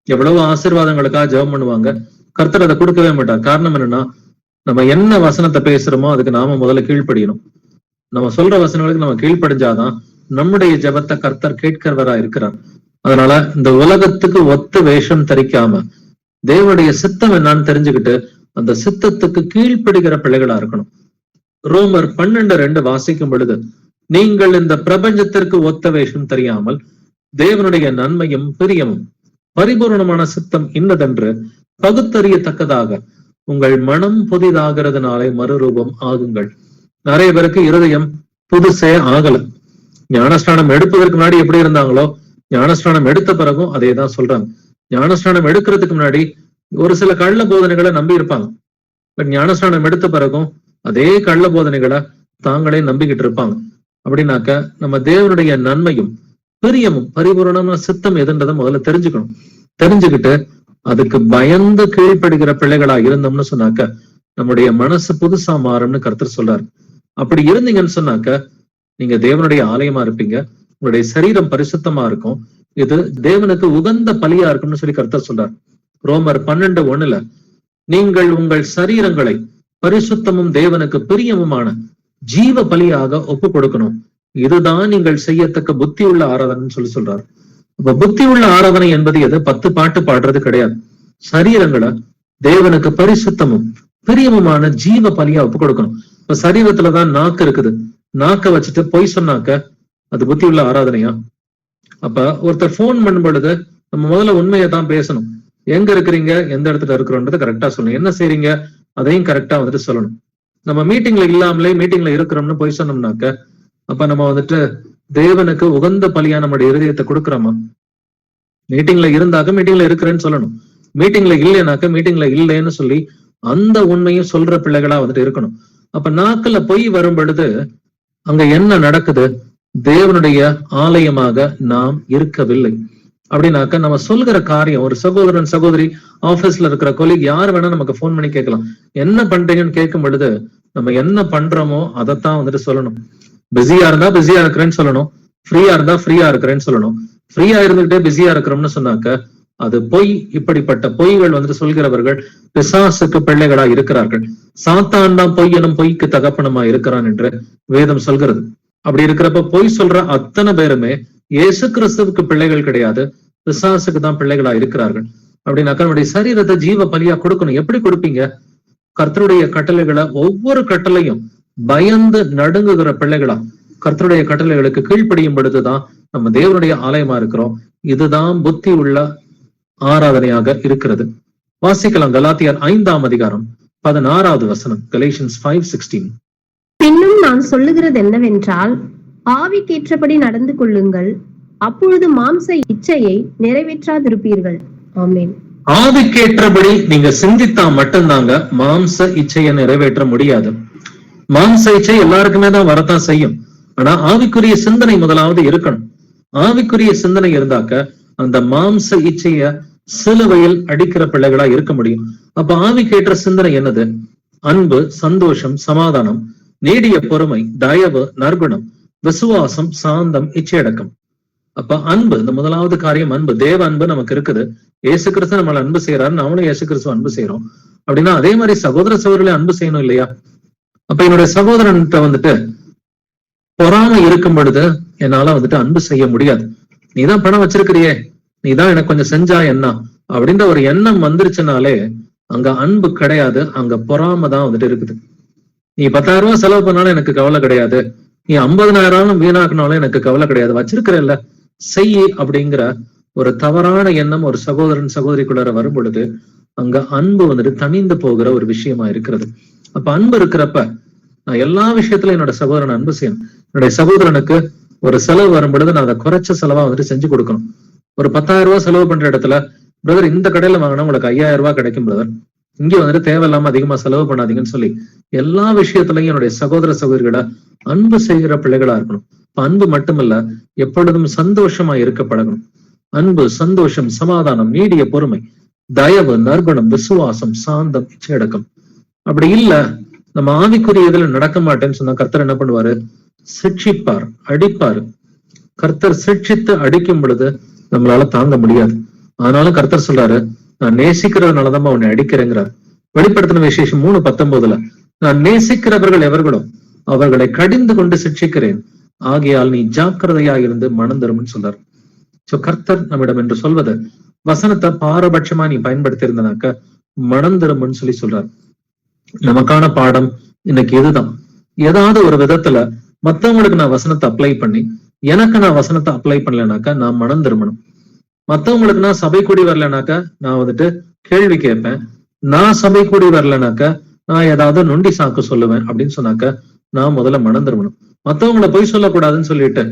எவ்வளவு ஆசீர்வாதங்களுக்காக ஜெபம் பண்ணுவாங்க, கர்த்தர் அதை கொடுக்கவே மாட்டார். காரணம் என்னன்னா, நம்ம என்ன வசனத்தை பேசுறோமோ அதுக்கு நாம முதல்ல கீழ்ப்படியணும். நம்ம சொல்ற வசனங்களுக்கு நம்ம கீழ்ப்படிஞ்சாதான் நம்முடைய ஜெபத்தை கர்த்தர் கேட்கிறவரா இருக்கிறார். அதனால இந்த உலகத்துக்கு ஒத்த வேஷம் தரிக்காம தேவனுடைய சித்தம் என்னன்னு தெரிஞ்சுக்கிட்டு அந்த சித்தத்துக்கு கீழ்ப்படுகிற பிள்ளைகளா இருக்கணும். ரோமர் 12:2 வாசிக்கும் பொழுது, நீங்கள் இந்த பிரபஞ்சத்திற்கு ஒத்த வேஷம் தெரியாமல் தேவனுடைய நன்மையும் பிரியமும் பரிபூர்ணமான சித்தம் இன்னதென்று பகுத்தறியத்தக்கதாக உங்கள் மனம் புதிதாகிறதுனாலே மறுரூபம் ஆகுங்கள். நிறைய பேருக்கு இருதயம் புதுசே ஆகல. ஞானஸ்நானம் எடுப்பதற்கு முன்னாடி எப்படி இருந்தாங்களோ ஞானஸ்நானம் எடுத்த பிறகும் அதே தான் சொல்றாங்க. ஞானஸ்நானம் எடுக்கிறதுக்கு முன்னாடி ஒரு சில கள்ள போதனைகளை நம்பி இருப்பாங்க. பட் ஞானஸ்நானம் எடுத்த பிறகும் அதே கள்ள போதனைகளை தாங்களே நம்பிக்கிட்டு இருப்பாங்க. அப்படின்னாக்க நம்ம தேவனுடைய நன்மையும் பிரியமும் பரிபூரணமான சித்தம் எதுன்றதை முதல்ல தெரிஞ்சுக்கணும். தெரிஞ்சுக்கிட்டு அதுக்கு பயந்து கீழ்ப்படுகிற பிள்ளைகளா இருந்தோம்னு சொன்னாக்க நம்முடைய மனசு புதுசா மாறும்னு கர்த்தர் சொல்றாரு. அப்படி இருந்தீங்கன்னு சொன்னாக்க நீங்க தேவனுடைய ஆலயமா இருப்பீங்க, உங்களுடைய சரீரம் பரிசுத்தமா இருக்கும், இது தேவனுக்கு உகந்த பலியா இருக்கும்னு சொல்லி கர்த்தர் சொல்றார். ரோமர் 12:1 நீங்கள் உங்கள் சரீரங்களை பரிசுத்தமும் தேவனுக்கு பிரியமுமான ஜீவ பலியாக ஒப்பு கொடுக்கணும், இதுதான் நீங்கள் செய்யத்தக்க புத்தி உள்ள ஆராதனைன்னு சொல்லி சொல்றாரு. இப்ப புத்தி உள்ள ஆராதனை என்பது எது? 10 பாட்டு பாடுறது கிடையாது. சரீரங்களை தேவனுக்கு பரிசுத்தமும் பிரியமுமான ஜீவ பலியா ஒப்பு கொடுக்கணும். இப்ப சரீரத்துலதான் நாக்கு இருக்குது, நாக்க வச்சுட்டு பொய் சொன்னாக்க அது புத்தி உள்ள ஆராதனையா? அப்ப ஒருத்தர் போன் பண்ணும் பொழுது நம்ம முதல்ல உண்மையை தான் பேசணும். எங்க இருக்கிறீங்க, எந்த இடத்துல இருக்கிறோன்றதை கரெக்டா சொல்லணும். என்ன செய்றீங்க அதையும் கரெக்டா வந்துட்டு சொல்லணும். நம்ம மீட்டிங்ல இல்லாமலே மீட்டிங்ல இருக்கிறோம்னு போய் சொன்னோம்னாக்க அப்ப நம்ம வந்துட்டு தேவனுக்கு உகந்த பலியா நம்முடைய இருதயத்தை கொடுக்குறோமா? மீட்டிங்ல இருந்தாக்க மீட்டிங்ல இருக்கிறேன்னு சொல்லணும், மீட்டிங்ல இல்லைனாக்க மீட்டிங்ல இல்லைன்னு சொல்லி அந்த உண்மையும் சொல்ற பிள்ளைகளா வந்துட்டு இருக்கணும். அப்ப நாக்குல பொய் வரும் பொழுது அங்க என்ன நடக்குது? தேவனுடைய ஆலயமாக நாம் இருக்கவில்லை. அப்படின்னாக்க நம்ம சொல்கிற காரியம், ஒரு சகோதரன் சகோதரி ஆபீஸ்ல இருக்கிற கொலீக் யார் வேணா நமக்கு போன் பண்ணி கேட்கலாம். என்ன பண்றீங்கன்னு கேட்கும் பொழுது நம்ம என்ன பண்றோமோ அதைத்தான் வந்துட்டு சொல்லணும். பிஸியா இருந்தா பிஸியா இருக்கிறேன்னு சொல்லணும், ஃப்ரீயா இருந்தா ஃப்ரீயா இருக்கிறேன்னு சொல்லணும். ஃப்ரீயா இருந்துகிட்டே பிஸியா இருக்கிறோம்னு சொன்னாக்க அது பொய். இப்படிப்பட்ட பொய்கள் வந்துட்டு சொல்கிறவர்கள் பிசாசுக்கு பிள்ளைகளா இருக்கிறார்கள். சாத்தான் தான் பொய் எனும் பொய்க்கு தகப்பனமா இருக்கிறான் என்று வேதம் சொல்கிறது. அப்படி இருக்கிறப்ப பொய் சொல்ற அத்தனை பேருமே இயேசு கிறிஸ்துவுக்கு பிள்ளைகள் கிடையாது, பிசாசுக்கு தான் பிள்ளைகளா இருக்கிறார்கள். அப்படின்னாக்க நம்முடைய சரீரத்தை ஜீவ பலியா கொடுக்கணும். எப்படி கொடுப்பீங்க? கர்த்தருடைய கட்டளைகளை ஒவ்வொரு கட்டளையும் பயந்து நடுங்குகிற பிள்ளைகளா கர்த்தருடைய கட்டளைகளுக்கு கீழ்ப்படியும் பொழுதுதான் நம்ம தேவனுடைய ஆலயமா இருக்கிறோம். இதுதான் புத்தி உள்ள ஆராதனையாக இருக்கிறது. வாசிக்கலாம் கலாத்தியர் 5:16 Galatians 5:16. பின்னும் நான் சொல்லுகிறது என்னவென்றால், ஆவிக்கேற்றபடி நடந்து கொள்ளுங்கள், அப்பொழுது மாம்ச இச்சையை நிறைவேற்றாதிருப்பீர்கள். ஆமென். ஆவிக்கேற்றபடி நீங்க சிந்தித்தா மட்டும்தாங்க மாம்ச இச்சையை நிறைவேற்ற முடியாது. மாம்ச இச்சை எல்லாருக்குமே தான் வரத்தான் செய்யும். ஆனா ஆவிக்குரிய சிந்தனை முதலாவது இருக்கணும். ஆவிக்குரிய சிந்தனை இருந்தாக்க அந்த மாம்ச இச்சைய சிலுவையில் அடிக்கிற பிள்ளைகளா இருக்க முடியும். அப்ப ஆவிக்கேற்ற சிந்தனை என்னது? அன்பு, சந்தோஷம், சமாதானம், நீடிய பொறுமை, தயவு, நற்குணம், விசுவாசம், சாந்தம், இச்சையடக்கம். அப்ப அன்பு, இந்த முதலாவது காரியம் அன்பு. தேவ அன்பு நமக்கு இருக்குது. இயேசு கிறிஸ்து நம்மள அன்பு செய்யறாரு, நம்மளும் இயேசு கிறிஸ்து அன்பு செய்யறோம். அப்படின்னா அதே மாதிரி சகோதர சகோதரிகளை அன்பு செய்யணும் இல்லையா? அப்ப என்னுடைய சகோதரன்கிட்ட வந்துட்டு பொறாமை இருக்கும் பொழுது என்னால வந்துட்டு அன்பு செய்ய முடியாது. நீதான் பணம் வச்சிருக்கிறியே, நீதான் எனக்கு கொஞ்சம் செஞ்சா என்ன அப்படின்ற ஒரு எண்ணம் வந்துருச்சுனாலே அங்க அன்பு கிடையாது, அங்க பொறாமை தான் வந்துட்டு இருக்குது. நீ 10,000 ரூபாய் செலவு பண்ணாலும் எனக்கு கவலை கிடையாது, நீ 50,000 வீணாக்குனாலும் எனக்கு கவலை கிடையாது, வச்சிருக்கிறல்ல செய் அப்படிங்கிற ஒரு தவறான எண்ணம் ஒரு சகோதரன் சகோதரிக்குள்ளார வரும் பொழுது அங்க அன்பு வந்துட்டு தனிந்து போகிற ஒரு விஷயமா இருக்கிறது. அப்ப அன்பு இருக்கிறப்ப நான் எல்லா விஷயத்திலும் என்னோட சகோதரன் அன்பு செய்யணும். என்னுடைய சகோதரனுக்கு ஒரு செலவு வரும் பொழுது நான் அதை குறைச்ச செலவா வந்துட்டு செஞ்சு கொடுக்கணும். ஒரு 10,000 ரூபாய் செலவு பண்ற இடத்துல, பிரதர் இந்த கடையில வாங்கினா உங்களுக்கு 5,000 ரூபாய் கிடைக்கும் பிரதர், இங்க வந்துட்டு தேவையில்லாம அதிகமா செலவு பண்ணாதீங்கன்னு சொல்லி எல்லா விஷயத்திலையும் என்னுடைய சகோதர சகோதரிகளை அன்பு செய்கிற பிள்ளைகளா இருக்கணும். அன்பு மட்டுமல்ல, எப்பொழுதும் சந்தோஷமா இருக்க பழகணும். அன்பு, சந்தோஷம், சமாதானம், நீடிய பொறுமை, தயவு, நற்குணம், விசுவாசம், சாந்தம், இச்சையடக்கம். அப்படி இல்ல நம்ம ஆவிக்குரிய இதுல நடக்க மாட்டேன்னு சொன்னா கர்த்தர் என்ன பண்ணுவாரு? சிட்சிப்பார், அடிப்பாரு. கர்த்தர் சிட்சித்து அடிக்கும் பொழுது நம்மளால தாங்க முடியாது. ஆனாலும் கர்த்தர் சொல்றாரு, நான் நேசிக்கிறதுனாலதான் உன்னை அடிக்கிறேங்கிறார். வெளிப்படுத்தின விசேஷம் 3:19 நான் நேசிக்கிறவர்கள் எவர்களோ அவர்களை கடிந்து கொண்டு சிட்சிக்கிறேன், ஆகையால் நீ ஜாக்கிரதையா இருந்து மனம் தரும்னு சொல்றார். சோ கர்த்தர் நம்மிடம் என்று சொல்வது, வசனத்தை பாரபட்சமா நீ பயன்படுத்தி இருந்தனாக்க மனம் தரும்னு சொல்றார். நமக்கான பாடம் இன்னைக்கு இதுதான். ஏதாவது ஒரு விதத்துல மத்தவங்களுக்கு நான் வசனத்தை அப்ளை பண்ணி எனக்கு நான் வசனத்தை அப்ளை பண்ணலனாக்கா நான் மனம் திரும்பணும். மத்தவங்களுக்கு நான் சபை கூடி வரலனாக்கா நான் வந்துட்டு கேள்வி கேட்பேன். நான் சபை கூடி வரலனாக்கா நான் ஏதாவது நொண்டி சாக்கு சொல்லுவேன் அப்படின்னு சொன்னாக்க நான் முதல்ல மனம் திரும்பணும். மத்தவங்களை பொய் சொல்லக்கூடாதுன்னு சொல்லிட்டு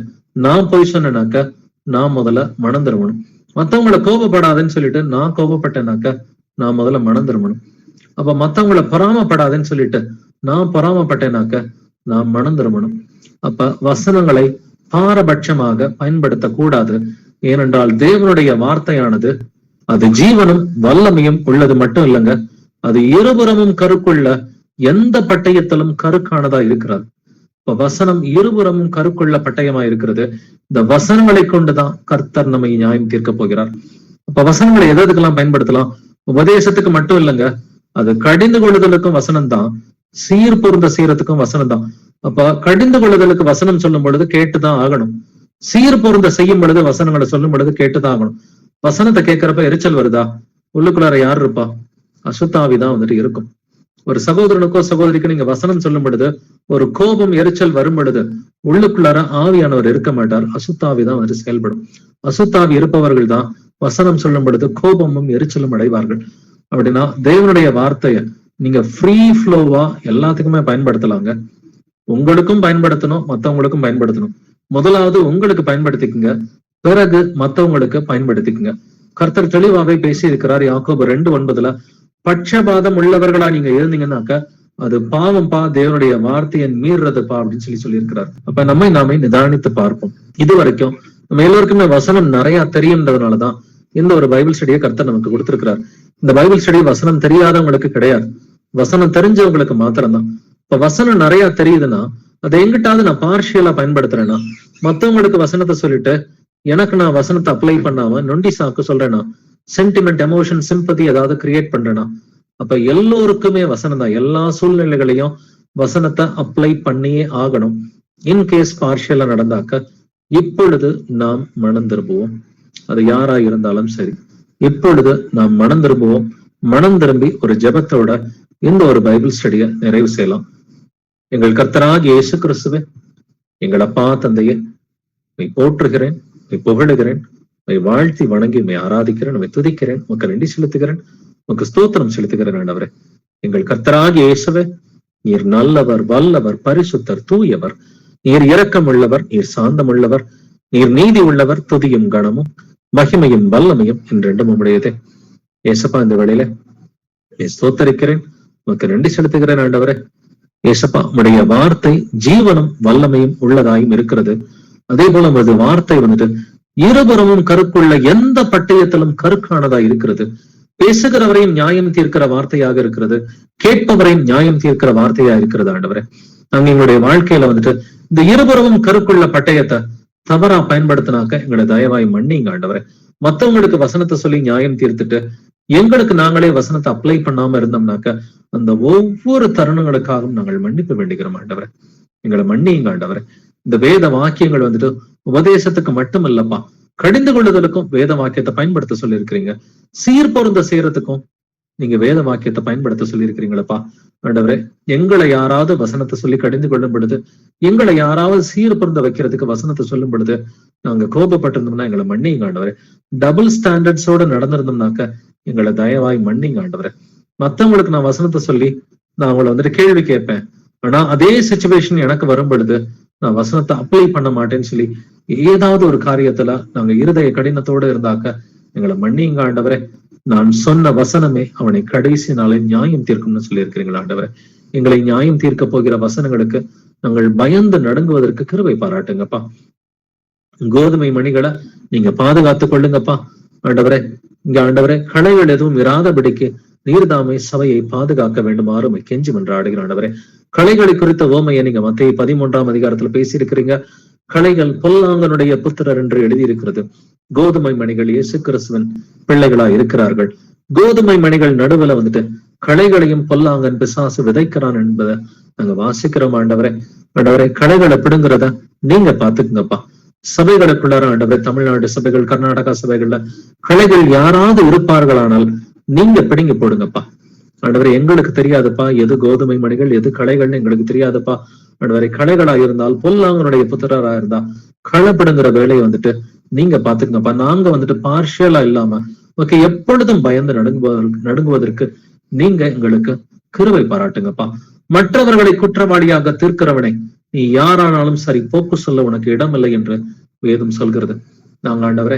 நான் பொய் சொன்னேனாக்க நான் முதல்ல மனம் திரும்பணும். மத்தவங்களை கோபப்படாதுன்னு சொல்லிட்டு நான் கோபப்பட்டேனாக்க நான் முதல்ல மனம் திரும்பணும். அப்ப மத்தவங்களை பொறாமப்படாதுன்னு சொல்லிட்டு நான் பொறாமப்பட்டேனாக்க நான் மனம் திரும்பணும். அப்ப வசனங்களை பாரபட்சமாக பயன்படுத்த கூடாது. ஏனென்றால் தேவனுடைய வார்த்தையானது அது ஜீவனும் வல்லமையும் உள்ளது மட்டும் இல்லைங்க, அது இருபுறமும் கருக்குள்ள எந்த பட்டயத்திலும் கருக்கானதா இருக்கிறது. இப்ப வசனம் இருபுறமும் கருக்குள்ள பட்டயமா இருக்கிறது. இந்த வசனங்களை கொண்டுதான் கர்த்தர் நம்மை நியாயம் தீர்க்க போகிறார். அப்ப வசனங்களை எதுக்கெல்லாம் பயன்படுத்தலாம்? உபதேசத்துக்கு மட்டும் இல்லைங்க, அது கடிந்து கொள்ளுதலுக்கும் வசனம் தான், சீர் பொருந்த சீரத்துக்கும் வசனம் தான். அப்ப கடிந்து கொள்ளுதலுக்கு வசனம் சொல்லும் பொழுது கேட்டுதான் ஆகணும். சீர் பொருந்த செய்யும் பொழுது வசனங்களை சொல்லும் பொழுது கேட்டுதான் ஆகணும். வசனத்தை கேட்கிறப்ப எரிச்சல் வருதா? உள்ளுக்குள்ளார யார் இருப்பா? அசுத்தாவிதான் வந்துட்டு இருக்கும். ஒரு சகோதரனுக்கோ சகோதரிக்கோ நீங்க வசனம் சொல்லும் பொழுது ஒரு கோபம் எரிச்சல் வரும் பொழுது உள்ளுக்குள்ளார ஆவியானவர் இருக்க மாட்டார், அசுத்தாவிதான் வந்துட்டு செயல்படும். அசுத்தாவி இருப்பவர்கள் தான் வசனம் சொல்லும் பொழுது கோபமும் எரிச்சலும் அடைவார்கள். அப்படின்னா தேவனுடைய வார்த்தைய நீங்க ஃப்ரீ ஃப்ளோவா எல்லாத்துக்குமே பயன்படுத்தலாங்க. உங்களுக்கும் பயன்படுத்தணும், மத்தவங்களுக்கும் பயன்படுத்தணும். முதலாவது உங்களுக்கு பயன்படுத்திக்குங்க, பிறகு மத்தவங்களுக்கு பயன்படுத்திக்குங்க. கர்த்தர் தெளிவாவே பேசி இருக்கிறார். யாக்கோபு 2:9 பட்சபாதம் உள்ளவர்களா நீங்க இருந்தீங்கன்னாக்க அது பாவம்பா, தேவனுடைய வார்த்தையை மீறுறதுப்பா அப்படின்னு சொல்லியிருக்கிறார். அப்ப நாமே நிதானித்து பார்ப்போம். இது வரைக்கும் நம்ம எல்லோருக்குமே வசனம் நிறைய தெரியுன்றதுனாலதான் இந்த ஒரு பைபிள் ஸ்டடியை கர்த்தர் நமக்கு கொடுத்திருக்கிறார். இந்த பைபிள் ஸ்டடி வசனம் தெரியாதவங்களுக்கு கிடையாது, வசனம் தெரிஞ்சவங்களுக்கு மாத்திரம்தான். இப்ப வசனம் நிறைய தெரியுதுன்னா அதை எங்கிட்டாவது நான் பார்ஷியலா பயன்படுத்துறேன்னா, மத்தவங்களுக்கு வசனத்தை சொல்லிட்டு எனக்கு நான் வசனத்தை அப்ளை பண்ணாம நொண்டி சாக்கு சொல்றேன்னா, சென்டிமெண்ட், எமோஷன், சிம்பதி ஏதாவது கிரியேட் பண்றேன்னா, அப்ப எல்லோருக்குமே வசனம் தான். எல்லா சூழ்நிலைகளையும் வசனத்தை அப்ளை பண்ணியே ஆகணும். இன்கேஸ் பார்ஷியலா நடந்தாக்க இப்பொழுது நாம் மனம் திரும்புவோம். அது யாரா இருந்தாலும் சரி, இப்பொழுது நாம் மனம் திரும்புவோம். மனம் திரும்பி ஒரு ஜெபத்தோட இந்த ஒரு பைபிள் ஸ்டடியை நிறைவு செய்யலாம். எங்கள் கர்த்தராகிய இயேசு கிறிஸ்துவே, எங்கள் அப்பா தந்தையே, போற்றுகிறேன், புகழுகிறேன், வாழ்த்தி வணங்கி ஆராதிக்கிறேன், துதிக்கிறேன், உமக்கு நன்றி செலுத்துகிறேன், உமக்கு ஸ்தோத்திரம் செலுத்துகிறேன். ஆண்டவரே, எங்கள் கர்த்தராகிய இயேசுவே, நீர் நல்லவர், வல்லவர், பரிசுத்தர், தூயவர், நீர் இரக்கம் உள்ளவர், நீர் சாந்தம் உள்ளவர், நீர் நீதி உள்ளவர். துதியும் கனமும் மகிமையும் வல்லமையும் என்றென்றும் உம்முடையதே. ஏசப்பா, இந்த வேளையில ஸ்தோத்தரிக்கிறேன், உமக்கு நன்றி செலுத்துகிறேன். ஆண்டவரே, ஏசப்பா, உம்முடைய வார்த்தை ஜீவனும் வல்லமையும் உள்ளதாயும் இருக்கிறது. அதே போல உமது வார்த்தை வந்துட்டு இருபுறமும் கருக்குள்ள எந்த பட்டயத்திலும் கருக்கானதா இருக்கிறது. பேசுகிறவரையும் நியாயம் தீர்க்கிற வார்த்தையாக இருக்கிறது, கேட்பவரையும் நியாயம் தீர்க்கிற வார்த்தையா இருக்கிறது. ஆண்டவரே, நாங்க எங்களுடைய வாழ்க்கையில வந்துட்டு இந்த இருபுறமும் கருக்குள்ள பட்டயத்தை தவறா பயன்படுத்தினாக்க எங்களை தயவாய் மன்னிங்க. ஆண்டவரே, மத்தவங்களுக்கு வசனத்தை சொல்லி நியாயம் தீர்த்துட்டு எங்களுக்கு நாங்களே வசனத்தை அப்ளை பண்ணாம இருந்தோம்னாக்க அந்த ஒவ்வொரு தருணங்களுக்காகவும் நாங்கள் மன்னிப்பு வேண்டிக்கிறோம் ஆண்டவரை. எங்களை மன்னியுங்க ஆண்டவரை. இந்த வேத வாக்கியங்கள் வந்துட்டு உபதேசத்துக்கு மட்டும் இல்லப்பா, கடிந்து கொள்ளுதலுக்கும் வேத வாக்கியத்தை பயன்படுத்த சொல்லி இருக்கிறீங்க. சீர்பொருந்த செய்யறதுக்கும் நீங்க வேத வாக்கியத்தை பயன்படுத்த சொல்லி இருக்கிறீங்களப்பா ஆண்டவரே. எங்களை யாராவது வசனத்தை சொல்லி கடிந்து கொள்ளும் பொழுது, எங்களை யாராவது சீர்பொருந்த வைக்கிறதுக்கு வசனத்தை சொல்லும் பொழுது நாங்க கோபப்பட்டிருந்தோம்னா எங்களை மன்னிங்க ஆண்டவரே. டபுள் ஸ்டாண்டர்ட்ஸோட நடந்திருந்தோம்னாக்க எங்களை தயவாய் மன்னிங்க ஆண்டவரே. மத்தவங்களுக்கு நான் வசனத்தை சொல்லி நான் அவங்களை வந்துட்டு கேள்வி கேட்பேன், ஆனா அதே சிச்சுவேஷன் எனக்கு வரும் பொழுது நான் வசனத்தை அப்ளை பண்ண மாட்டேன்னு சொல்லி ஏதாவது ஒரு காரியத்துல நாங்க இருதய கடினத்தோட இருந்தாக்க எங்களை மன்னிங்க ஆண்டவரே. நான் சொன்ன வசனமே அவனை கடைசி நாளில் நியாயம் தீர்க்கும்னு சொல்லி இருக்கிறீங்களா ஆண்டவரே. எங்களை நியாயம் தீர்க்க போகிற வசனங்களுக்கு நாங்கள் பயந்து நடுங்குவதற்கு கிருபை பாராட்டுங்கப்பா. கோதுமை மணிகளை நீங்க பாதுகாத்துக் கொள்ளுங்கப்பா ஆண்டவரே. இங்க ஆண்டவரே, களைகள் எதுவும் இராதபடிக்கு நீர்தாமை சபையை பாதுகாக்க வேண்டுமாறு கெஞ்சி மன்றாடுகிற ஆண்டவரே. களைகளை குறித்த ஓமையை நீங்க மத்தேயு 13ஆம் அதிகாரத்துல பேசியிருக்கிறீங்க. களைகள் பொல்லாங்கனுடைய புத்திரர் என்று எழுதியிருக்கிறது. கோதுமை மணிகள் இயேசு கிறிஸ்துவின் பிள்ளைகளா இருக்கிறார்கள். கோதுமை மணிகள் நடுவுல வந்துட்டு களைகளையும் பொல்லாங்கன் பிசாசு விதைக்கிறான் என்பதை நாங்க வாசிக்கிறோம் ஆண்டவரே. ஆண்டவரே, களைகளை பிடுங்கிறத நீங்க பாத்துக்குங்கப்பா. சபைகளுக்குள்ளார ஆண்டவரே, தமிழ்நாடு சபைகள், கர்நாடகா சபைகள்ல களைகள் யாராவது இருப்பார்களானால் நீங்க பிடுங்கி போடுங்கப்பா ஆண்டவரே. எங்களுக்கு தெரியாதுப்பா எது கோதுமை மணிகள் எது களைகள்னு எங்களுக்கு தெரியாதுப்பா ஆண்டவரே. களைகளா இருந்தால் பொல்லாங்கனுடைய புத்திரரா இருந்தா களப்பிடுங்கிற வேலையை வந்துட்டு நீங்க பாத்துக்கங்கப்பா. நாங்க வந்துட்டு பார்ஷியலா இல்லாம ஓகே எப்பொழுதும் பயந்து நடுங்குவதற்கு நீங்க எங்களுக்கு கிருபை பாராட்டுங்கப்பா. மற்றவர்களை குற்றவாளியாக தீர்க்கிறவனை நீ யாரானாலும் சரி போக்கு சொல்ல உனக்கு இடமில்லை என்று வேதம் சொல்கிறது. நாங்க ஆண்டவரே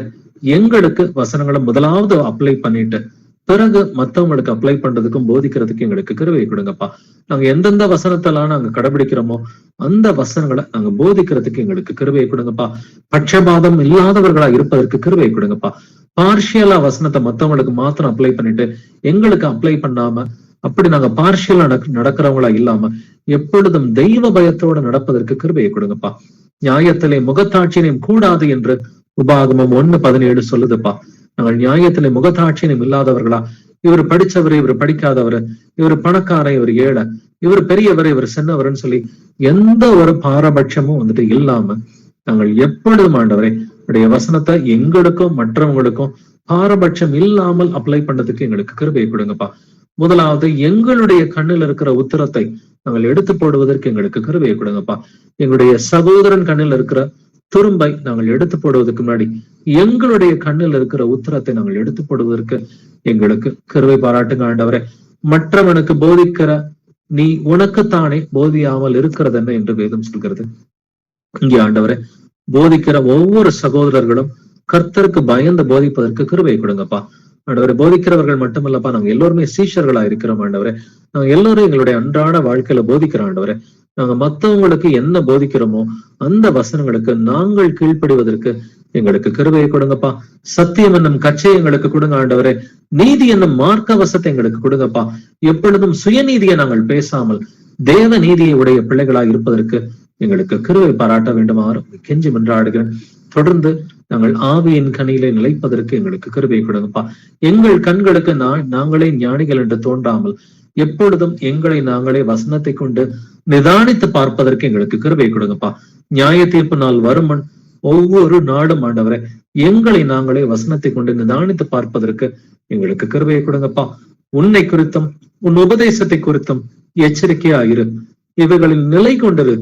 எங்களுக்கு வசனங்களை முதலாவது அப்ளை பண்ணிட்டு பிறகு மத்தவங்களுக்கு அப்ளை பண்றதுக்கும் போதிக்கிறதுக்கு எங்களுக்கு கிருபை கொடுங்கப்பா. நாங்க எந்தெந்த வசனத்தெல்லாம் நாங்க கடைபிடிக்கிறோமோ அந்த வசனங்களை நாங்க போதிக்கிறதுக்கு எங்களுக்கு கிருபை கொடுங்கப்பா. பட்சபாதம் இல்லாதவர்களா இருப்பதற்கு கிருபை கொடுங்கப்பா. பார்ஷியலா வசனத்தை மத்தவங்களுக்கு மாத்திரம் அப்ளை பண்ணிட்டு எங்களுக்கு அப்ளை பண்ணாம அப்படி நாங்க பார்ஷியலா நடக்கிறவங்களா இல்லாம எப்பொழுதும் தெய்வ பயத்தோட நடப்பதற்கு கிருபையை கொடுங்கப்பா. நியாயத்திலே முகத்தாட்சியம் கூடாது என்று உபாகமம் 1:17 சொல்லுதுப்பா. நாங்கள் நியாயத்திலே முகத்தாட்சியம் இல்லாதவர்களா, இவர் படிச்சவரு இவர் படிக்காதவரு, இவர் பணக்காரன் இவர் ஏழை, இவர் பெரியவர் இவர் சின்னவர்னு சொல்லி எந்த ஒரு பாரபட்சமும் வந்துட்டு இல்லாம நாங்கள் எப்பொழுதும் ஆண்டவரே உடைய வசனத்தை எங்களுக்கும் மற்றவங்களுக்கும் பாரபட்சம் இல்லாமல் அப்ளை பண்றதுக்கு எங்களுக்கு கிருபையை கொடுங்கப்பா. முதலாவது எங்களுடைய கண்ணில் இருக்கிற உத்திரத்தை நாங்கள் எடுத்து போடுவதற்கு எங்களுக்கு கிருபையை கொடுங்கப்பா. எங்களுடைய சகோதரன் கண்ணில் இருக்கிற துரும்பை நாங்கள் எடுத்து போடுவதற்கு முன்னாடி எங்களுடைய கண்ணில் இருக்கிற உத்திரத்தை நாங்கள் எடுத்து போடுவதற்கு எங்களுக்கு கிருபை பாராட்டுங்க ஆண்டவரே. மற்றவனுக்கு போதிக்கிற நீ உனக்குத்தானே போதியாமல் இருக்கிறது என்ன என்று வேதம் சொல்கிறது. இங்கே ஆண்டவரே, போதிக்கிற ஒவ்வொரு சகோதரர்களும் கர்த்தருக்கு பயந்து போதிப்பதற்கு கிருபை கொடுங்கப்பா ஆண்டவரே. போதிக்கிறவர்கள் மட்டுமல்லப்பா, நாங்க எல்லோருமே சீஷர்களா இருக்கிறோம் ஆண்டவரே. நாங்க எல்லாரும் எங்களுடைய அன்றாட வாழ்க்கையில போதிக்கிறோம் ஆண்டவரே. நாங்க மத்தவங்களுக்கு என்ன போதிக்கிறோமோ அந்த வசனங்களுக்கு நாங்கள் கீழ்ப்படிவதற்கு எங்களுக்கு கிருபையை கொடுங்கப்பா. சத்தியம் என்னும் கச்சை எங்களுக்கு கொடுங்க ஆண்டவரே. நீதி என்னும் மார்க்க வசத்தை எங்களுக்கு கொடுங்கப்பா. எப்பொழுதும் சுயநீதியை நாங்கள் பேசாமல் தேவ நீதியை உடைய பிள்ளைகளா இருப்பதற்கு எங்களுக்கு கிருபை பாராட்ட வேண்டுமாறு கெஞ்சி மன்றாடுகிறேன். தொடர்ந்து நாங்கள் ஆவியின் கனியிலே நிலைப்பதற்கு எங்களுக்கு கிருபை கொடுங்கப்பா. எங்கள் கண்களுக்கு நாங்களே ஞானிகள் என்று தோன்றாமல் எப்பொழுதும் எங்களை நாங்களே வசனத்தை கொண்டு நிதானித்து பார்ப்பதற்கு எங்களுக்கு கிருபை கொடுங்கப்பா. நியாய தீர்ப்பு நாள் வருமன் ஒவ்வொரு நாடும் ஆண்டவரை எங்களை நாங்களே வசனத்தை கொண்டு நிதானித்து பார்ப்பதற்கு எங்களுக்கு கிருபையை கொடுங்கப்பா. உன்னை குறித்தும் உன் உபதேசத்தை குறித்தும் எச்சரிக்கையா இரு, இவைகளில் நிலை கொண்டிரு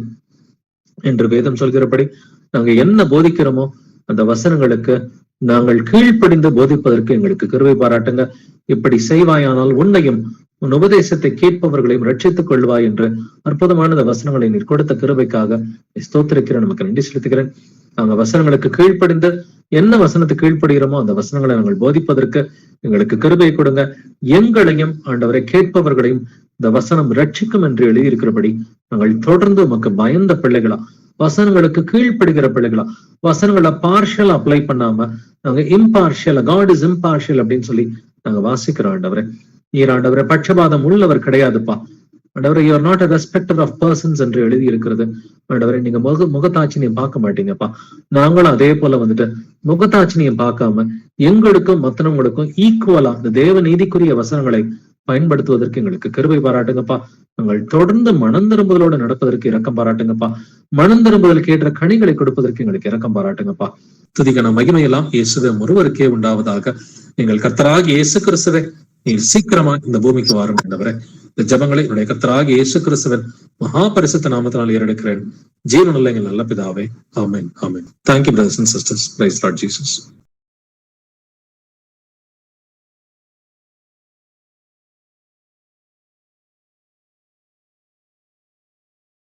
என்று வேதம் சொல்கிறபடி நாங்க என்ன போதிக்கிறோமோ அந்த வசனங்களுக்கு நாங்கள் கீழ்ப்படிந்து போதிப்பதற்கு எங்களுக்கு கிருபை பாராட்டுங்க. இப்படி செய்வாயானால் உன்னையும் உன் உபதேசத்தை கேட்பவர்களையும் ரட்சித்துக் கொள்வாய் என்று அற்புதமான இந்த வசனங்களை நீர் கொடுத்த கிருபைக்காக ஸ்தோத்திரிக்கிறேன், நமக்கு நன்றி செலுத்துகிறேன். நாங்க வசனங்களுக்கு கீழ்ப்படிந்து என்ன வசனத்தை கீழ்ப்படுகிறோமோ அந்த வசனங்களை நாங்கள் போதிப்பதற்கு எங்களுக்கு கிருபை கொடுங்க. எங்களையும் ஆண்டவரை கேட்பவர்களையும் இந்த வசனம் ரட்சிக்கும் என்று எழுதியிருக்கிறபடி நாங்கள் தொடர்ந்து உமக்கு பயந்த பிள்ளைகளா, வசனங்களுக்கு கீழ்ப்படுகிற பிள்ளைகளா, வசனங்களை பார்ஷியல் அப்ளை பண்ணாம நாங்க இம்பார்ஷியல், காட் இஸ் இம்பார்ஷியல் அப்படின்னு சொல்லி நாங்க வாசிக்கிறோம் ஆண்டவரை. நீர் ஆண்டவரை பட்சபாதம் உள்ளவர் கிடையாதுப்பா ஆண்டவரே you are not a respecter of persons என்று எழுதி இருக்கிறது. ஆண்டவரே நீங்க முகத்தாட்சினியை பார்க்க மாட்டீங்கப்பா. நாங்களும் அதே போல வந்துட்டு முகத்தாட்சினியை பார்க்காம எங்களுக்கும் மத்தனவங்களுக்கும் ஈக்குவலா இந்த தேவ நீதிக்குரிய வசனங்களை பயன்படுத்துவதற்கு எங்களுக்கு கிருபை பாராட்டுங்கப்பா. நாங்கள் தொடர்ந்து மனந்திரும்புதலோடு நடப்பதற்கு இரக்கம் பாராட்டுங்கப்பா. மனந்திரும்புதலுக்கு ஏற்ற கனிகளை கொடுப்பதற்கு எங்களுக்கு இரக்கம் பாராட்டுங்கப்பா. துதிக்கான மகிமையெல்லாம் இயேசுவே ஒருவருக்கே உண்டாவதாக. எங்கள் கர்த்தராகிய இயேசு கிறிஸ்துவே நீர் சீக்கிரமா இந்த பூமிக்கு வாரும் ஆண்டவரே. இந்த ஜெபங்களை என்னுடைய கர்த்தராகிய இயேசு கிறிஸ்துவின் மகா பரிசுத்த நாமத்தினால் ஏறெடுக்கிறேன். ஜீவனுள்ள எங்கள் நல்ல பிதாவே. ஆமென், ஆமென். Thank you brothers and sisters. Praise Lord Jesus.